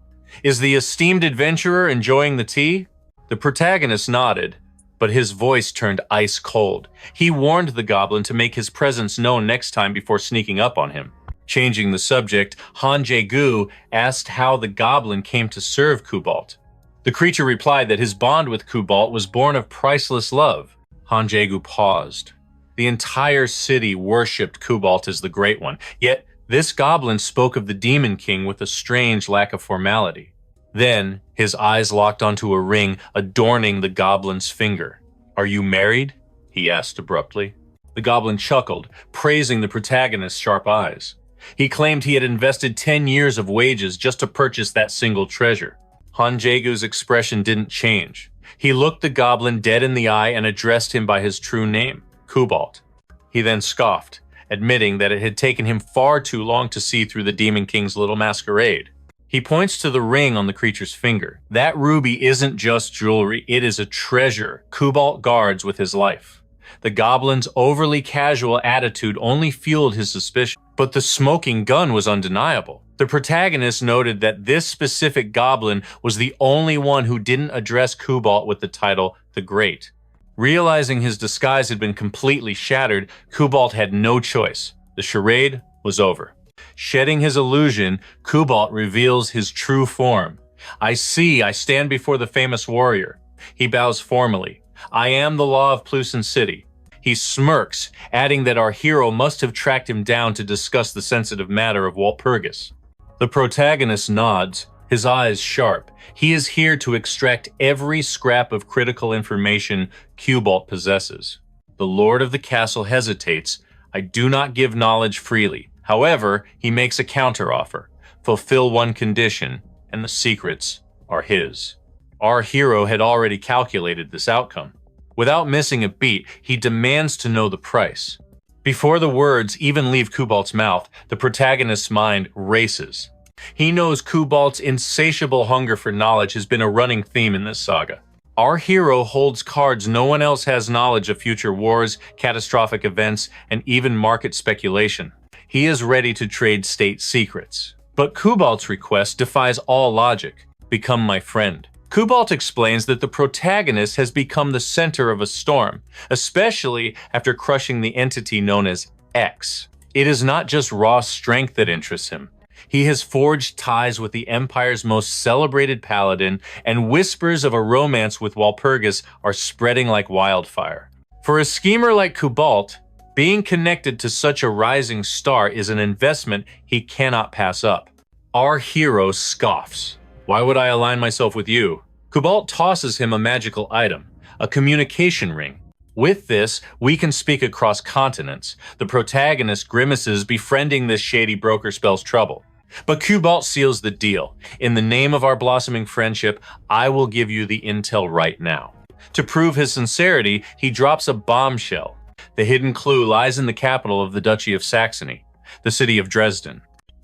"Is the esteemed adventurer enjoying the tea?" The protagonist nodded, but his voice turned ice cold. He warned the goblin to make his presence known next time before sneaking up on him. Changing the subject, Jaegu asked how the goblin came to serve Cobalt. The creature replied that his bond with Cobalt was born of priceless love. Jaegu paused. The entire city worshipped Cobalt as the Great One, yet this goblin spoke of the Demon King with a strange lack of formality. Then, his eyes locked onto a ring adorning the goblin's finger. "Are you married?" he asked abruptly. The goblin chuckled, praising the protagonist's sharp eyes. He claimed he had invested 10 years of wages just to purchase that single treasure. Jaegu's expression didn't change. He looked the goblin dead in the eye and addressed him by his true name, Cobalt. He then scoffed, admitting that it had taken him far too long to see through the Demon King's little masquerade. He points to the ring on the creature's finger. That ruby isn't just jewelry, it is a treasure Cobalt guards with his life. The goblin's overly casual attitude only fueled his suspicion, but the smoking gun was undeniable. The protagonist noted that this specific goblin was the only one who didn't address Cobalt with the title The Great. Realizing his disguise had been completely shattered, Kubalt had no choice. The charade was over. Shedding his illusion, Kubalt reveals his true form. I stand before the famous warrior. He bows formally. I am the law of Plusen City. He smirks, adding that our hero must have tracked him down to discuss the sensitive matter of Walpurgis. The protagonist nods, his eyes sharp. He is here to extract every scrap of critical information Kubalt possesses. The lord of the castle hesitates. I do not give knowledge freely. However, he makes a counteroffer. Fulfill one condition, and the secrets are his. Our hero had already calculated this outcome. Without missing a beat, he demands to know the price. Before the words even leave Kubalt's mouth, the protagonist's mind races. He knows Kubalt's insatiable hunger for knowledge has been a running theme in this saga. Our hero holds cards no one else has knowledge of: future wars, catastrophic events, and even market speculation. He is ready to trade state secrets. But Kubalt's request defies all logic. Become my friend. Kubalt explains that the protagonist has become the center of a storm, especially after crushing the entity known as X. It is not just raw strength that interests him. He has forged ties with the Empire's most celebrated paladin, and whispers of a romance with Walpurgis are spreading like wildfire. For a schemer like Kubalt, being connected to such a rising star is an investment he cannot pass up. Our hero scoffs. Why would I align myself with you? Kubalt tosses him a magical item, a communication ring. With this, we can speak across continents. The protagonist grimaces, befriending this shady broker spells trouble. But Kubalt seals the deal. In the name of our blossoming friendship, I will give you the intel right now. To prove his sincerity, he drops a bombshell. The hidden clue lies in the capital of the Duchy of Saxony, the city of Dresden.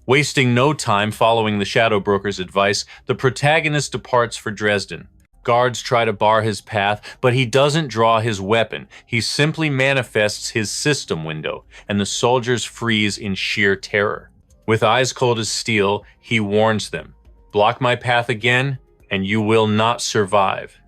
Wasting no time following the Shadow Broker's advice, the protagonist departs for Dresden. Guards try to bar his path, but he doesn't draw his weapon. He simply manifests his system window, and the soldiers freeze in sheer terror. With eyes cold as steel, he warns them, "Block my path again, and you will not survive."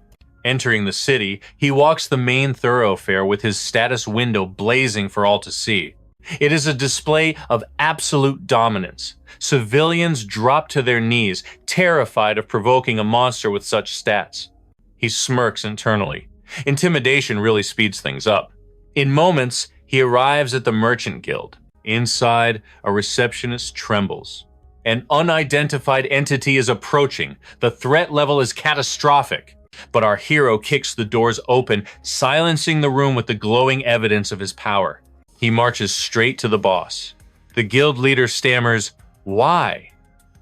Entering the city, he walks the main thoroughfare with his status window blazing for all to see. It is a display of absolute dominance. Civilians drop to their knees, terrified of provoking a monster with such stats. He smirks internally. Intimidation really speeds things up. In moments, he arrives at the Merchant Guild. Inside, a receptionist trembles. An unidentified entity is approaching. The threat level is catastrophic. But our hero kicks the doors open, silencing the room with the glowing evidence of his power. He marches straight to the boss. The guild leader stammers, "Why?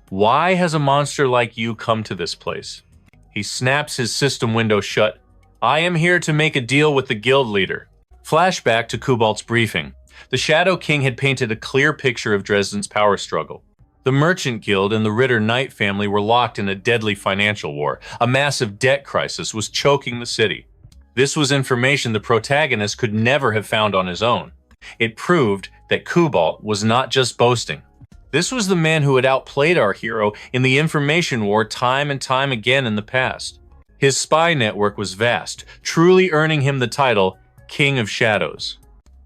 Why has a monster like you come to this place?" He snaps his system window shut. "I am here to make a deal with the guild leader." Flashback to Kubalt's briefing. The Shadow King had painted a clear picture of Dresden's power struggle. The Merchant Guild and the Ritter Knight family were locked in a deadly financial war. A massive debt crisis was choking the city. This was information the protagonist could never have found on his own. It proved that Kubalt was not just boasting. This was the man who had outplayed our hero in the information war time and time again in the past. His spy network was vast, truly earning him the title King of Shadows.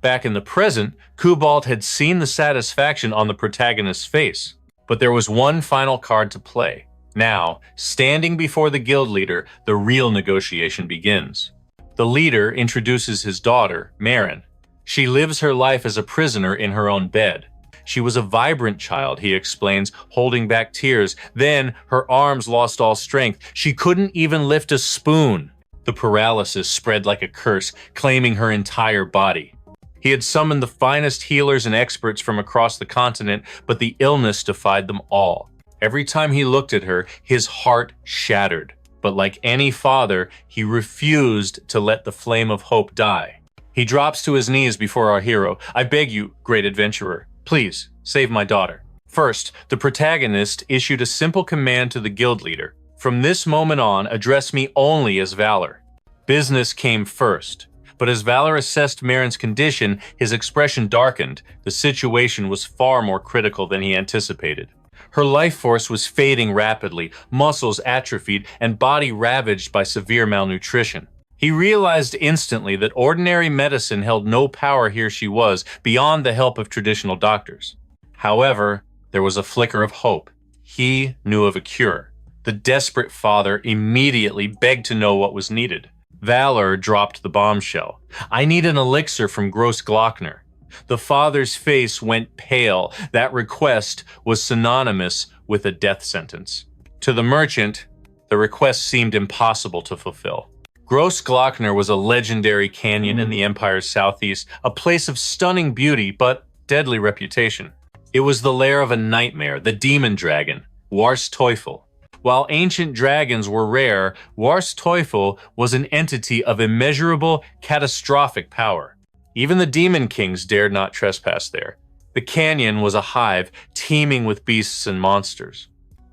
Back in the present, Kubalt had seen the satisfaction on the protagonist's face. But there was one final card to play. Now, standing before the guild leader, the real negotiation begins. The leader introduces his daughter, Marin. She lives her life as a prisoner in her own bed. She was a vibrant child, he explains, holding back tears. Then her arms lost all strength. She couldn't even lift a spoon. The paralysis spread like a curse, claiming her entire body. He had summoned the finest healers and experts from across the continent, but the illness defied them all. Every time he looked at her, his heart shattered. But like any father, he refused to let the flame of hope die. He drops to his knees before our hero. "I beg you, great adventurer, please save my daughter." First, the protagonist issued a simple command to the guild leader. "From this moment on, address me only as Valor." Business came first. But as Valor assessed Marin's condition, his expression darkened. The situation was far more critical than he anticipated. Her life force was fading rapidly, muscles atrophied, and body ravaged by severe malnutrition. He realized instantly that ordinary medicine held no power here she was beyond the help of traditional doctors. However, there was a flicker of hope. He knew of a cure. The desperate father immediately begged to know what was needed. Valor dropped the bombshell. "I need an elixir from Gross Glockner." The father's face went pale. That request was synonymous with a death sentence. To the merchant, the request seemed impossible to fulfill. Gross Glockner was a legendary canyon in the Empire's southeast, a place of stunning beauty but deadly reputation. It was the lair of a nightmare, the demon dragon, Wars Teufel. While ancient dragons were rare, Wars Teufel was an entity of immeasurable, catastrophic power. Even the demon kings dared not trespass there. The canyon was a hive teeming with beasts and monsters.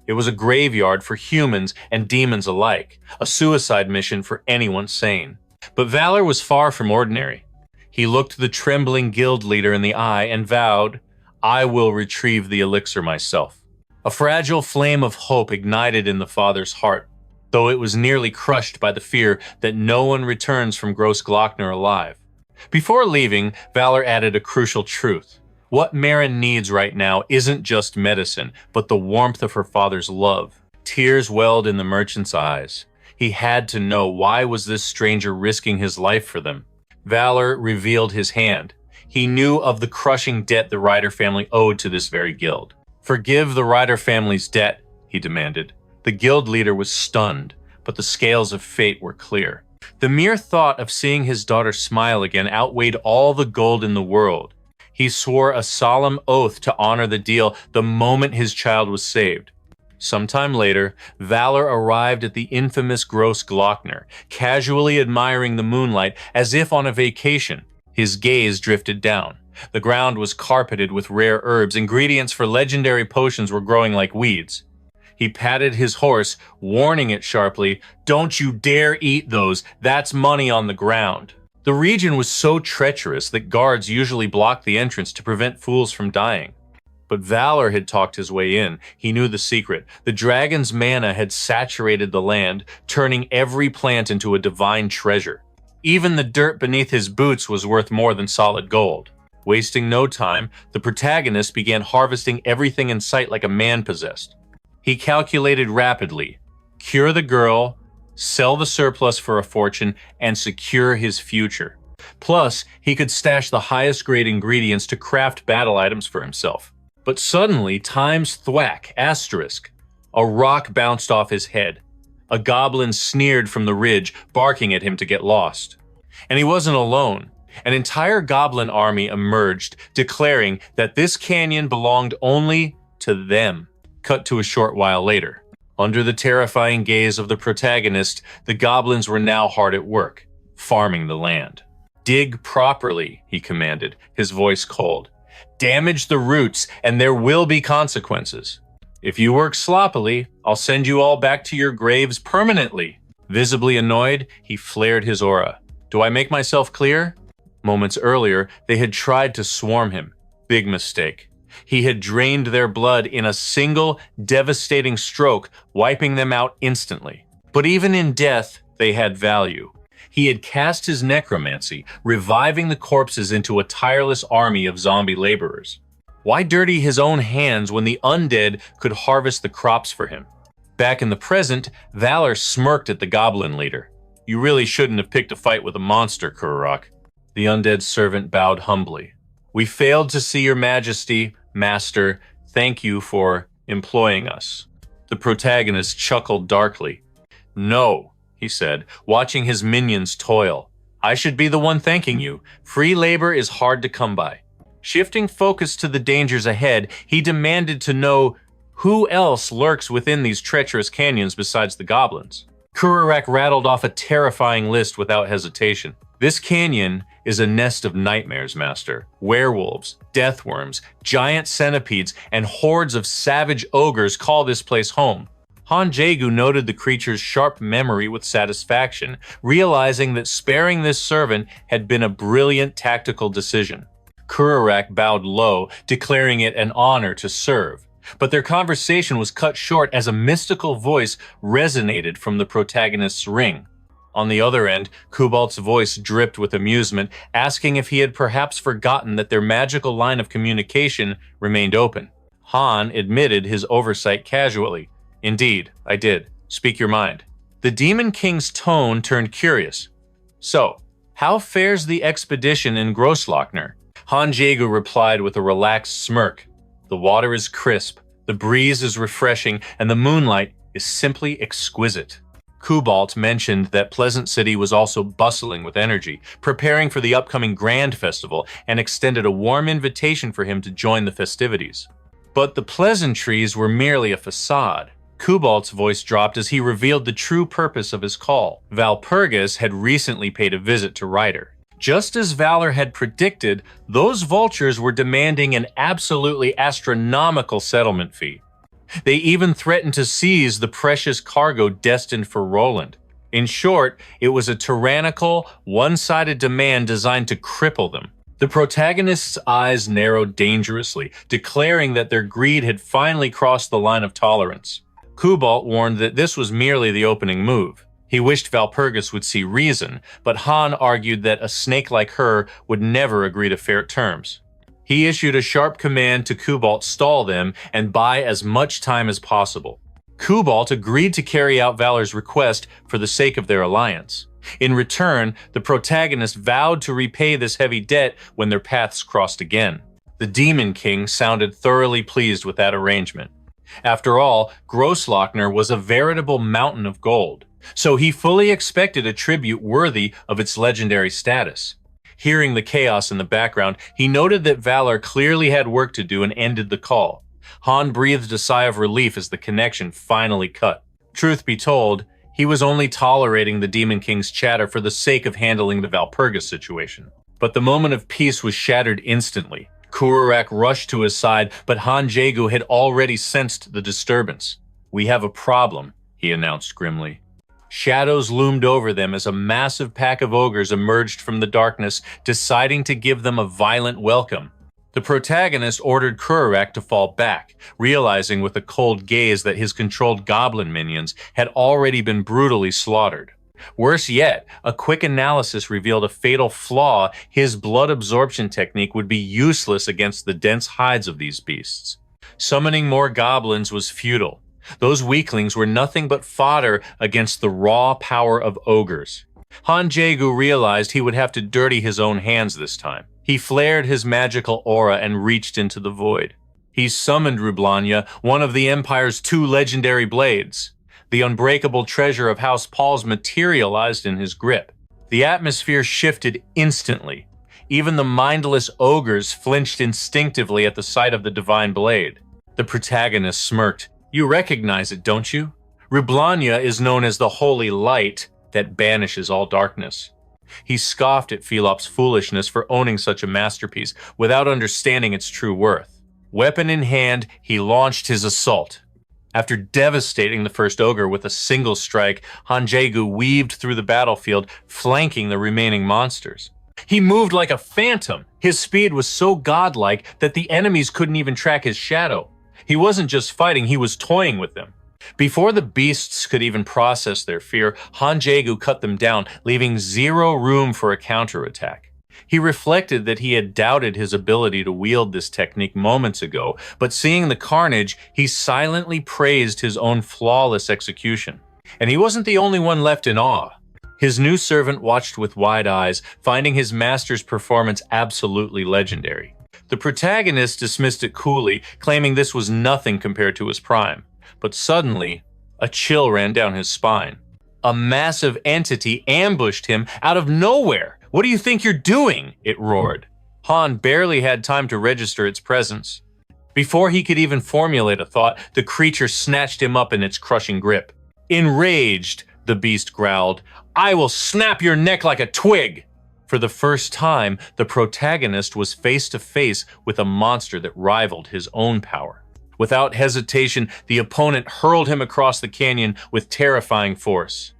It was a graveyard for humans and demons alike, a suicide mission for anyone sane. But Valor was far from ordinary. He looked the trembling guild leader in the eye and vowed, "I will retrieve the elixir myself." A fragile flame of hope ignited in the father's heart, though it was nearly crushed by the fear that no one returns from Gross Glockner alive. Before leaving, Valor added a crucial truth. What Marin needs right now isn't just medicine, but the warmth of her father's love. Tears welled in the merchant's eyes. He had to know, why was this stranger risking his life for them? Valor revealed his hand. He knew of the crushing debt the Ryder family owed to this very guild. "Forgive the Ryder family's debt," he demanded. The guild leader was stunned, but the scales of fate were clear. The mere thought of seeing his daughter smile again outweighed all the gold in the world. He swore a solemn oath to honor the deal the moment his child was saved. Sometime later, Valor arrived at the infamous Gross Glockner, casually admiring the moonlight as if on a vacation. His gaze drifted down. The ground was carpeted with rare herbs. Ingredients for legendary potions were growing like weeds. He patted his horse, warning it sharply, "Don't you dare eat those. That's money on the ground." The region was so treacherous that guards usually blocked the entrance to prevent fools from dying. But Valor had talked his way in. He knew the secret. The dragon's mana had saturated the land, turning every plant into a divine treasure. Even the dirt beneath his boots was worth more than solid gold. Wasting no time, the protagonist began harvesting everything in sight like a man possessed. He calculated rapidly: cure the girl, sell the surplus for a fortune, and secure his future. Plus, he could stash the highest grade ingredients to craft battle items for himself. But suddenly, time's thwack, asterisk. A rock bounced off his head. A goblin sneered from the ridge, barking at him to get lost. And he wasn't alone. An entire goblin army emerged, declaring that this canyon belonged only to them. Cut to a short while later. Under the terrifying gaze of the protagonist, the goblins were now hard at work, farming the land. "Dig properly," he commanded, his voice cold. "Damage the roots, and there will be consequences. If you work sloppily, I'll send you all back to your graves permanently." Visibly annoyed, he flared his aura. "Do I make myself clear?" Moments earlier, they had tried to swarm him. Big mistake. He had drained their blood in a single, devastating stroke, wiping them out instantly. But even in death, they had value. He had cast his necromancy, reviving the corpses into a tireless army of zombie laborers. Why dirty his own hands when the undead could harvest the crops for him? Back in the present, Valor smirked at the goblin leader. "You really shouldn't have picked a fight with a monster, Kurarok." The undead servant bowed humbly. "We failed to see your majesty, master. Thank you for employing us." The protagonist chuckled darkly. "No," he said, watching his minions toil. "I should be the one thanking you. Free labor is hard to come by." Shifting focus to the dangers ahead, he demanded to know who else lurks within these treacherous canyons besides the goblins. Kurarok rattled off a terrifying list without hesitation. "This canyon is a nest of nightmares, master. Werewolves, deathworms, giant centipedes, and hordes of savage ogres call this place home." Han Jaegu noted the creature's sharp memory with satisfaction, realizing that sparing this servant had been a brilliant tactical decision. Kurarok bowed low, declaring it an honor to serve. But their conversation was cut short as a mystical voice resonated from the protagonist's ring. On the other end, Kubalt's voice dripped with amusement, asking if he had perhaps forgotten that their magical line of communication remained open. Han admitted his oversight casually. Indeed, I did. Speak your mind. The Demon King's tone turned curious. So, how fares the expedition in Grosslochner? Han Jaegu replied with a relaxed smirk. The water is crisp, the breeze is refreshing, and the moonlight is simply exquisite. Kubalt mentioned that Pleasant City was also bustling with energy, preparing for the upcoming Grand Festival, and extended a warm invitation for him to join the festivities. But the pleasantries were merely a facade. Kubalt's voice dropped as he revealed the true purpose of his call. Valpurgis had recently paid a visit to Ryder. Just as Valor had predicted, those vultures were demanding an absolutely astronomical settlement fee. They even threatened to seize the precious cargo destined for Roland. In short, it was a tyrannical, one-sided demand designed to cripple them. The protagonist's eyes narrowed dangerously, declaring that their greed had finally crossed the line of tolerance. Kubalt warned that this was merely the opening move. He wished Valpurgis would see reason, but Han argued that a snake like her would never agree to fair terms. He issued a sharp command to Kubalt stall them and buy as much time as possible. Kubalt agreed to carry out Valor's request for the sake of their alliance. In return, the protagonist vowed to repay this heavy debt when their paths crossed again. The Demon King sounded thoroughly pleased with that arrangement. After all, Grosslochner was a veritable mountain of gold, so he fully expected a tribute worthy of its legendary status. Hearing the chaos in the background, he noted that Valor clearly had work to do and ended the call. Han breathed a sigh of relief as the connection finally cut. Truth be told, he was only tolerating the Demon King's chatter for the sake of handling the Valpurgis situation. But the moment of peace was shattered instantly. Kururak rushed to his side, but Han Jaegu had already sensed the disturbance. "We have a problem," he announced grimly. Shadows loomed over them as a massive pack of ogres emerged from the darkness, deciding to give them a violent welcome. The protagonist ordered Kururak to fall back, realizing with a cold gaze that his controlled goblin minions had already been brutally slaughtered. Worse yet, a quick analysis revealed a fatal flaw. His blood absorption technique would be useless against the dense hides of these beasts. Summoning more goblins was futile. Those weaklings were nothing but fodder against the raw power of ogres. Han Jaegu realized he would have to dirty his own hands this time. He flared his magical aura and reached into the void. He summoned Rublanya, one of the Empire's 2 legendary blades. The unbreakable treasure of House Pauls materialized in his grip. The atmosphere shifted instantly. Even the mindless ogres flinched instinctively at the sight of the divine blade. The protagonist smirked. "You recognize it, don't you? Rublanya is known as the holy light that banishes all darkness." He scoffed at Phelop's foolishness for owning such a masterpiece without understanding its true worth. Weapon in hand, he launched his assault. After devastating the first ogre with a single strike, Han Jaegu weaved through the battlefield, flanking the remaining monsters. He moved like a phantom. His speed was so godlike that the enemies couldn't even track his shadow. He wasn't just fighting, he was toying with them. Before the beasts could even process their fear, Han Jaegu cut them down, leaving zero room for a counterattack. He reflected that he had doubted his ability to wield this technique moments ago, but seeing the carnage, he silently praised his own flawless execution. And he wasn't the only one left in awe. His new servant watched with wide eyes, finding his master's performance absolutely legendary. The protagonist dismissed it coolly, claiming this was nothing compared to his prime. But suddenly, a chill ran down his spine. A massive entity ambushed him out of nowhere. "What do you think you're doing?" it roared. Han barely had time to register its presence. Before he could even formulate a thought, the creature snatched him up in its crushing grip. Enraged, the beast growled, "I will snap your neck like a twig!" For the first time, the protagonist was face to face with a monster that rivaled his own power. Without hesitation, the opponent hurled him across the canyon with terrifying force.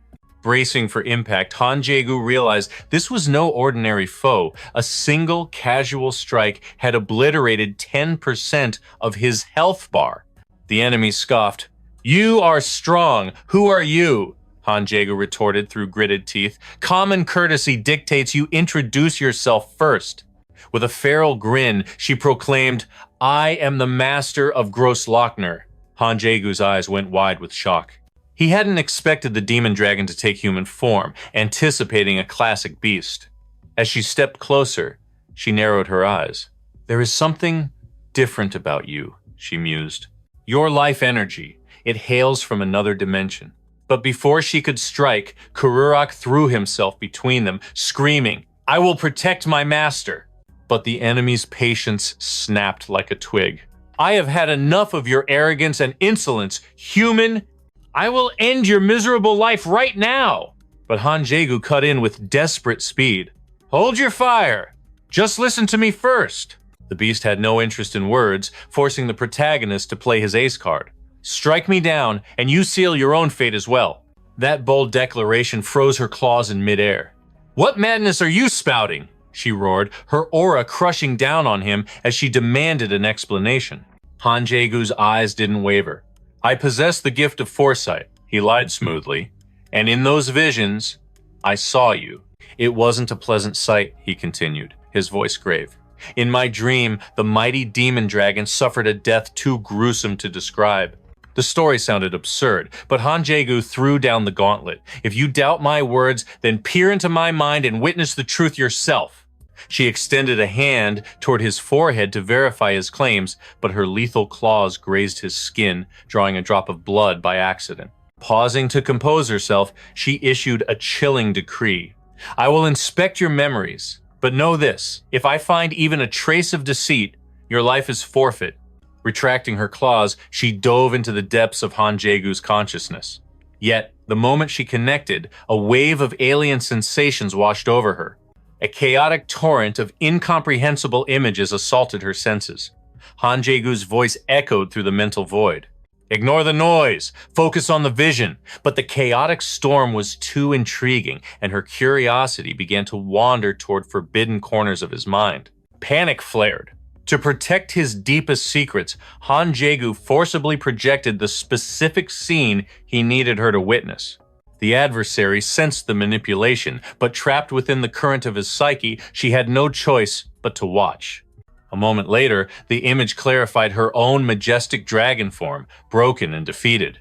Bracing for impact, Han Jaegu realized this was no ordinary foe. A single casual strike had obliterated 10% of his health bar. The enemy scoffed. "You are strong. Who are you?" Han Jaegu retorted through gritted teeth. Common courtesy dictates you introduce yourself first. With a feral grin, she proclaimed, I am the master of Grosslochner. Han Jaegu's eyes went wide with shock. He hadn't expected the demon dragon to take human form, anticipating a classic beast. As she stepped closer, she narrowed her eyes. There is something different about you, she mused. Your life energy, it hails from another dimension. But before she could strike, Kururak threw himself between them, screaming, I will protect my master. But the enemy's patience snapped like a twig. I have had enough of your arrogance and insolence, human. I will end your miserable life right now. But Han Jaegu cut in with desperate speed. Hold your fire. Just listen to me first. The beast had no interest in words, forcing the protagonist to play his ace card. Strike me down, and you seal your own fate as well. That bold declaration froze her claws in midair. What madness are you spouting? She roared, her aura crushing down on him as she demanded an explanation. Han Jaegu's eyes didn't waver. I possess the gift of foresight, he lied smoothly, and in those visions, I saw you. It wasn't a pleasant sight, he continued, his voice grave. In my dream, the mighty demon dragon suffered a death too gruesome to describe. The story sounded absurd, but Han Jaegu threw down the gauntlet. If you doubt my words, then peer into my mind and witness the truth yourself. She extended a hand toward his forehead to verify his claims, but her lethal claws grazed his skin, drawing a drop of blood by accident. Pausing to compose herself, she issued a chilling decree. I will inspect your memories, but know this, if I find even a trace of deceit, your life is forfeit. Retracting her claws, she dove into the depths of Han Jaegu's consciousness. Yet, the moment she connected, a wave of alien sensations washed over her. A chaotic torrent of incomprehensible images assaulted her senses. Han Jaegu's voice echoed through the mental void. Ignore the noise, focus on the vision. But the chaotic storm was too intriguing, and her curiosity began to wander toward forbidden corners of his mind. Panic flared. To protect his deepest secrets, Han Jaegu forcibly projected the specific scene he needed her to witness. The adversary sensed the manipulation, but trapped within the current of his psyche, she had no choice but to watch. A moment later, the image clarified her own majestic dragon form, broken and defeated.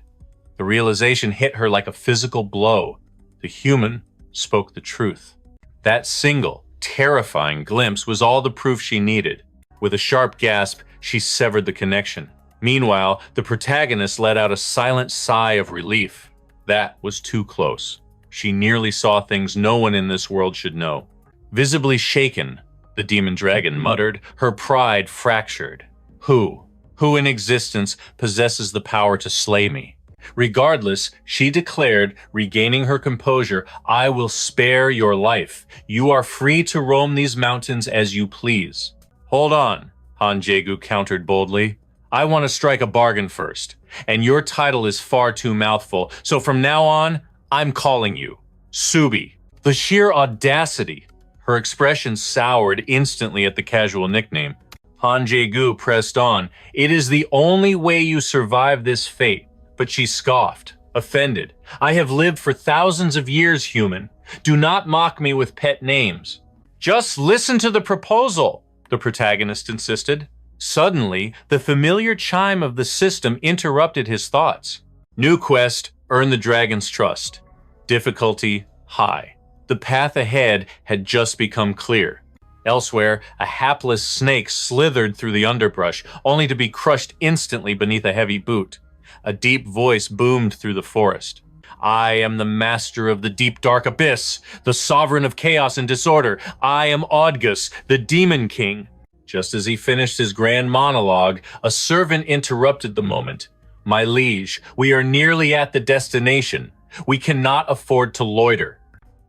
The realization hit her like a physical blow. The human spoke the truth. That single, terrifying glimpse was all the proof she needed. With a sharp gasp, she severed the connection. Meanwhile, the protagonist let out a silent sigh of relief. That was too close. She nearly saw things no one in this world should know. Visibly shaken, the demon dragon muttered, her pride fractured. Who in existence possesses the power to slay me? Regardless, she declared, regaining her composure, I will spare your life. You are free to roam these mountains as you please. Hold on, Han Jaegu countered boldly. I want to strike a bargain first, and your title is far too mouthful, so from now on, I'm calling you Subi. The sheer audacity. Her expression soured instantly at the casual nickname. Han Jaegu pressed on. It is the only way you survive this fate. But she scoffed, offended. I have lived for thousands of years, human. Do not mock me with pet names. Just listen to the proposal, the protagonist insisted. Suddenly, the familiar chime of the system interrupted his thoughts. New quest, earn the dragon's trust. Difficulty, high. The path ahead had just become clear. Elsewhere, a hapless snake slithered through the underbrush, only to be crushed instantly beneath a heavy boot. A deep voice boomed through the forest. I am the master of the deep dark abyss, the sovereign of chaos and disorder. I am Odgus, the demon king. Just as he finished his grand monologue, a servant interrupted the moment. My liege, we are nearly at the destination. We cannot afford to loiter.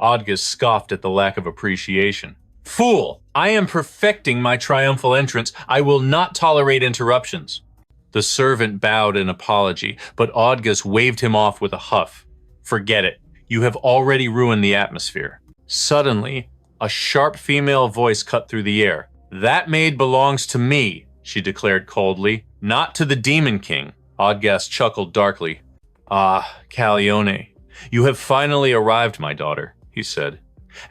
Odgus scoffed at the lack of appreciation. Fool! I am perfecting my triumphal entrance. I will not tolerate interruptions. The servant bowed in apology, but Odgus waved him off with a huff. Forget it. You have already ruined the atmosphere. Suddenly, a sharp female voice cut through the air. That maid belongs to me, she declared coldly, not to the Demon King. Odgus chuckled darkly. Ah, Calione, "You have finally arrived, my daughter," he said.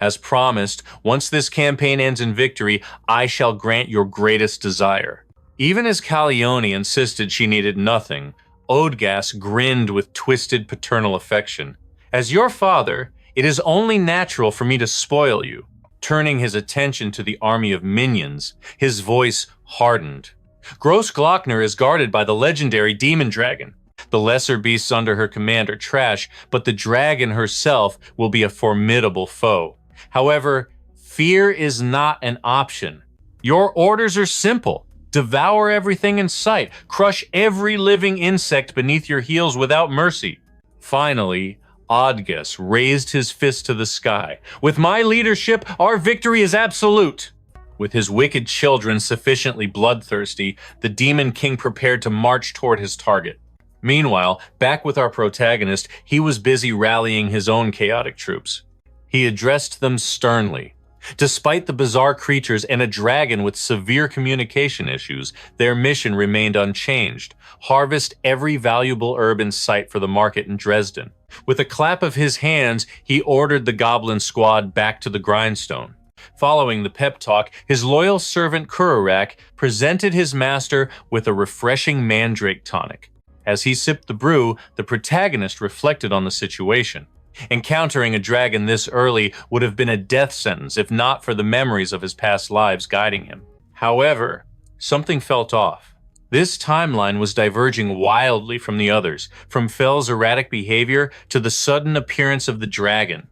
"As promised, once this campaign ends in victory, I shall grant your greatest desire." Even as Calione insisted she needed nothing, Odgas grinned with twisted paternal affection. "As your father, it is only natural for me to spoil you." Turning his attention to the army of minions, his voice hardened. "Grossglockner is guarded by the legendary demon dragon. The lesser beasts under her command are trash, but the dragon herself will be a formidable foe. However, fear is not an option. Your orders are simple. Devour everything in sight. Crush every living insect beneath your heels without mercy." Finally, Odgas raised his fist to the sky. "With my leadership, our victory is absolute." With his wicked children sufficiently bloodthirsty, the Demon King prepared to march toward his target. Meanwhile, back with our protagonist, he was busy rallying his own chaotic troops. He addressed them sternly. Despite the bizarre creatures and a dragon with severe communication issues, their mission remained unchanged: harvest every valuable herb in sight for the market in Dresden. With a clap of his hands, he ordered the goblin squad back to the grindstone. Following the pep talk, his loyal servant Kururak presented his master with a refreshing mandrake tonic. As he sipped the brew, the protagonist reflected on the situation. Encountering a dragon this early would have been a death sentence if not for the memories of his past lives guiding him. However, something felt off. This timeline was diverging wildly from the others, from Fell's erratic behavior to the sudden appearance of the dragon.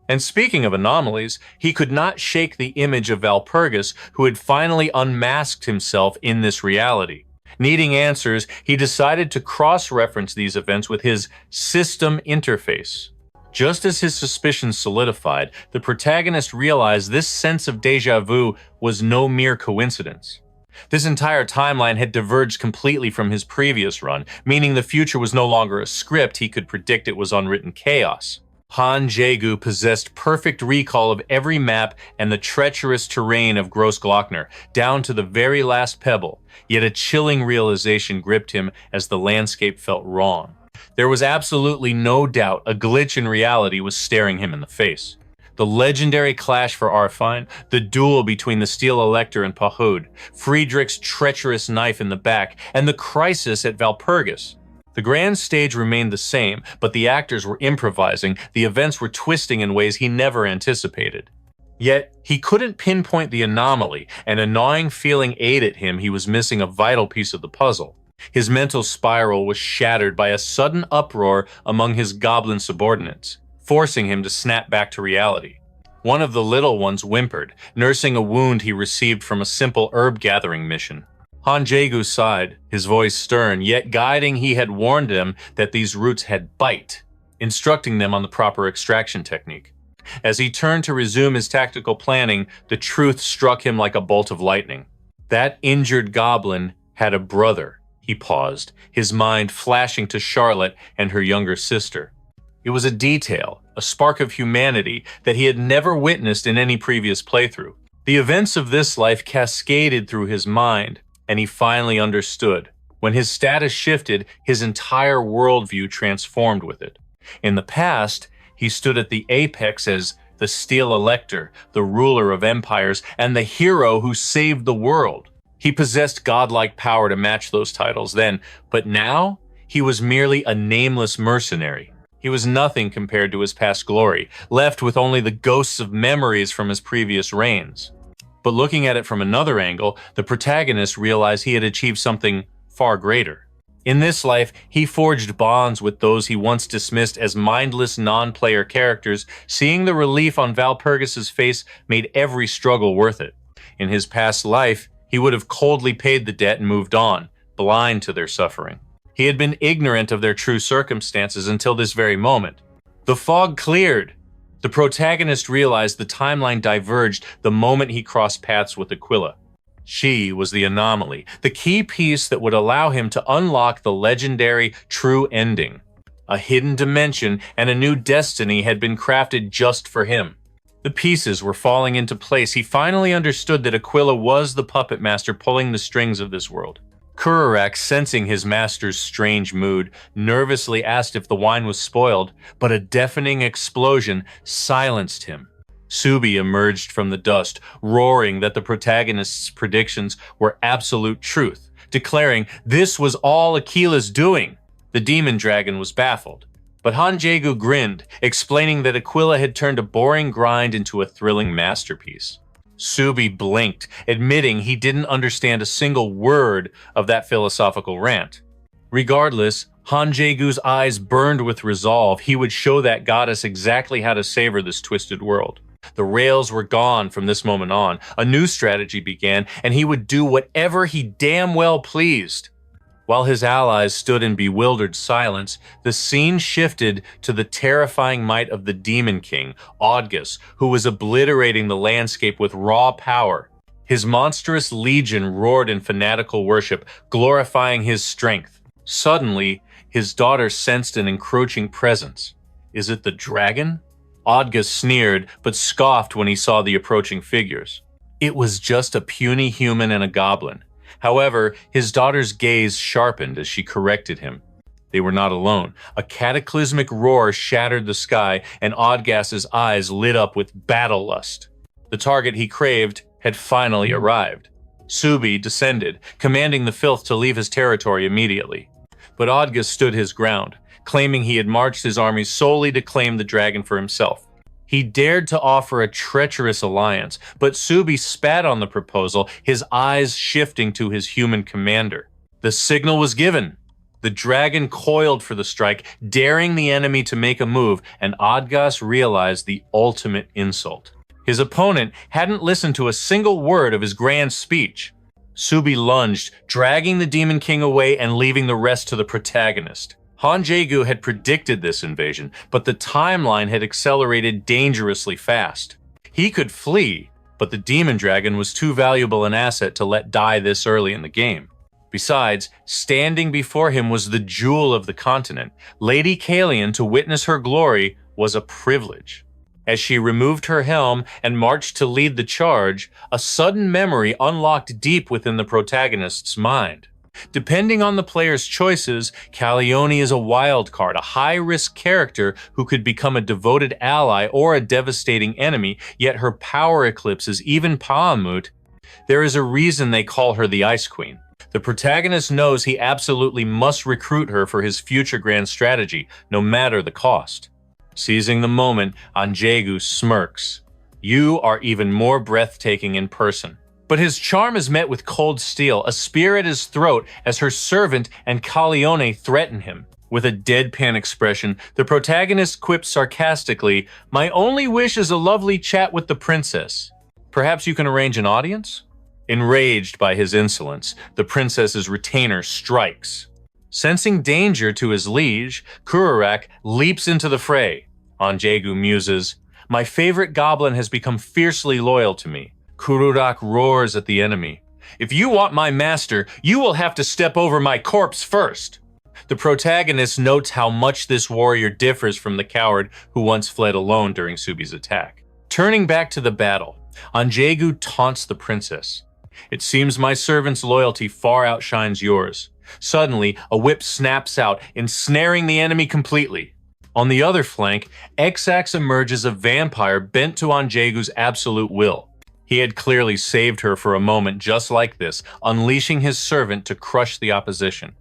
And speaking of anomalies, he could not shake the image of Valpurgis, who had finally unmasked himself in this reality. Needing answers, he decided to cross-reference these events with his system interface. Just as his suspicions solidified, the protagonist realized this sense of déjà vu was no mere coincidence. This entire timeline had diverged completely from his previous run, meaning the future was no longer a script he could predict, it was unwritten chaos. Han Jaegu possessed perfect recall of every map and the treacherous terrain of Grossglockner, down to the very last pebble, yet a chilling realization gripped him as the landscape felt wrong. There was absolutely no doubt a glitch in reality was staring him in the face. The legendary clash for Arfine, the duel between the Steel Elector and Pahud, Friedrich's treacherous knife in the back, and the crisis at Valpurgis. The grand stage remained the same, but the actors were improvising, the events were twisting in ways he never anticipated. Yet, he couldn't pinpoint the anomaly, and a gnawing feeling ate at him he was missing a vital piece of the puzzle. His mental spiral was shattered by a sudden uproar among his goblin subordinates, forcing him to snap back to reality. One of the little ones whimpered, nursing a wound he received from a simple herb-gathering mission. Han Jaegu sighed, his voice stern, yet guiding. He had warned them that these roots had bite, instructing them on the proper extraction technique. As he turned to resume his tactical planning, the truth struck him like a bolt of lightning. That injured goblin had a brother. He paused, his mind flashing to Charlotte and her younger sister. It was a detail, a spark of humanity that he had never witnessed in any previous playthrough. The events of this life cascaded through his mind, and he finally understood. When his status shifted, his entire worldview transformed with it. In the past, he stood at the apex as the Steel Elector, the ruler of empires, and the hero who saved the world. He possessed godlike power to match those titles then, but now he was merely a nameless mercenary. He was nothing compared to his past glory, left with only the ghosts of memories from his previous reigns. But looking at it from another angle, the protagonist realized he had achieved something far greater. In this life, he forged bonds with those he once dismissed as mindless non-player characters. Seeing the relief on Valpurgis's face made every struggle worth it. In his past life, he would have coldly paid the debt and moved on, blind to their suffering. He had been ignorant of their true circumstances until this very moment. The fog cleared. The protagonist realized the timeline diverged the moment he crossed paths with Aquila. She was the anomaly, the key piece that would allow him to unlock the legendary true ending. A hidden dimension and a new destiny had been crafted just for him. The pieces were falling into place. He finally understood that Aquila was the puppet master pulling the strings of this world. Kururak, sensing his master's strange mood, nervously asked if the wine was spoiled, but a deafening explosion silenced him. Subi emerged from the dust, roaring that the protagonist's predictions were absolute truth, declaring this was all Aquila's doing. The demon dragon was baffled, but Jaegu grinned, explaining that Aquila had turned a boring grind into a thrilling masterpiece. Subi blinked, admitting he didn't understand a single word of that philosophical rant. Regardless, Jaegu's eyes burned with resolve. He would show that goddess exactly how to savor this twisted world. The rails were gone from this moment on. A new strategy began, and he would do whatever he damn well pleased. While his allies stood in bewildered silence, the scene shifted to the terrifying might of the Demon King, Odgus, who was obliterating the landscape with raw power. His monstrous legion roared in fanatical worship, glorifying his strength. Suddenly, his daughter sensed an encroaching presence. Is it the dragon? Odgus sneered, but scoffed when he saw the approaching figures. It was just a puny human and a goblin. However, his daughter's gaze sharpened as she corrected him. They were not alone. A cataclysmic roar shattered the sky, and Odgas's eyes lit up with battle lust. The target he craved had finally arrived. Subi descended, commanding the filth to leave his territory immediately. But Odgus stood his ground, claiming he had marched his armies solely to claim the dragon for himself. He dared to offer a treacherous alliance, but Subi spat on the proposal, his eyes shifting to his human commander. The signal was given. The dragon coiled for the strike, daring the enemy to make a move, and Odgas realized the ultimate insult. His opponent hadn't listened to a single word of his grand speech. Subi lunged, dragging the Demon King away and leaving the rest to the protagonist. Jaegu had predicted this invasion, but the timeline had accelerated dangerously fast. He could flee, but the demon dragon was too valuable an asset to let die this early in the game. Besides, standing before him was the jewel of the continent. Lady Kalian to witness her glory was a privilege. As she removed her helm and marched to lead the charge, a sudden memory unlocked deep within the protagonist's mind. Depending on the player's choices, Kalione is a wild card, a high-risk character who could become a devoted ally or a devastating enemy, yet her power eclipses even Paamut. There is a reason they call her the Ice Queen. The protagonist knows he absolutely must recruit her for his future grand strategy, no matter the cost. Seizing the moment, Jaegu smirks. You are even more breathtaking in person. But his charm is met with cold steel, a spear at his throat as her servant and Kalione threaten him. With a deadpan expression, the protagonist quips sarcastically, "My only wish is a lovely chat with the princess. Perhaps you can arrange an audience?" Enraged by his insolence, the princess's retainer strikes. Sensing danger to his liege, Kururak leaps into the fray. Jaegu muses, "My favorite goblin has become fiercely loyal to me." Kururak roars at the enemy. "If you want my master, you will have to step over my corpse first." The protagonist notes how much this warrior differs from the coward who once fled alone during Subi's attack. Turning back to the battle, Jaegu taunts the princess. "It seems my servant's loyalty far outshines yours." Suddenly, a whip snaps out, ensnaring the enemy completely. On the other flank, Xax emerges a vampire bent to Jaegu's absolute will. He had clearly saved her for a moment just like this, unleashing his servant to crush the opposition.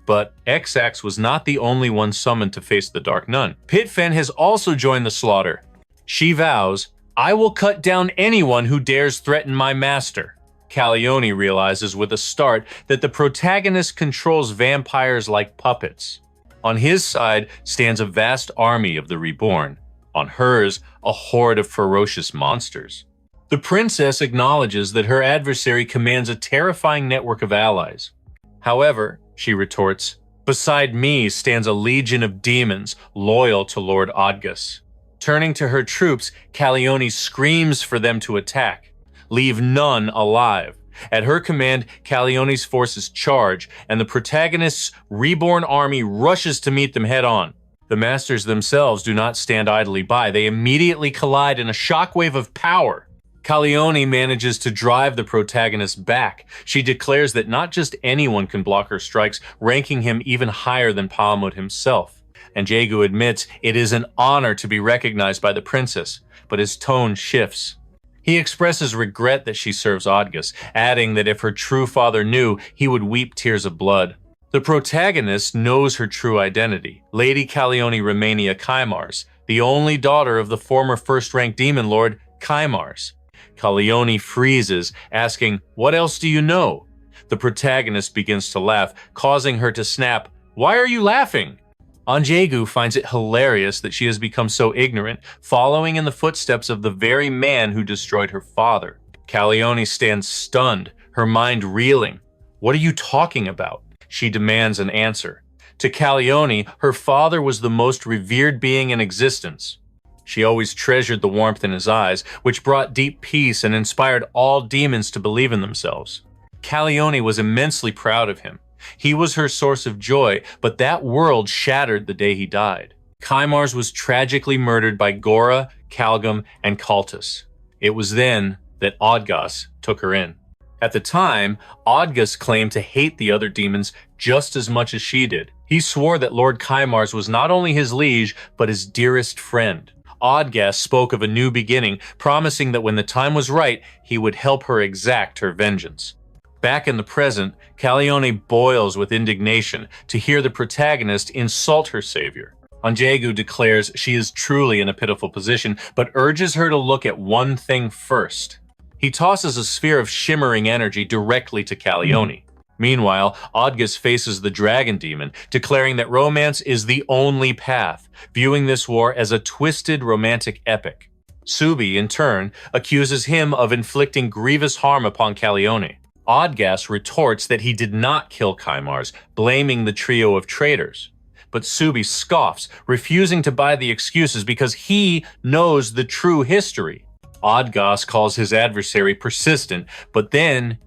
But Xax was not the only one summoned to face the Dark Nun. Pitfen has also joined the slaughter. She vows, "I will cut down anyone who dares threaten my master." Kalione realizes with a start that the protagonist controls vampires like puppets. On his side stands a vast army of the reborn. On hers, a horde of ferocious monsters. The princess acknowledges that her adversary commands a terrifying network of allies. However, she retorts, "Beside me stands a legion of demons loyal to Lord Odgus." Turning to her troops, Kalione screams for them to attack. Leave none alive. At her command, Kalione's forces charge, and the protagonist's reborn army rushes to meet them head-on. The masters themselves do not stand idly by. They immediately collide in a shockwave of power. Calione manages to drive the protagonist back. She declares that not just anyone can block her strikes, ranking him even higher than Palamut himself. And Jaegu admits it is an honor to be recognized by the princess, but his tone shifts. He expresses regret that she serves Odgus, adding that if her true father knew, he would weep tears of blood. The protagonist knows her true identity, Lady Calione Romania Kymars, the only daughter of the former first-rank demon lord, Kymars. Calione freezes, asking, "What else do you know?" The protagonist begins to laugh, causing her to snap, "Why are you laughing?" Jaegu finds it hilarious that she has become so ignorant, following in the footsteps of the very man who destroyed her father. Calione stands stunned, her mind reeling. "What are you talking about?" She demands an answer. To Calione, her father was the most revered being in existence. She always treasured the warmth in his eyes, which brought deep peace and inspired all demons to believe in themselves. Calione was immensely proud of him. He was her source of joy, but that world shattered the day he died. Kymars was tragically murdered by Gora, Kalgum, and Cultus. It was then that Odgus took her in. At the time, Odgus claimed to hate the other demons just as much as she did. He swore that Lord Kymars was not only his liege, but his dearest friend. Odgus spoke of a new beginning, promising that when the time was right, he would help her exact her vengeance. Back in the present, Calione boils with indignation to hear the protagonist insult her savior. Jaegu declares she is truly in a pitiful position, but urges her to look at one thing first. He tosses a sphere of shimmering energy directly to Calione. Meanwhile, Odgus faces the dragon demon, declaring that romance is the only path, viewing this war as a twisted romantic epic. Subi, in turn, accuses him of inflicting grievous harm upon Calione. Odgus retorts that he did not kill Kymars, blaming the trio of traitors. But Subi scoffs, refusing to buy the excuses because he knows the true history. Odgus calls his adversary persistent, but then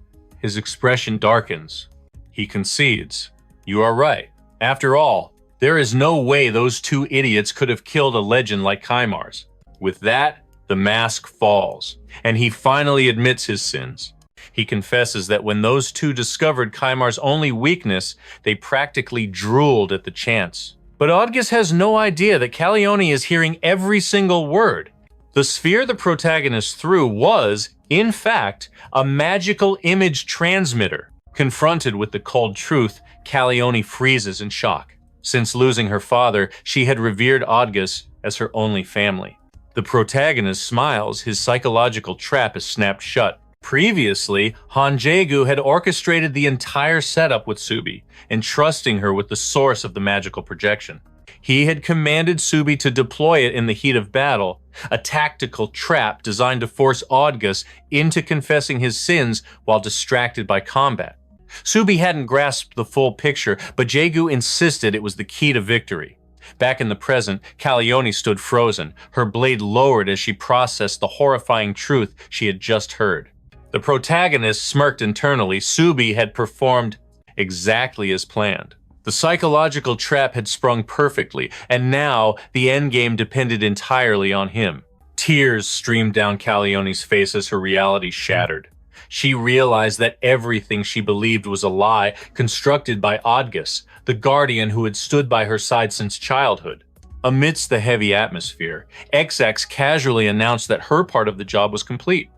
his expression darkens. He concedes. "You are right. After all, there is no way those two idiots could have killed a legend like Kymars." With that, the mask falls, and he finally admits his sins. He confesses that when those two discovered Kymars' only weakness, they practically drooled at the chance. But Odgus has no idea that Calione is hearing every single word. The sphere the protagonist threw was, in fact, a magical image transmitter. Confronted with the cold truth, Calione freezes in shock. Since losing her father, she had revered Odgus as her only family. The protagonist smiles, his psychological trap is snapped shut. Previously, Jaegu had orchestrated the entire setup with Subi, entrusting her with the source of the magical projection. He had commanded Subi to deploy it in the heat of battle, a tactical trap designed to force Odgus into confessing his sins while distracted by combat. Subi hadn't grasped the full picture, but Jaegu insisted it was the key to victory. Back in the present, Calione stood frozen, her blade lowered as she processed the horrifying truth she had just heard. The protagonist smirked internally. Subi had performed exactly as planned. The psychological trap had sprung perfectly, and now the endgame depended entirely on him. Tears streamed down Calione's face as her reality shattered. She realized that everything she believed was a lie constructed by Odgus, the guardian who had stood by her side since childhood. Amidst the heavy atmosphere, XX casually announced that her part of the job was complete.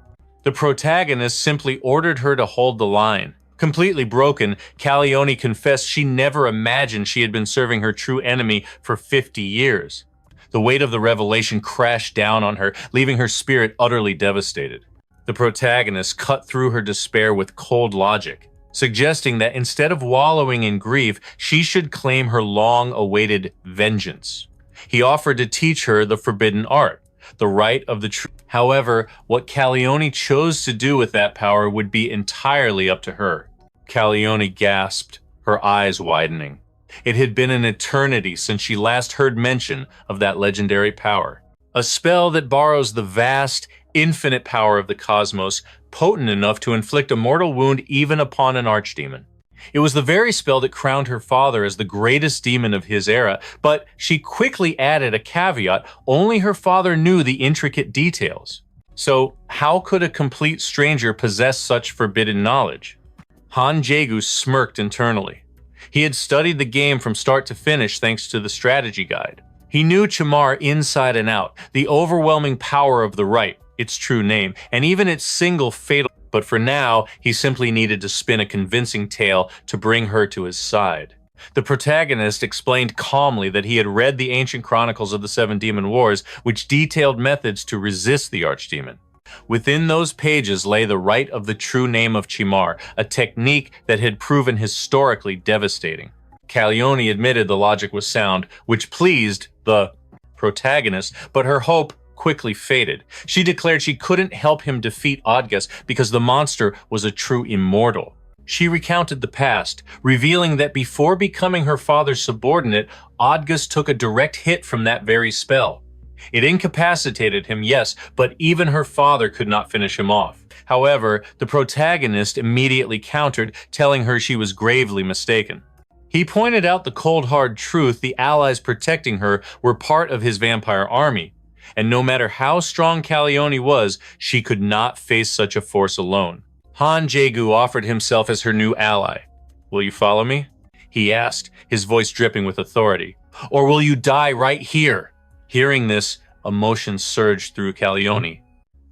The protagonist simply ordered her to hold the line. Completely broken, Calione confessed she never imagined she had been serving her true enemy for 50 years. The weight of the revelation crashed down on her, leaving her spirit utterly devastated. The protagonist cut through her despair with cold logic, suggesting that instead of wallowing in grief, she should claim her long-awaited vengeance. He offered to teach her the forbidden art, the right of the truth. However, what Calione chose to do with that power would be entirely up to her. Calione gasped, her eyes widening. It had been an eternity since she last heard mention of that legendary power. A spell that borrows the vast, infinite power of the cosmos, potent enough to inflict a mortal wound even upon an archdemon. It was the very spell that crowned her father as the greatest demon of his era, but she quickly added a caveat: only her father knew the intricate details. So, how could a complete stranger possess such forbidden knowledge? Han Jaegu smirked internally. He had studied the game from start to finish thanks to the strategy guide. He knew Chamar inside and out, the overwhelming power of the right, its true name, and even its single fatal. But for now, he simply needed to spin a convincing tale to bring her to his side. The protagonist explained calmly that he had read the ancient chronicles of the Seven Demon Wars, which detailed methods to resist the archdemon. Within those pages lay the rite of the true name of Chimar, a technique that had proven historically devastating. Calione admitted the logic was sound, which pleased the protagonist, but her hope quickly faded. She declared she couldn't help him defeat Odgus because the monster was a true immortal. She recounted the past, revealing that before becoming her father's subordinate, Odgus took a direct hit from that very spell. It incapacitated him, yes, but even her father could not finish him off. However, the protagonist immediately countered, telling her she was gravely mistaken. He pointed out the cold hard truth: the allies protecting her were part of his vampire army, and no matter how strong Calione was, she could not face such a force alone. Han Jaegu offered himself as her new ally. "Will you follow me?" he asked, his voice dripping with authority. "Or will you die right here?" Hearing this, emotion surged through Calione.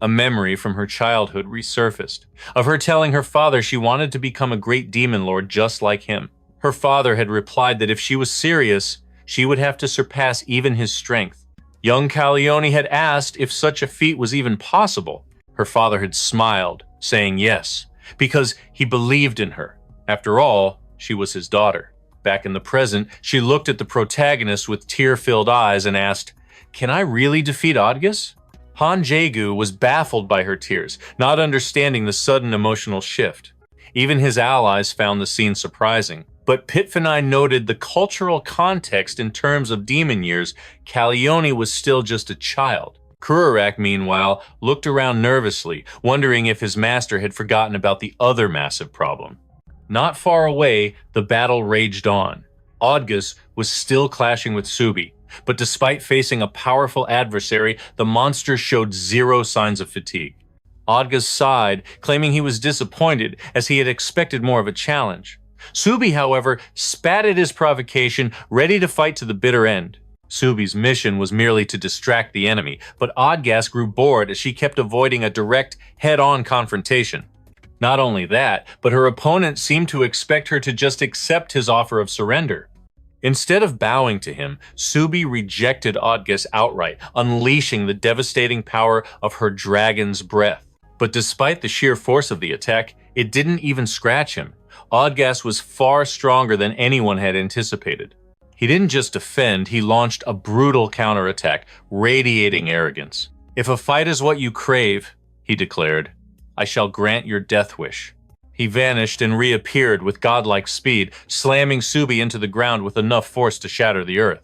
A memory from her childhood resurfaced, of her telling her father she wanted to become a great demon lord just like him. Her father had replied that if she was serious, she would have to surpass even his strength. Young Calione had asked if such a feat was even possible. Her father had smiled, saying yes, because he believed in her. After all, she was his daughter. Back in the present, she looked at the protagonist with tear-filled eyes and asked, "Can I really defeat Odgus?" Han Jaegu was baffled by her tears, not understanding the sudden emotional shift. Even his allies found the scene surprising. But Pitfanai noted the cultural context in terms of demon years. Calione was still just a child. Kururak, meanwhile, looked around nervously, wondering if his master had forgotten about the other massive problem. Not far away, the battle raged on. Odgus was still clashing with Subi, but despite facing a powerful adversary, the monster showed zero signs of fatigue. Odgus sighed, claiming he was disappointed as he had expected more of a challenge. Subi, however, spat at his provocation, ready to fight to the bitter end. Subi's mission was merely to distract the enemy, but Odgas grew bored as she kept avoiding a direct, head-on confrontation. Not only that, but her opponent seemed to expect her to just accept his offer of surrender. Instead of bowing to him, Subi rejected Odgas outright, unleashing the devastating power of her dragon's breath. But despite the sheer force of the attack, it didn't even scratch him. Odgas was far stronger than anyone had anticipated. He didn't just defend, he launched a brutal counterattack, radiating arrogance. "If a fight is what you crave," he declared, "I shall grant your death wish." He vanished and reappeared with godlike speed, slamming Subi into the ground with enough force to shatter the earth.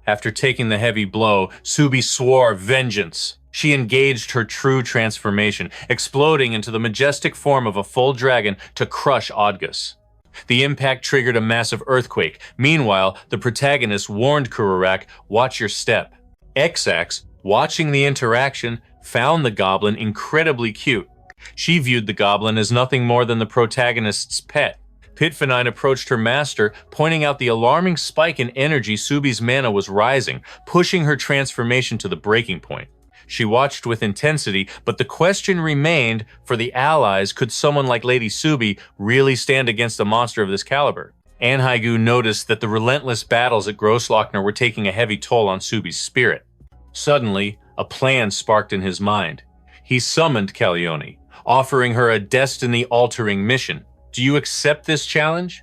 After taking the heavy blow, Subi swore vengeance. She engaged her true transformation, exploding into the majestic form of a full dragon to crush Odgus. The impact triggered a massive earthquake. Meanwhile, the protagonist warned Kururak, "Watch your step." Xax, watching the interaction, found the goblin incredibly cute. She viewed the goblin as nothing more than the protagonist's pet. Pitfanine approached her master, pointing out the alarming spike in energy Subi's mana was rising, pushing her transformation to the breaking point. She watched with intensity, but the question remained for the allies: could someone like Lady Subi really stand against a monster of this caliber? Anhaigu noticed that the relentless battles at Grosslochner were taking a heavy toll on Subi's spirit. Suddenly, a plan sparked in his mind. He summoned Calione, offering her a destiny-altering mission. "Do you accept this challenge?"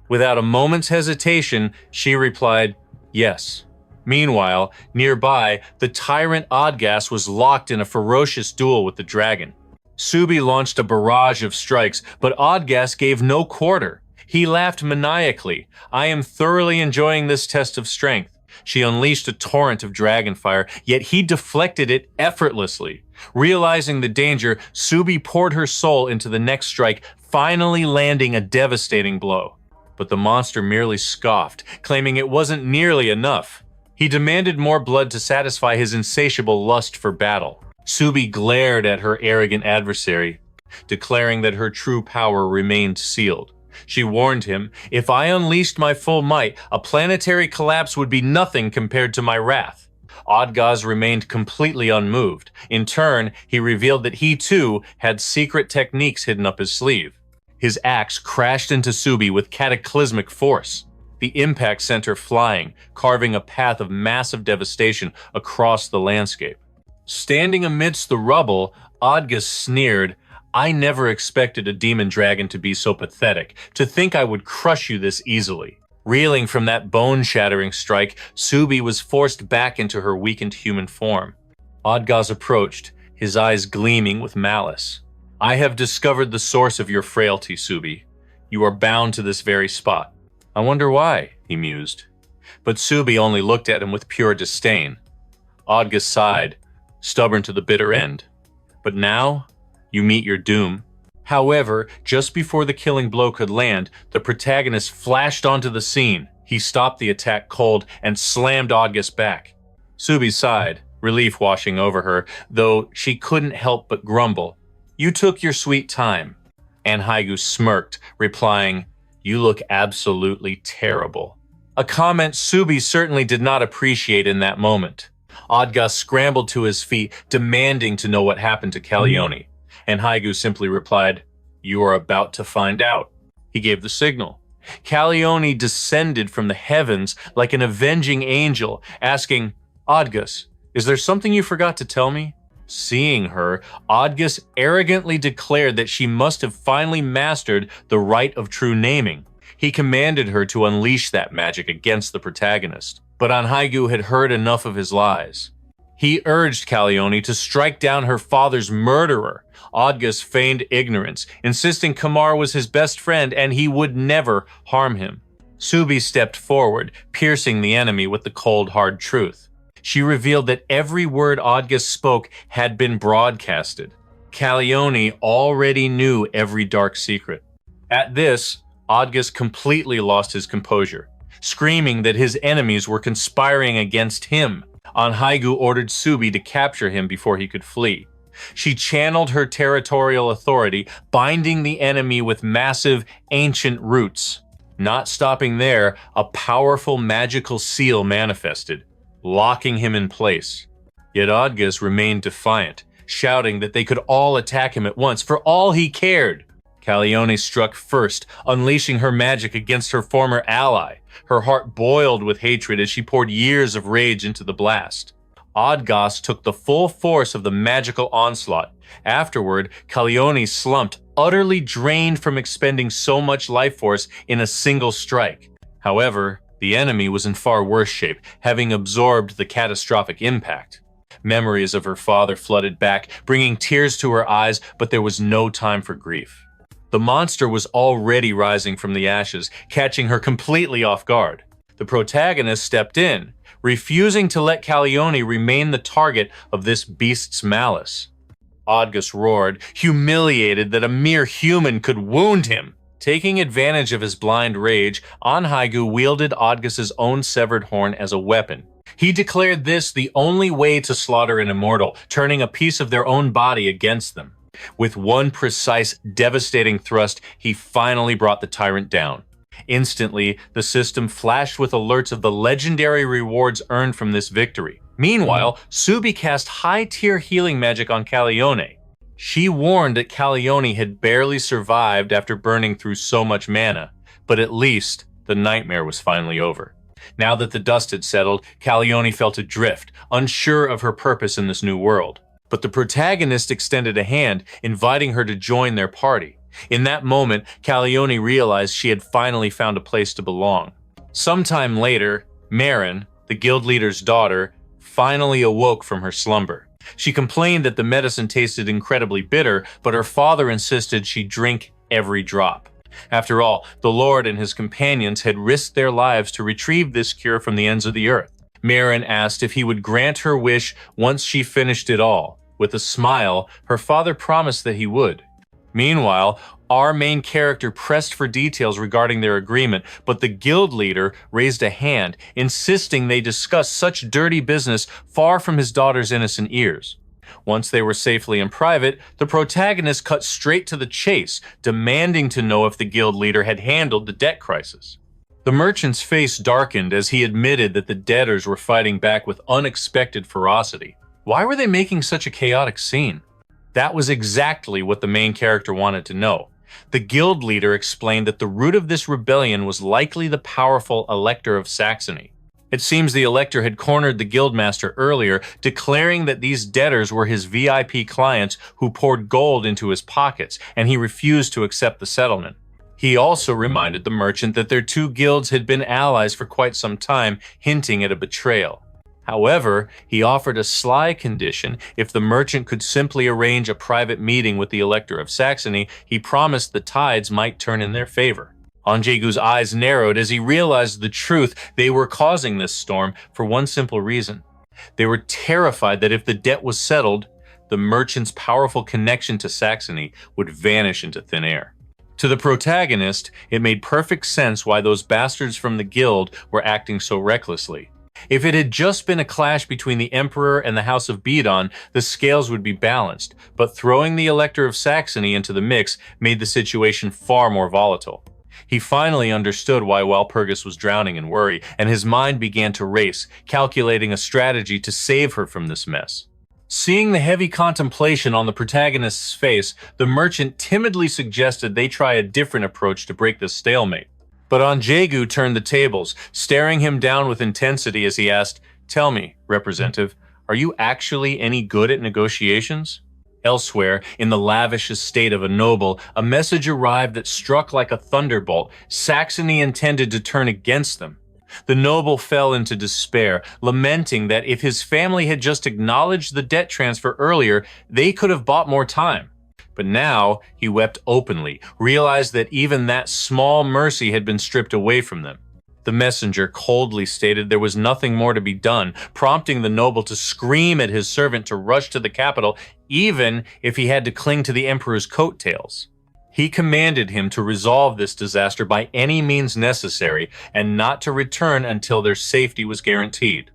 Without a moment's hesitation, she replied, "Yes." Meanwhile, nearby, the tyrant Odgas was locked in a ferocious duel with the dragon. Subi launched a barrage of strikes, but Odgas gave no quarter. He laughed maniacally. "I am thoroughly enjoying this test of strength." She unleashed a torrent of dragon fire, yet he deflected it effortlessly. Realizing the danger, Subi poured her soul into the next strike, finally landing a devastating blow. But the monster merely scoffed, claiming it wasn't nearly enough. He demanded more blood to satisfy his insatiable lust for battle. Subi glared at her arrogant adversary, declaring that her true power remained sealed. She warned him, "If I unleashed my full might, a planetary collapse would be nothing compared to my wrath." Odgaz remained completely unmoved. In turn, he revealed that he too had secret techniques hidden up his sleeve. His axe crashed into Subi with cataclysmic force. The impact sent her flying, carving a path of massive devastation across the landscape. Standing amidst the rubble, Odgaz sneered, "I never expected a demon dragon to be so pathetic, to think I would crush you this easily." Reeling from that bone-shattering strike, Subi was forced back into her weakened human form. Odgaz approached, his eyes gleaming with malice. "I have discovered the source of your frailty, Subi. You are bound to this very spot." "I wonder why," he mused. But Subi only looked at him with pure disdain. Odgaz sighed, stubborn to the bitter end. "But now, you meet your doom." However, just before the killing blow could land, the protagonist flashed onto the scene. He stopped the attack cold and slammed Odgaz back. Subi sighed, relief washing over her, though she couldn't help but grumble. "You took your sweet time." And Jaegu smirked, replying, "You look absolutely terrible." A comment Subi certainly did not appreciate in that moment. Odgaz scrambled to his feet, demanding to know what happened to Calione. And Jaegu simply replied, "You are about to find out." He gave the signal. Calione descended from the heavens like an avenging angel, asking, "Odgaz, is there something you forgot to tell me?" Seeing her, Odgaz arrogantly declared that she must have finally mastered the rite of true naming. He commanded her to unleash that magic against the protagonist. But Jaegu had heard enough of his lies. He urged Calione to strike down her father's murderer. Odgaz feigned ignorance, insisting Kamar was his best friend and he would never harm him. Subi stepped forward, piercing the enemy with the cold, hard truth. She revealed that every word Odgaz spoke had been broadcasted. Calione already knew every dark secret. At this, Odgaz completely lost his composure, screaming that his enemies were conspiring against him. Jaegu ordered Subi to capture him before he could flee. She channeled her territorial authority, binding the enemy with massive, ancient roots. Not stopping there, a powerful magical seal manifested, locking him in place. Yet Odgaz remained defiant, shouting that they could all attack him at once for all he cared. Calione struck first, unleashing her magic against her former ally. Her heart boiled with hatred as she poured years of rage into the blast. Odgaz took the full force of the magical onslaught. Afterward, Calione slumped, utterly drained from expending so much life force in a single strike. However, the enemy was in far worse shape, having absorbed the catastrophic impact. Memories of her father flooded back, bringing tears to her eyes, but there was no time for grief. The monster was already rising from the ashes, catching her completely off guard. The protagonist stepped in, refusing to let Calione remain the target of this beast's malice. Odgaz roared, humiliated that a mere human could wound him. Taking advantage of his blind rage, Jaegu wielded Odgaz's own severed horn as a weapon. He declared this the only way to slaughter an immortal, turning a piece of their own body against them. With one precise, devastating thrust, he finally brought the tyrant down. Instantly, the system flashed with alerts of the legendary rewards earned from this victory. Meanwhile, Subi cast high-tier healing magic on Calione. She warned that Calione had barely survived after burning through so much mana, but at least the nightmare was finally over. Now that the dust had settled, Calione felt adrift, unsure of her purpose in this new world. But the protagonist extended a hand, inviting her to join their party. In that moment, Calione realized she had finally found a place to belong. Sometime later, Marin, the guild leader's daughter, finally awoke from her slumber. She complained that the medicine tasted incredibly bitter, but her father insisted she drink every drop. After all, the Lord and his companions had risked their lives to retrieve this cure from the ends of the earth. Marin asked if he would grant her wish once she finished it all. With a smile, her father promised that he would. Meanwhile, our main character pressed for details regarding their agreement, but the guild leader raised a hand, insisting they discuss such dirty business far from his daughter's innocent ears. Once they were safely in private, the protagonist cut straight to the chase, demanding to know if the guild leader had handled the debt crisis. The merchant's face darkened as he admitted that the debtors were fighting back with unexpected ferocity. Why were they making such a chaotic scene? That was exactly what the main character wanted to know. The guild leader explained that the root of this rebellion was likely the powerful Elector of Saxony. It seems the Elector had cornered the guildmaster earlier, declaring that these debtors were his VIP clients who poured gold into his pockets, and he refused to accept the settlement. He also reminded the merchant that their two guilds had been allies for quite some time, hinting at a betrayal. However, he offered a sly condition. If the merchant could simply arrange a private meeting with the Elector of Saxony, he promised the tides might turn in their favor. Jaegu's eyes narrowed as he realized the truth. They were causing this storm for one simple reason. They were terrified that if the debt was settled, the merchant's powerful connection to Saxony would vanish into thin air. To the protagonist, it made perfect sense why those bastards from the guild were acting so recklessly. If it had just been a clash between the Emperor and the House of Bedon, the scales would be balanced, but throwing the Elector of Saxony into the mix made the situation far more volatile. He finally understood why Walpurgis was drowning in worry, and his mind began to race, calculating a strategy to save her from this mess. Seeing the heavy contemplation on the protagonist's face, the merchant timidly suggested they try a different approach to break this stalemate. But Jaegu turned the tables, staring him down with intensity as he asked, "Tell me, representative, are you actually any good at negotiations?" Elsewhere, in the lavish estate of a noble, a message arrived that struck like a thunderbolt. Saxony intended to turn against them. The noble fell into despair, lamenting that if his family had just acknowledged the debt transfer earlier, they could have bought more time. But now he wept openly, realized that even that small mercy had been stripped away from them. The messenger coldly stated there was nothing more to be done, prompting the noble to scream at his servant to rush to the capital, even if he had to cling to the emperor's coattails. He commanded him to resolve this disaster by any means necessary and not to return until their safety was guaranteed.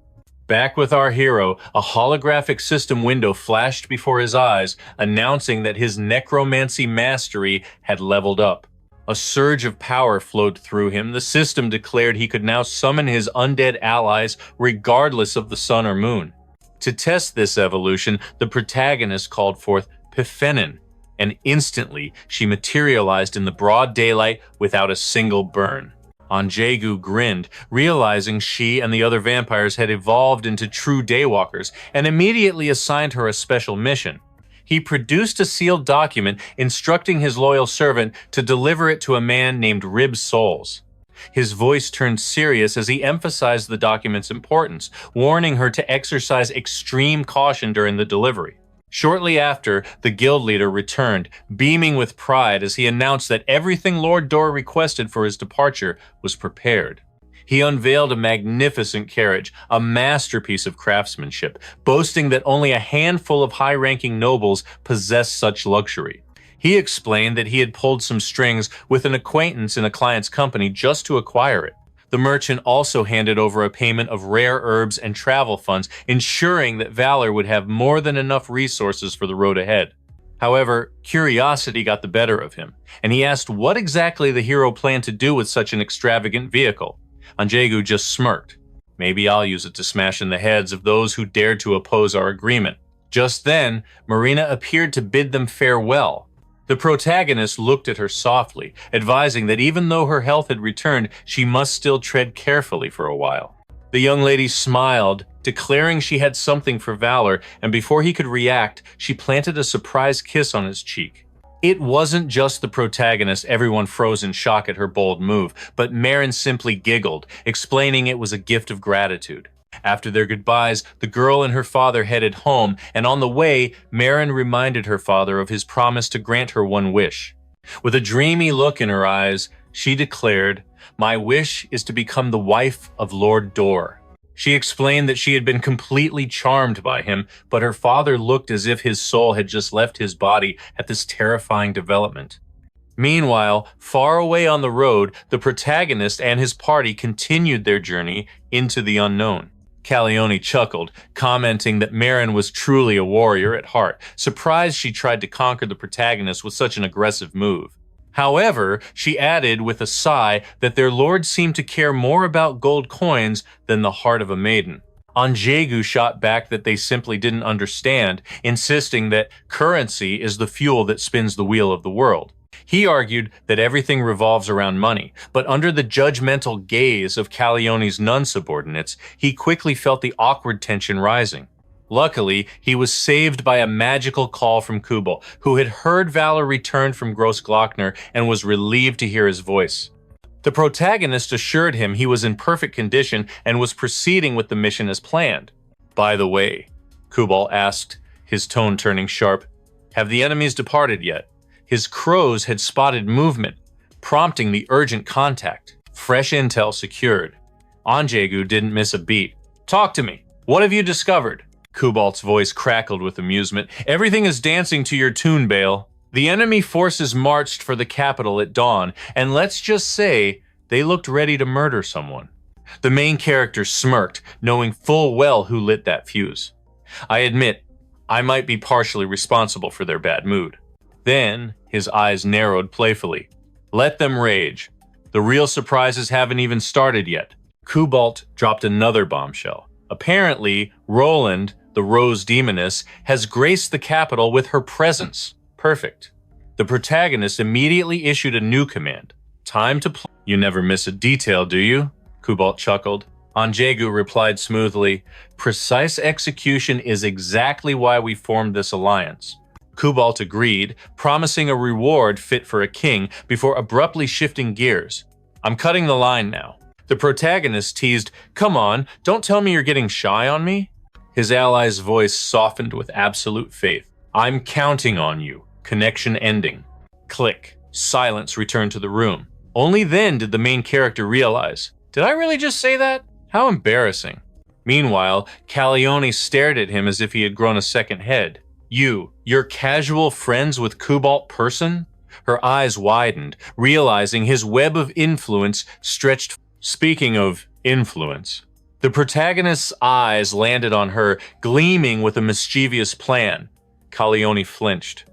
Back with our hero, a holographic system window flashed before his eyes, announcing that his necromancy mastery had leveled up. A surge of power flowed through him. The system declared he could now summon his undead allies regardless of the sun or moon. To test this evolution, the protagonist called forth Pifenin, and instantly she materialized in the broad daylight without a single burn. Jaegu grinned, realizing she and the other vampires had evolved into true daywalkers, and immediately assigned her a special mission. He produced a sealed document instructing his loyal servant to deliver it to a man named Rib Souls. His voice turned serious as he emphasized the document's importance, warning her to exercise extreme caution during the delivery. Shortly after, the guild leader returned, beaming with pride as he announced that everything Lord Dor requested for his departure was prepared. He unveiled a magnificent carriage, a masterpiece of craftsmanship, boasting that only a handful of high-ranking nobles possessed such luxury. He explained that he had pulled some strings with an acquaintance in a client's company just to acquire it. The merchant also handed over a payment of rare herbs and travel funds, ensuring that Valor would have more than enough resources for the road ahead. However, curiosity got the better of him, and he asked what exactly the hero planned to do with such an extravagant vehicle. Jaegu just smirked. "Maybe I'll use it to smash in the heads of those who dared to oppose our agreement." Just then, Marina appeared to bid them farewell. The protagonist looked at her softly, advising that even though her health had returned, she must still tread carefully for a while. The young lady smiled, declaring she had something for Valor, and before he could react, she planted a surprise kiss on his cheek. It wasn't just the protagonist. Everyone froze in shock at her bold move, but Marin simply giggled, explaining it was a gift of gratitude. After their goodbyes, the girl and her father headed home, and on the way, Marin reminded her father of his promise to grant her one wish. With a dreamy look in her eyes, she declared, "My wish is to become the wife of Lord Dor." She explained that she had been completely charmed by him, but her father looked as if his soul had just left his body at this terrifying development. Meanwhile, far away on the road, the protagonist and his party continued their journey into the unknown. Calione chuckled, commenting that Marin was truly a warrior at heart, surprised she tried to conquer the protagonist with such an aggressive move. However, she added with a sigh that their lord seemed to care more about gold coins than the heart of a maiden. Jaegu shot back that they simply didn't understand, insisting that currency is the fuel that spins the wheel of the world. He argued that everything revolves around money, but under the judgmental gaze of Calione's non-subordinates, he quickly felt the awkward tension rising. Luckily, he was saved by a magical call from Kubal, who had heard Valor return from Grossglockner and was relieved to hear his voice. The protagonist assured him he was in perfect condition and was proceeding with the mission as planned. "By the way," Kubal asked, his tone turning sharp, "have the enemies departed yet?" His crows had spotted movement, prompting the urgent contact. Fresh intel secured. Jaegu didn't miss a beat. "Talk to me. What have you discovered?" Kubalt's voice crackled with amusement. "Everything is dancing to your tune, Bale. The enemy forces marched for the capital at dawn, and let's just say they looked ready to murder someone." The main character smirked, knowing full well who lit that fuse. "I admit, I might be partially responsible for their bad mood." Then, his eyes narrowed playfully. "Let them rage. The real surprises haven't even started yet." Kubalt dropped another bombshell. Apparently, Roland, the Rose Demoness, has graced the capital with her presence. Perfect. The protagonist immediately issued a new command. "Time to play." "You never miss a detail, do you?" Kubalt chuckled. Jaegu replied smoothly, "Precise execution is exactly why we formed this alliance." Kubalt agreed, promising a reward fit for a king before abruptly shifting gears. "I'm cutting the line now." The protagonist teased, "Come on, don't tell me you're getting shy on me." His ally's voice softened with absolute faith. "I'm counting on you." Connection ending. Click. Silence returned to the room. Only then did the main character realize, "Did I really just say that? How embarrassing." Meanwhile, Calione stared at him as if he had grown a second head. You're casual friends with Kubalt person?" Her eyes widened, realizing his web of influence stretched. Speaking of influence, the protagonist's eyes landed on her, gleaming with a mischievous plan. Calione flinched.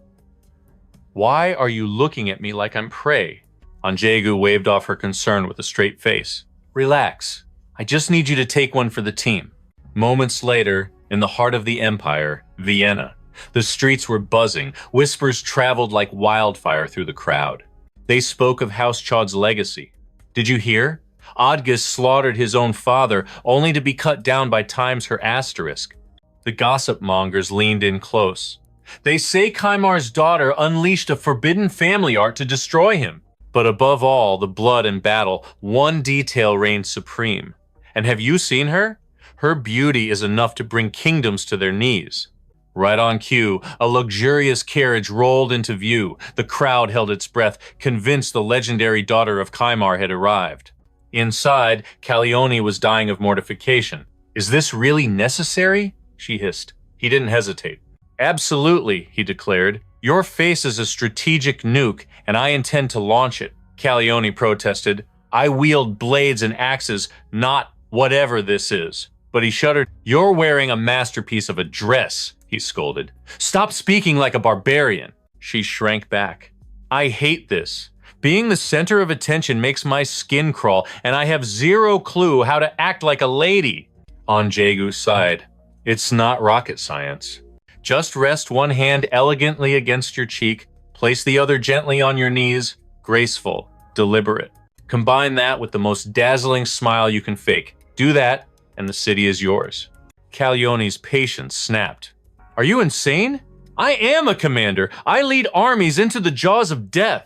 "Why are you looking at me like I'm prey?" Jaegu waved off her concern with a straight face. "Relax. I just need you to take one for the team." Moments later, in the heart of the Empire, Vienna, the streets were buzzing. Whispers traveled like wildfire through the crowd. They spoke of House Chaud's legacy. "Did you hear? Odgis slaughtered his own father, only to be cut down by times her asterisk." The gossip mongers leaned in close. "They say Kaimar's daughter unleashed a forbidden family art to destroy him." But above all the blood and battle, one detail reigned supreme. "And have you seen her? Her beauty is enough to bring kingdoms to their knees." Right on cue, a luxurious carriage rolled into view. The crowd held its breath, convinced the legendary daughter of Kaimar had arrived. Inside, Calione was dying of mortification. "Is this really necessary?" she hissed. He didn't hesitate. "Absolutely," he declared. "Your face is a strategic nuke, and I intend to launch it." Calione protested. "I wield blades and axes, not whatever this is." But he shuddered. "You're wearing a masterpiece of a dress," he scolded. "Stop speaking like a barbarian." She shrank back. "I hate this. Being the center of attention makes my skin crawl, and I have zero clue how to act like a lady." Jaegu sighed. "It's not rocket science. Just rest one hand elegantly against your cheek, place the other gently on your knees, graceful, deliberate. Combine that with the most dazzling smile you can fake. Do that, and the city is yours." Calione's patience snapped. "Are you insane? I am a commander. I lead armies into the jaws of death.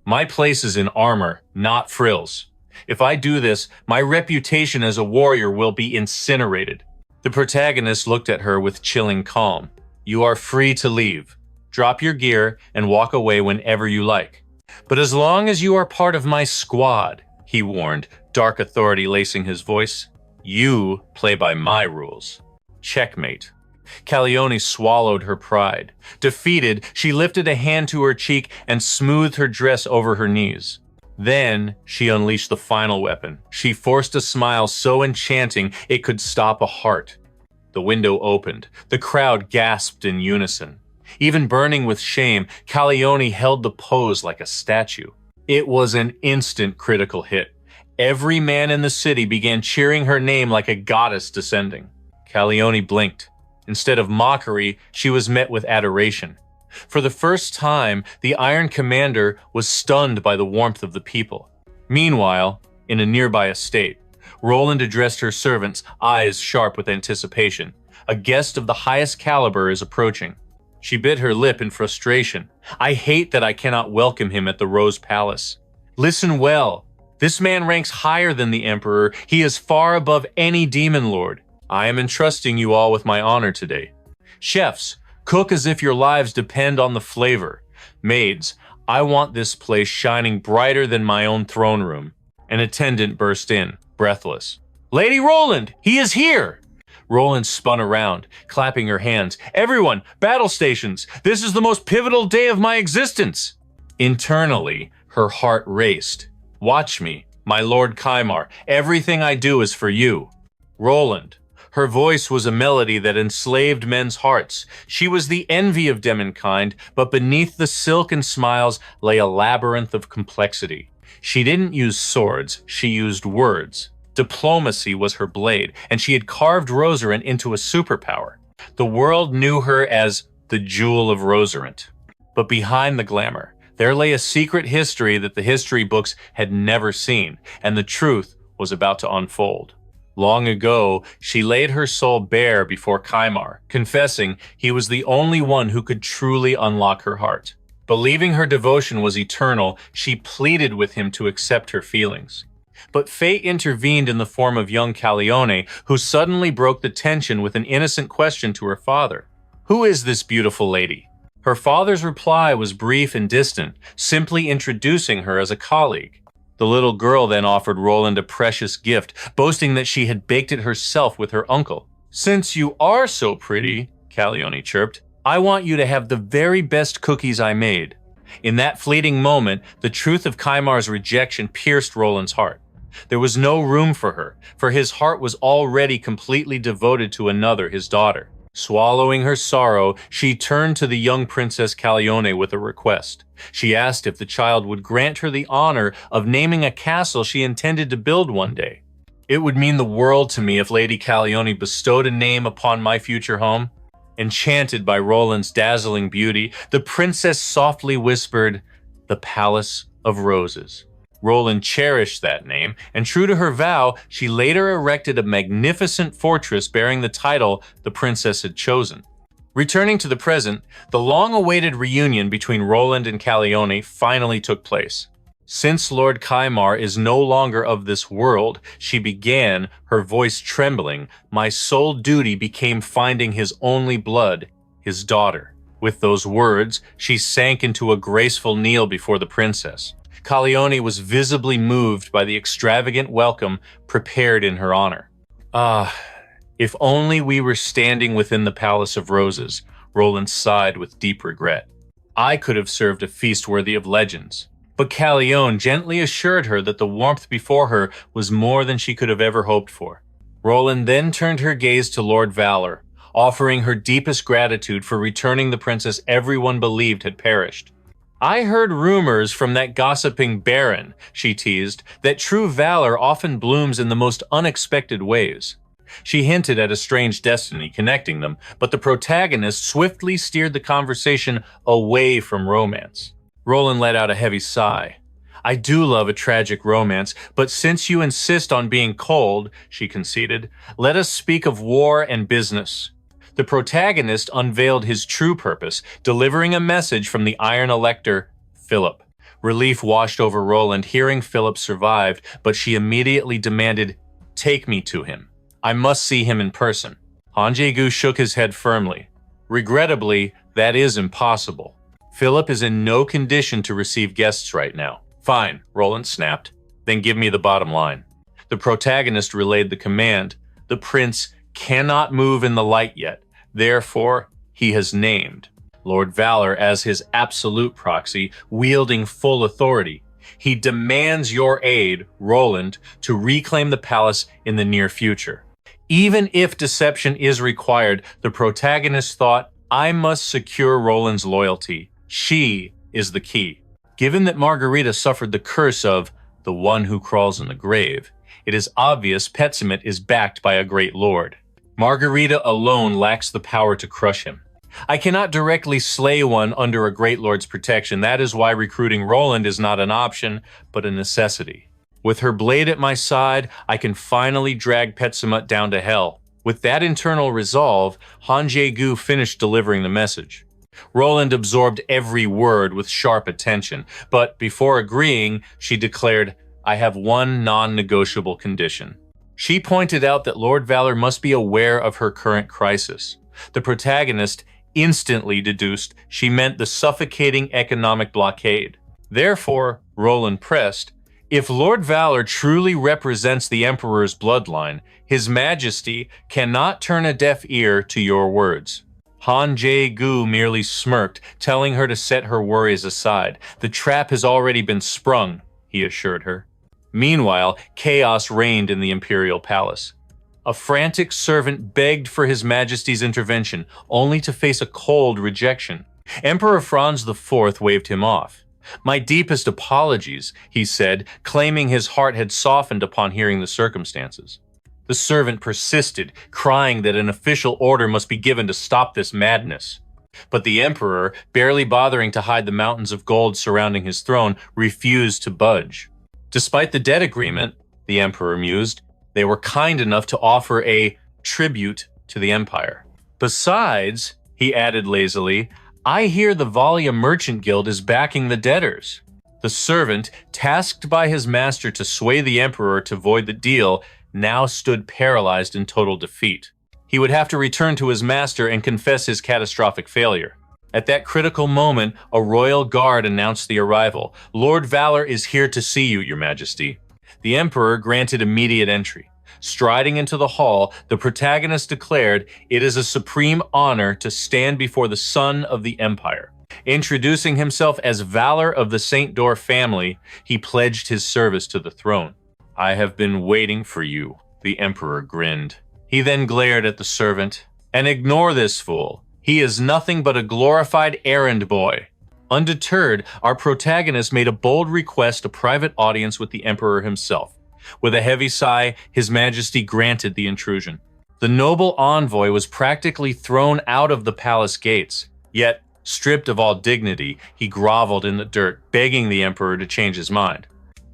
My place is in armor, not frills. If I do this, my reputation as a warrior will be incinerated." The protagonist looked at her with chilling calm. "You are free to leave. Drop your gear and walk away whenever you like. But as long as you are part of my squad," he warned, dark authority lacing his voice, "you play by my rules." Checkmate. Calione swallowed her pride. Defeated, she lifted a hand to her cheek and smoothed her dress over her knees. Then she unleashed the final weapon. She forced a smile so enchanting it could stop a heart. The window opened. The crowd gasped in unison. Even burning with shame, Calione held the pose like a statue. It was an instant critical hit. Every man in the city began cheering her name like a goddess descending. Calione blinked. Instead of mockery, she was met with adoration. For the first time, the Iron Commander was stunned by the warmth of the people. Meanwhile, in a nearby estate, Roland addressed her servants, eyes sharp with anticipation. A guest of the highest caliber is approaching. She bit her lip in frustration. I hate that I cannot welcome him at the Rose Palace. Listen well. This man ranks higher than the Emperor. He is far above any demon lord. I am entrusting you all with my honor today. Chefs, cook as if your lives depend on the flavor. Maids, I want this place shining brighter than my own throne room. An attendant burst in, breathless. Lady Roland, he is here! Roland spun around, clapping her hands. Everyone, battle stations! This is the most pivotal day of my existence! Internally, her heart raced. Watch me, my Lord Kymar. Everything I do is for you. Roland. Her voice was a melody that enslaved men's hearts. She was the envy of demonkind, but beneath the silken smiles lay a labyrinth of complexity. She didn't use swords, she used words. Diplomacy was her blade, and she had carved Roserant into a superpower. The world knew her as the Jewel of Roserant. But behind the glamour, there lay a secret history that the history books had never seen, and the truth was about to unfold. Long ago, she laid her soul bare before Kymar, confessing he was the only one who could truly unlock her heart. Believing her devotion was eternal, she pleaded with him to accept her feelings. But fate intervened in the form of young Calione, who suddenly broke the tension with an innocent question to her father. Who is this beautiful lady? Her father's reply was brief and distant, simply introducing her as a colleague. The little girl then offered Roland a precious gift, boasting that she had baked it herself with her uncle. Since you are so pretty, Calione chirped, I want you to have the very best cookies I made. In that fleeting moment, the truth of Kymar's rejection pierced Roland's heart. There was no room for her, for his heart was already completely devoted to another, his daughter. Swallowing her sorrow, she turned to the young Princess Calione with a request. She asked if the child would grant her the honor of naming a castle she intended to build one day. It would mean the world to me if Lady Calione bestowed a name upon my future home. Enchanted by Roland's dazzling beauty, the princess softly whispered, "The Palace of Roses." Roland cherished that name, and true to her vow, she later erected a magnificent fortress bearing the title the princess had chosen. Returning to the present, the long-awaited reunion between Roland and Calione finally took place. Since Lord Kymar is no longer of this world, she began, her voice trembling, my sole duty became finding his only blood, his daughter. With those words, she sank into a graceful kneel before the princess. Calione was visibly moved by the extravagant welcome prepared in her honor. Ah, if only we were standing within the Palace of Roses, Roland sighed with deep regret. I could have served a feast worthy of legends. But Calione gently assured her that the warmth before her was more than she could have ever hoped for. Roland then turned her gaze to Lord Valor, offering her deepest gratitude for returning the princess everyone believed had perished. I heard rumors from that gossiping baron, she teased, that true valor often blooms in the most unexpected ways. She hinted at a strange destiny connecting them, but the protagonist swiftly steered the conversation away from romance. Roland let out a heavy sigh. I do love a tragic romance, but since you insist on being cold, she conceded, let us speak of war and business. The protagonist unveiled his true purpose, delivering a message from the Iron Elector, Philip. Relief washed over Roland hearing Philip survived, but she immediately demanded, take me to him. I must see him in person. Jaegu shook his head firmly. Regrettably, that is impossible. Philip is in no condition to receive guests right now. Fine, Roland snapped. Then give me the bottom line. The protagonist relayed the command. The prince cannot move in the light yet. Therefore, he has named Lord Valor as his absolute proxy, wielding full authority. He demands your aid, Roland, to reclaim the palace in the near future. Even if deception is required, the protagonist thought, I must secure Roland's loyalty. She is the key. Given that Margarita suffered the curse of the one who crawls in the grave, it is obvious Petsumet is backed by a great lord. Margarita alone lacks the power to crush him. I cannot directly slay one under a great lord's protection. That is why recruiting Roland is not an option, but a necessity. With her blade at my side, I can finally drag Petsumet down to hell. With that internal resolve, Jaegu finished delivering the message. Roland absorbed every word with sharp attention, but before agreeing, she declared, I have one non-negotiable condition. She pointed out that Lord Valor must be aware of her current crisis. The protagonist instantly deduced she meant the suffocating economic blockade. Therefore, Roland pressed, if Lord Valor truly represents the Emperor's bloodline, His Majesty cannot turn a deaf ear to your words. Jaegu merely smirked, telling her to set her worries aside. The trap has already been sprung, he assured her. Meanwhile, chaos reigned in the imperial palace. A frantic servant begged for His Majesty's intervention, only to face a cold rejection. Emperor Franz IV waved him off. My deepest apologies, he said, claiming his heart had softened upon hearing the circumstances. The servant persisted, crying that an official order must be given to stop this madness. But the emperor, barely bothering to hide the mountains of gold surrounding his throne, refused to budge. Despite the debt agreement, the emperor mused, they were kind enough to offer a tribute to the empire. Besides, he added lazily, I hear the Valia Merchant Guild is backing the debtors. The servant, tasked by his master to sway the emperor to void the deal, now stood paralyzed in total defeat. He would have to return to his master and confess his catastrophic failure. At that critical moment, a royal guard announced the arrival. Lord Valor is here to see you, Your Majesty. The emperor granted immediate entry. Striding into the hall, the protagonist declared, it is a supreme honor to stand before the son of the empire. Introducing himself as Valor of the St. Door family, he pledged his service to the throne. I have been waiting for you, the emperor grinned. He then glared at the servant. And ignore this fool. He is nothing but a glorified errand boy. Undeterred, our protagonist made a bold request, a private audience with the emperor himself. With a heavy sigh, His Majesty granted the intrusion. The noble envoy was practically thrown out of the palace gates. Yet, stripped of all dignity, he groveled in the dirt, begging the emperor to change his mind.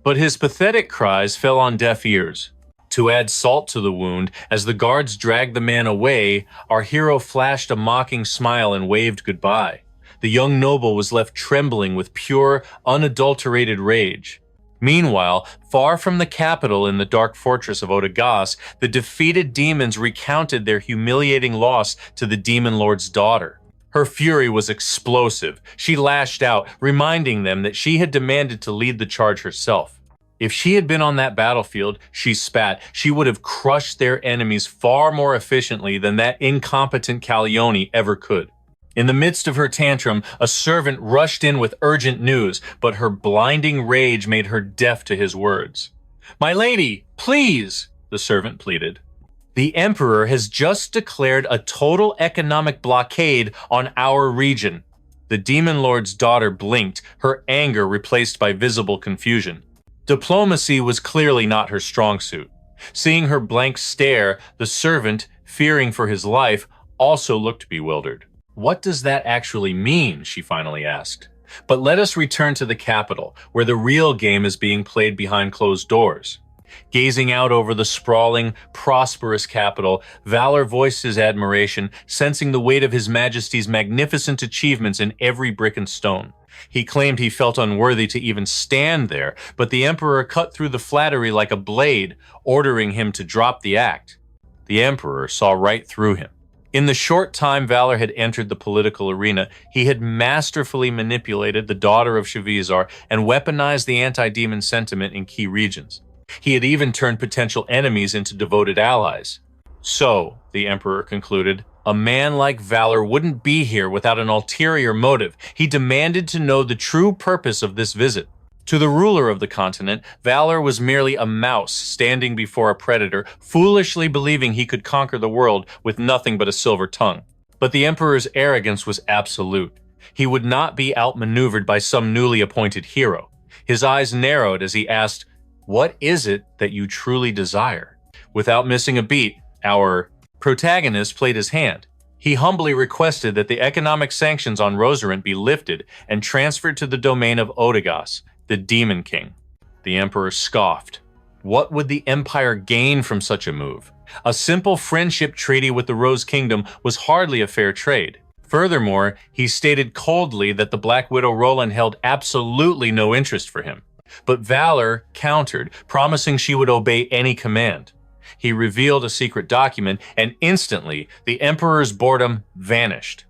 But his pathetic cries fell on deaf ears. To add salt to the wound, as the guards dragged the man away, our hero flashed a mocking smile and waved goodbye. The young noble was left trembling with pure, unadulterated rage. Meanwhile, far from the capital in the dark fortress of Otagas, the defeated demons recounted their humiliating loss to the demon lord's daughter. Her fury was explosive. She lashed out, reminding them that she had demanded to lead the charge herself. If she had been on that battlefield, she spat, she would have crushed their enemies far more efficiently than that incompetent Calione ever could. In the midst of her tantrum, a servant rushed in with urgent news, but her blinding rage made her deaf to his words. My lady, please, the servant pleaded. The emperor has just declared a total economic blockade on our region. The demon lord's daughter blinked, her anger replaced by visible confusion. Diplomacy was clearly not her strong suit. Seeing her blank stare, the servant, fearing for his life, also looked bewildered. What does that actually mean? She finally asked. But let us return to the capital, where the real game is being played behind closed doors. Gazing out over the sprawling, prosperous capital, Valor voiced his admiration, sensing the weight of His Majesty's magnificent achievements in every brick and stone. He claimed he felt unworthy to even stand there, but the emperor cut through the flattery like a blade, ordering him to drop the act. The emperor saw right through him. In the short time Valor had entered the political arena, he had masterfully manipulated the daughter of Shavizar and weaponized the anti-demon sentiment in key regions. He had even turned potential enemies into devoted allies. So, the emperor concluded, a man like Valor wouldn't be here without an ulterior motive. He demanded to know the true purpose of this visit. To the ruler of the continent, Valor was merely a mouse standing before a predator, foolishly believing he could conquer the world with nothing but a silver tongue. But the emperor's arrogance was absolute. He would not be outmaneuvered by some newly appointed hero. His eyes narrowed as he asked, "What is it that you truly desire?" Without missing a beat, our protagonist played his hand. He humbly requested that the economic sanctions on Rosarant be lifted and transferred to the domain of Odegas, the Demon King. The emperor scoffed. What would the empire gain from such a move? A simple friendship treaty with the Rose Kingdom was hardly a fair trade. Furthermore, he stated coldly that the Black Widow Roland held absolutely no interest for him. But Valor countered, promising she would obey any command. He revealed a secret document, and instantly, the emperor's boredom vanished.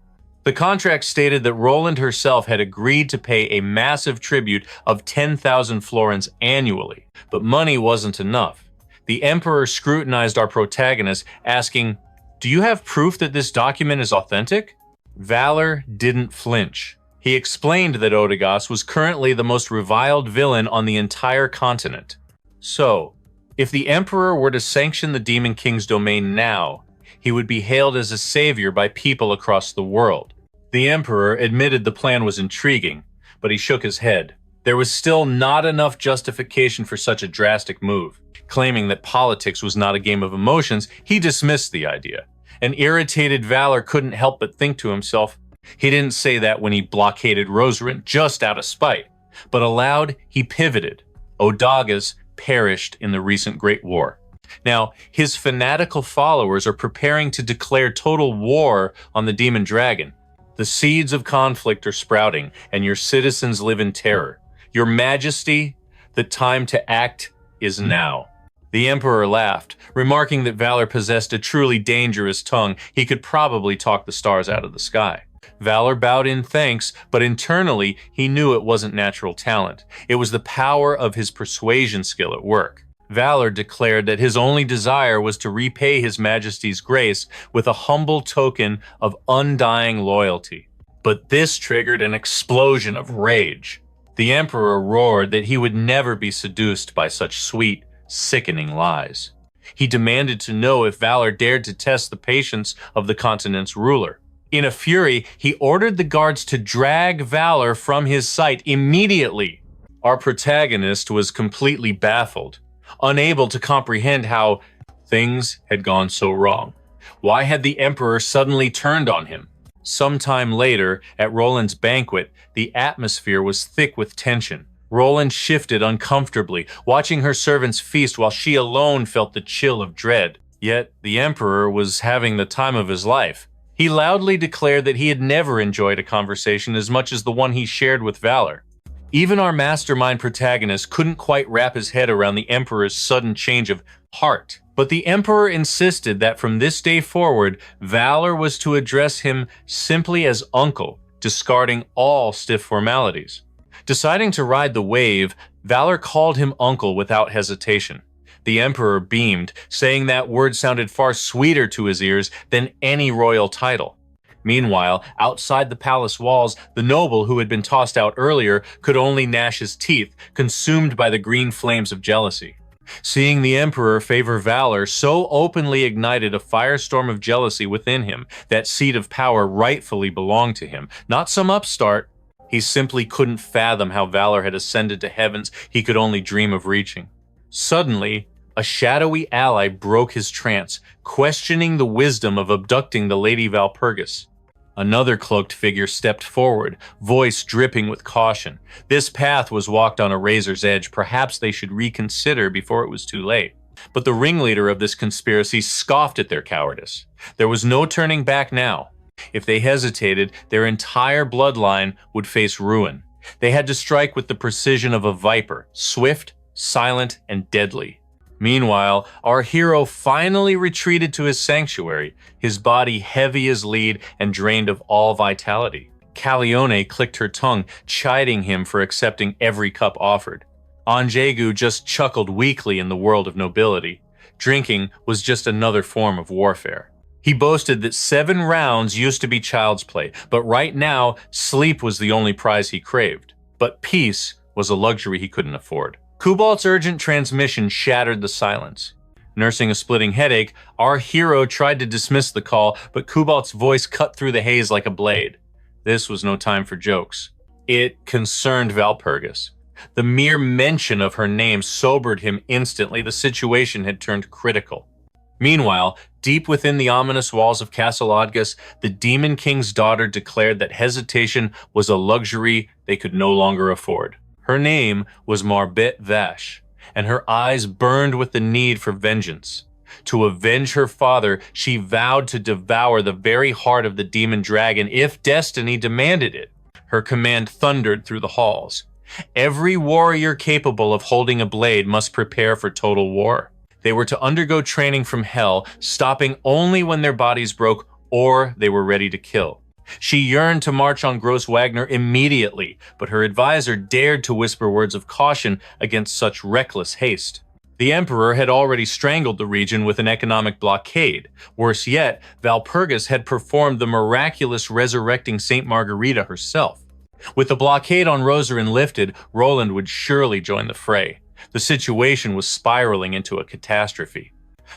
The contract stated that Roland herself had agreed to pay a massive tribute of 10,000 florins annually, but money wasn't enough. The emperor scrutinized our protagonist, asking, "Do you have proof that this document is authentic?" Valor didn't flinch. He explained that Odegas was currently the most reviled villain on the entire continent. So, if the emperor were to sanction the Demon King's domain now, he would be hailed as a savior by people across the world. The emperor admitted the plan was intriguing, but he shook his head. There was still not enough justification for such a drastic move. Claiming that politics was not a game of emotions, he dismissed the idea. An irritated Valor couldn't help but think to himself, he didn't say that when he blockaded Rosarant just out of spite, but aloud he pivoted. Odegas perished in the recent Great War. Now, his fanatical followers are preparing to declare total war on the Demon Dragon. The seeds of conflict are sprouting, and your citizens live in terror. Your Majesty, the time to act is now. The Emperor laughed, remarking that Valor possessed a truly dangerous tongue. He could probably talk the stars out of the sky. Valor bowed in thanks, but internally he knew it wasn't natural talent. It was the power of his persuasion skill at work. Valor declared that his only desire was to repay His Majesty's grace with a humble token of undying loyalty. But this triggered an explosion of rage. The Emperor roared that he would never be seduced by such sweet, sickening lies. He demanded to know if Valor dared to test the patience of the continent's ruler. In a fury, he ordered the guards to drag Valor from his sight immediately. Our protagonist was completely baffled, unable to comprehend how things had gone so wrong. Why had the Emperor suddenly turned on him? Sometime later, at Roland's banquet, the atmosphere was thick with tension. Roland shifted uncomfortably, watching her servants feast while she alone felt the chill of dread. Yet, the Emperor was having the time of his life. He loudly declared that he had never enjoyed a conversation as much as the one he shared with Valor. Even our mastermind protagonist couldn't quite wrap his head around the Emperor's sudden change of heart. But the Emperor insisted that from this day forward, Valor was to address him simply as Uncle, discarding all stiff formalities. Deciding to ride the wave, Valor called him Uncle without hesitation. The Emperor beamed, saying that word sounded far sweeter to his ears than any royal title. Meanwhile, outside the palace walls, the noble who had been tossed out earlier could only gnash his teeth, consumed by the green flames of jealousy. Seeing the Emperor favor Valor so openly ignited a firestorm of jealousy within him. That seat of power rightfully belonged to him, not some upstart. He simply couldn't fathom how Valor had ascended to heavens he could only dream of reaching. Suddenly, a shadowy ally broke his trance, questioning the wisdom of abducting the Lady Valpurgis. Another cloaked figure stepped forward, voice dripping with caution. This path was walked on a razor's edge. Perhaps they should reconsider before it was too late. But the ringleader of this conspiracy scoffed at their cowardice. There was no turning back now. If they hesitated, their entire bloodline would face ruin. They had to strike with the precision of a viper, swift, silent, and deadly. Meanwhile, our hero finally retreated to his sanctuary, his body heavy as lead and drained of all vitality. Calione clicked her tongue, chiding him for accepting every cup offered. Jaegu just chuckled weakly in the world of nobility. Drinking was just another form of warfare. He boasted that 7 rounds used to be child's play, but right now, sleep was the only prize he craved. But peace was a luxury he couldn't afford. Kubalt's urgent transmission shattered the silence. Nursing a splitting headache, our hero tried to dismiss the call, but Kubalt's voice cut through the haze like a blade. This was no time for jokes. It concerned Valpurgis. The mere mention of her name sobered him instantly. The situation had turned critical. Meanwhile, deep within the ominous walls of Castle Odgus, the Demon King's daughter declared that hesitation was a luxury they could no longer afford. Her name was Marbet Vash, and her eyes burned with the need for vengeance. To avenge her father, she vowed to devour the very heart of the demon dragon if destiny demanded it. Her command thundered through the halls. Every warrior capable of holding a blade must prepare for total war. They were to undergo training from hell, stopping only when their bodies broke or they were ready to kill. She yearned to march on Gross Wagner immediately, but her advisor dared to whisper words of caution against such reckless haste. The Emperor had already strangled the region with an economic blockade. Worse yet, Valpurgis had performed the miraculous resurrecting Saint Margarita herself. With the blockade on Rosarin lifted, Roland would surely join the fray. The situation was spiraling into a catastrophe.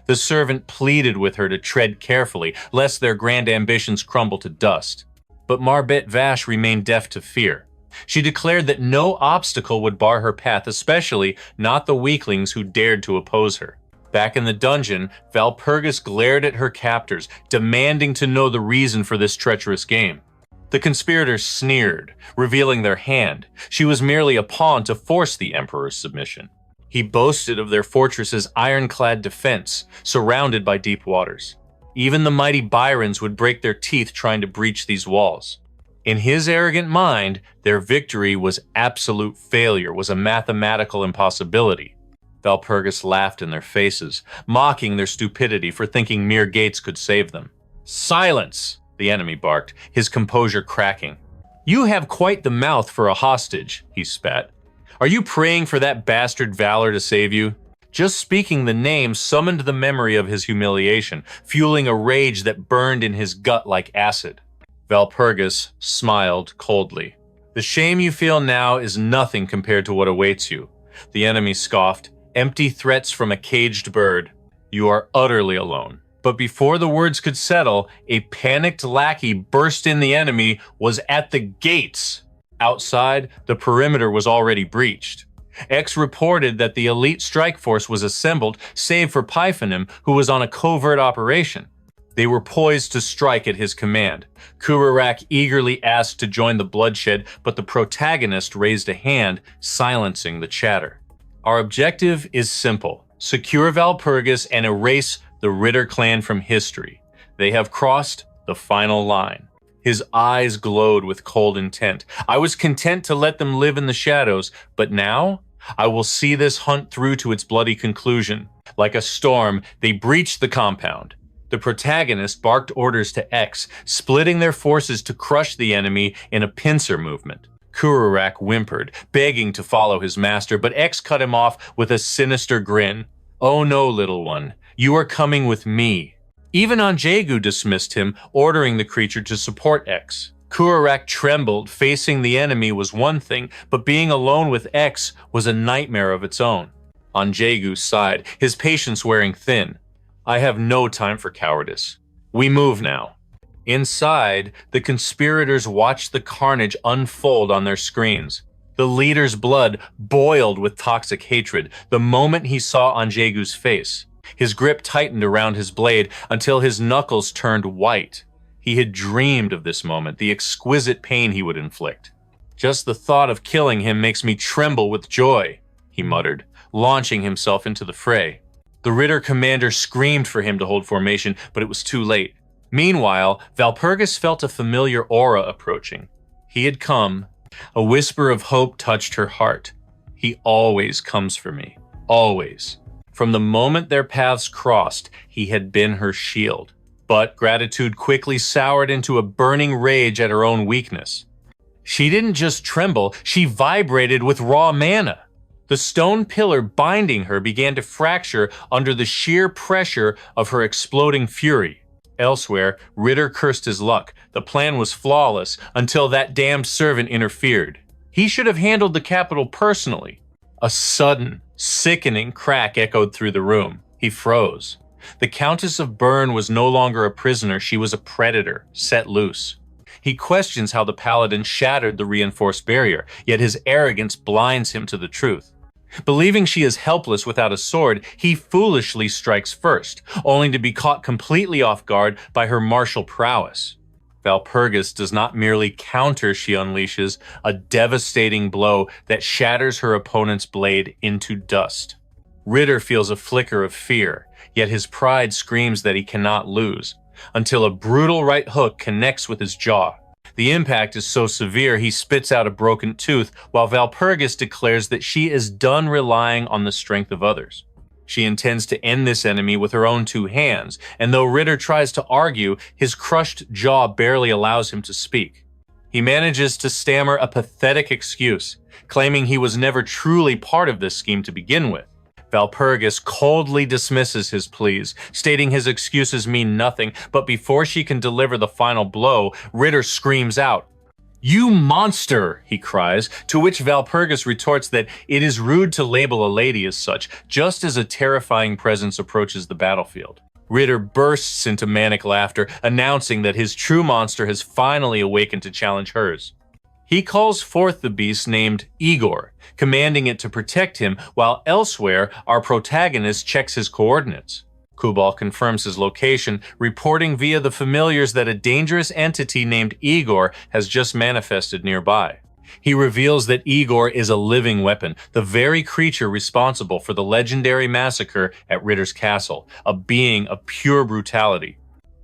The servant pleaded with her to tread carefully, lest their grand ambitions crumble to dust. But Marbet Vash remained deaf to fear. She declared that no obstacle would bar her path, especially not the weaklings who dared to oppose her. Back in the dungeon, Valpurgis glared at her captors, demanding to know the reason for this treacherous game. The conspirators sneered, revealing their hand. She was merely a pawn to force the Emperor's submission. He boasted of their fortress's ironclad defense, surrounded by deep waters. Even the mighty Byrons would break their teeth trying to breach these walls. In his arrogant mind, their victory was absolute failure, was a mathematical impossibility. Valpurgis laughed in their faces, mocking their stupidity for thinking mere gates could save them. "Silence!" the enemy barked, his composure cracking. "You have quite the mouth for a hostage," he spat. "Are you praying for that bastard Valor to save you?" Just speaking the name summoned the memory of his humiliation, fueling a rage that burned in his gut like acid. Valpurgis smiled coldly. "The shame you feel now is nothing compared to what awaits you," the enemy scoffed. "Empty threats from a caged bird. You are utterly alone." But before the words could settle, a panicked lackey burst in. The enemy was at the gates. Outside, the perimeter was already breached. X reported that the elite strike force was assembled, save for Pythonim, who was on a covert operation. They were poised to strike at his command. Kurarak eagerly asked to join the bloodshed, but the protagonist raised a hand, silencing the chatter. "Our objective is simple. Secure Valpurgis and erase the Ritter clan from history. They have crossed the final line." His eyes glowed with cold intent. "I was content to let them live in the shadows, but now I will see this hunt through to its bloody conclusion." Like a storm, they breached the compound. The protagonist barked orders to X, splitting their forces to crush the enemy in a pincer movement. Kurarak whimpered, begging to follow his master, but X cut him off with a sinister grin. "Oh no, little one, you are coming with me." Even Jaegu dismissed him, ordering the creature to support X. Kurarak trembled. Facing the enemy was one thing, but being alone with X was a nightmare of its own. Jaegu sighed, his patience wearing thin. "I have no time for cowardice. We move now." Inside, the conspirators watched the carnage unfold on their screens. The leader's blood boiled with toxic hatred the moment he saw Jaegu's face. His grip tightened around his blade until his knuckles turned white. He had dreamed of this moment, the exquisite pain he would inflict. "Just the thought of killing him makes me tremble with joy," he muttered, launching himself into the fray. The Ritter commander screamed for him to hold formation, but it was too late. Meanwhile, Valpurgis felt a familiar aura approaching. He had come. A whisper of hope touched her heart. "He always comes for me. Always." From the moment their paths crossed, he had been her shield. But gratitude quickly soured into a burning rage at her own weakness. She didn't just tremble, she vibrated with raw mana. The stone pillar binding her began to fracture under the sheer pressure of her exploding fury. Elsewhere, Ritter cursed his luck. The plan was flawless until that damned servant interfered. He should have handled the capital personally. A sudden, sickening crack echoed through the room. He froze. The Countess of Bern was no longer a prisoner, she was a predator, set loose. He questions how the paladin shattered the reinforced barrier, yet his arrogance blinds him to the truth. Believing she is helpless without a sword, he foolishly strikes first, only to be caught completely off guard by her martial prowess. Valpurgis does not merely counter, she unleashes a devastating blow that shatters her opponent's blade into dust. Ritter feels a flicker of fear, yet his pride screams that he cannot lose, until a brutal right hook connects with his jaw. The impact is so severe he spits out a broken tooth, while Valpurgis declares that she is done relying on the strength of others. She intends to end this enemy with her own two hands, and though Ritter tries to argue, his crushed jaw barely allows him to speak. He manages to stammer a pathetic excuse, claiming he was never truly part of this scheme to begin with. Valpurgis coldly dismisses his pleas, stating his excuses mean nothing, but before she can deliver the final blow, Ritter screams out, "You monster!" he cries, to which Valpurgis retorts that it is rude to label a lady as such, just as a terrifying presence approaches the battlefield. Ritter bursts into manic laughter, announcing that his true monster has finally awakened to challenge hers. He calls forth the beast named Igor, commanding it to protect him, while elsewhere, our protagonist checks his coordinates. Kubal confirms his location, reporting via the familiars that a dangerous entity named Igor has just manifested nearby. He reveals that Igor is a living weapon, the very creature responsible for the legendary massacre at Ritter's castle, a being of pure brutality.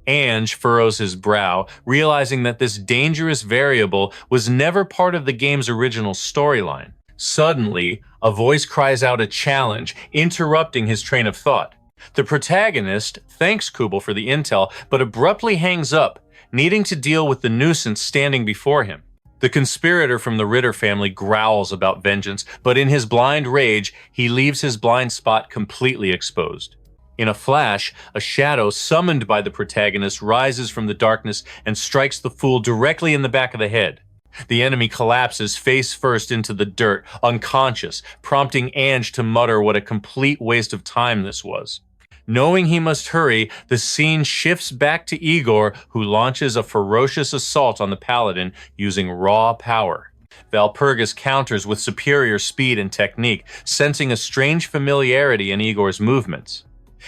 Ange furrows his brow, realizing that this dangerous variable was never part of the game's original storyline. Suddenly, a voice cries out a challenge, interrupting his train of thought. The protagonist thanks Kubal for the intel, but abruptly hangs up, needing to deal with the nuisance standing before him. The conspirator from the Ritter family growls about vengeance, but in his blind rage, he leaves his blind spot completely exposed. In a flash, a shadow summoned by the protagonist rises from the darkness and strikes the fool directly in the back of the head. The enemy collapses face first into the dirt, unconscious, prompting Ange to mutter what a complete waste of time this was. Knowing he must hurry, the scene shifts back to Igor, who launches a ferocious assault on the paladin using raw power. Valpurgis counters with superior speed and technique, sensing a strange familiarity in Igor's movements,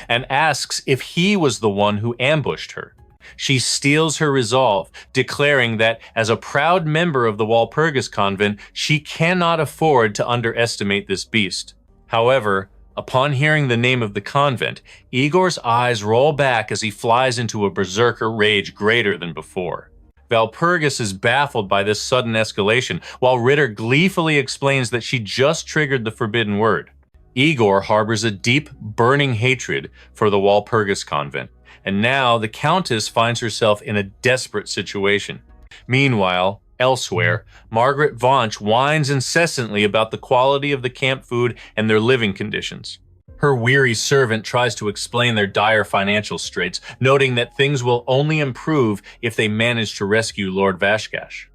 and asks if he was the one who ambushed her. She steals her resolve, declaring that as a proud member of the Walpurgis convent, she cannot afford to underestimate this beast. However, upon hearing the name of the convent, Igor's eyes roll back as he flies into a berserker rage greater than before. Valpurgis is baffled by this sudden escalation, while Ritter gleefully explains that she just triggered the forbidden word. Igor harbors a deep, burning hatred for the Walpurgis convent, and now the Countess finds herself in a desperate situation. Meanwhile, elsewhere, Margaret Vaunch whines incessantly about the quality of the camp food and their living conditions. Her weary servant tries to explain their dire financial straits, noting that things will only improve if they manage to rescue Lord Vashkash.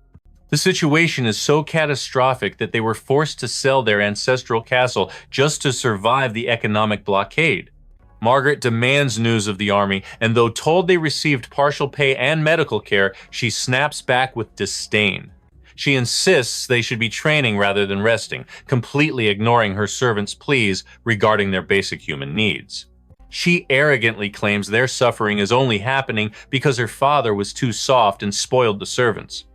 The situation is so catastrophic that they were forced to sell their ancestral castle just to survive the economic blockade. Margaret demands news of the army, and though told they received partial pay and medical care, she snaps back with disdain. She insists they should be training rather than resting, completely ignoring her servants' pleas regarding their basic human needs. She arrogantly claims their suffering is only happening because her father was too soft and spoiled the servants.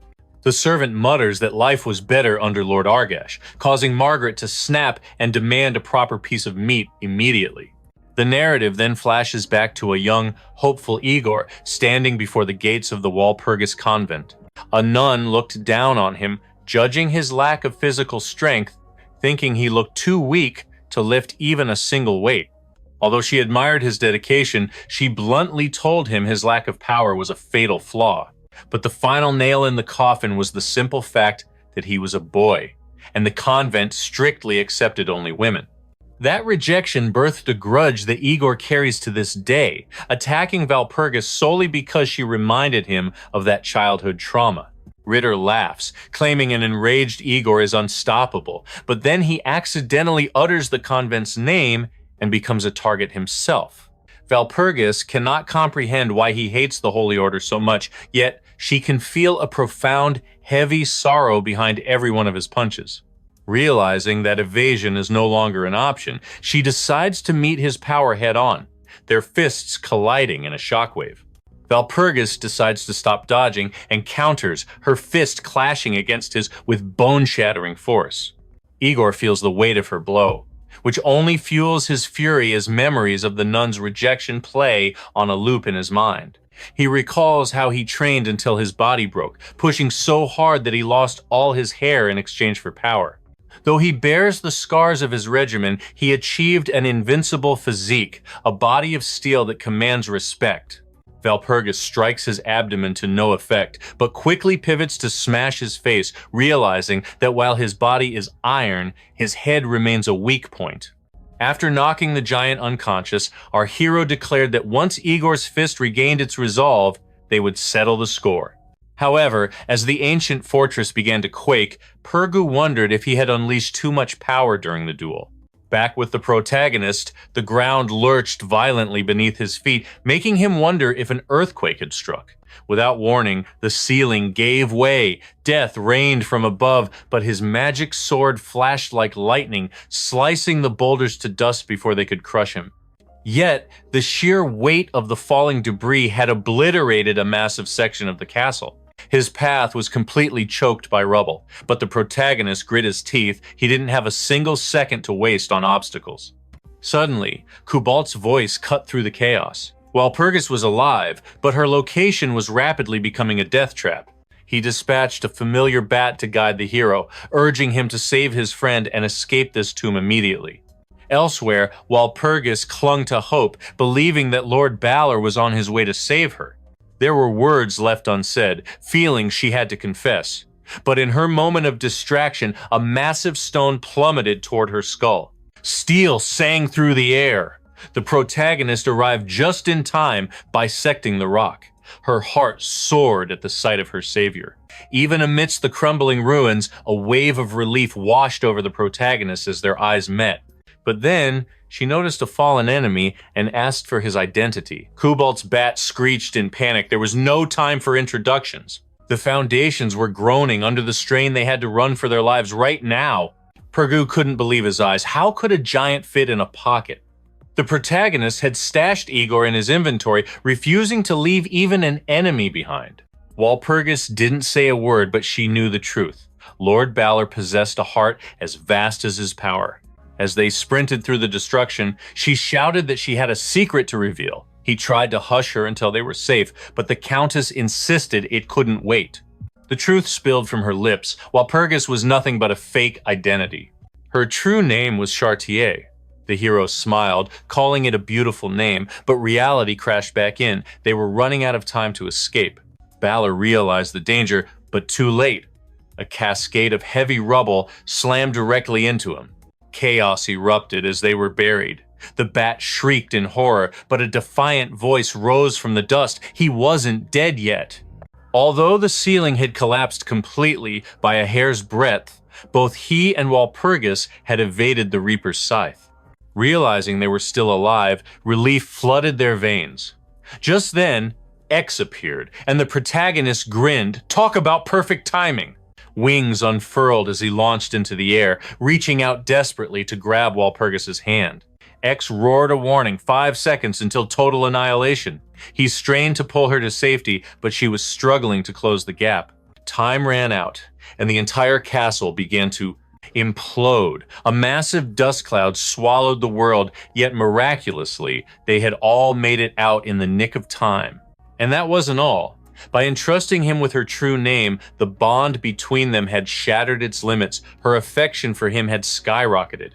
The servant mutters that life was better under Lord Argash, causing Margaret to snap and demand a proper piece of meat immediately. The narrative then flashes back to a young, hopeful Igor standing before the gates of the Walpurgis convent. A nun looked down on him, judging his lack of physical strength, thinking he looked too weak to lift even a single weight. Although she admired his dedication, she bluntly told him his lack of power was a fatal flaw. But the final nail in the coffin was the simple fact that he was a boy, and the convent strictly accepted only women. That rejection birthed a grudge that Igor carries to this day, attacking Valpurgis solely because she reminded him of that childhood trauma. Ritter laughs, claiming an enraged Igor is unstoppable, but then he accidentally utters the convent's name and becomes a target himself. Valpurgis cannot comprehend why he hates the Holy Order so much, yet she can feel a profound, heavy sorrow behind every one of his punches. Realizing that evasion is no longer an option, she decides to meet his power head-on, their fists colliding in a shockwave. Valpurgis decides to stop dodging and counters, her fist clashing against his with bone-shattering force. Igor feels the weight of her blow, which only fuels his fury as memories of the nun's rejection play on a loop in his mind. He recalls how he trained until his body broke, pushing so hard that he lost all his hair in exchange for power. Though he bears the scars of his regimen, he achieved an invincible physique, a body of steel that commands respect. Valpurgis strikes his abdomen to no effect, but quickly pivots to smash his face, realizing that while his body is iron, his head remains a weak point. After knocking the giant unconscious, our hero declared that once Igor's fist regained its resolve, they would settle the score. However, as the ancient fortress began to quake, Pergu wondered if he had unleashed too much power during the duel. Back with the protagonist, the ground lurched violently beneath his feet, making him wonder if an earthquake had struck. Without warning, the ceiling gave way. Death rained from above, but his magic sword flashed like lightning, slicing the boulders to dust before they could crush him. Yet, the sheer weight of the falling debris had obliterated a massive section of the castle. His path was completely choked by rubble, but the protagonist grit his teeth. He didn't have a single second to waste on obstacles. Suddenly, Kubalt's voice cut through the chaos. Walpurgis was alive, but her location was rapidly becoming a death trap. He dispatched a familiar bat to guide the hero, urging him to save his friend and escape this tomb immediately. Elsewhere, Walpurgis clung to hope, believing that Lord Balor was on his way to save her. There were words left unsaid, feelings she had to confess. But in her moment of distraction, a massive stone plummeted toward her skull. Steel sang through the air. The protagonist arrived just in time, bisecting the rock. Her heart soared at the sight of her savior. Even amidst the crumbling ruins, a wave of relief washed over the protagonist as their eyes met. But then, she noticed a fallen enemy and asked for his identity. Kubalt's bat screeched in panic. There was no time for introductions. The foundations were groaning under the strain they had to run for their lives right now. Pergu couldn't believe his eyes. How could a giant fit in a pocket? The protagonist had stashed Igor in his inventory, refusing to leave even an enemy behind. Walpurgis didn't say a word, but she knew the truth. Lord Balor possessed a heart as vast as his power. As they sprinted through the destruction, she shouted that she had a secret to reveal. He tried to hush her until they were safe, but the Countess insisted it couldn't wait. The truth spilled from her lips. Walpurgis was nothing but a fake identity. Her true name was Chartier. The hero smiled, calling it a beautiful name, but reality crashed back in. They were running out of time to escape. Balor realized the danger, but too late. A cascade of heavy rubble slammed directly into him. Chaos erupted as they were buried. The bat shrieked in horror, but a defiant voice rose from the dust. He wasn't dead yet. Although the ceiling had collapsed completely by a hair's breadth, both he and Walpurgis had evaded the Reaper's scythe. Realizing they were still alive, relief flooded their veins. Just then, X appeared, and the protagonist grinned. Talk about perfect timing! Wings unfurled as he launched into the air, reaching out desperately to grab Walpurgis's hand. X roared a warning, 5 seconds until total annihilation. He strained to pull her to safety, but she was struggling to close the gap. Time ran out, and the entire castle began to implode. A massive dust cloud swallowed the world, yet miraculously, they had all made it out in the nick of time. And that wasn't all. By entrusting him with her true name, the bond between them had shattered its limits. Her affection for him had skyrocketed.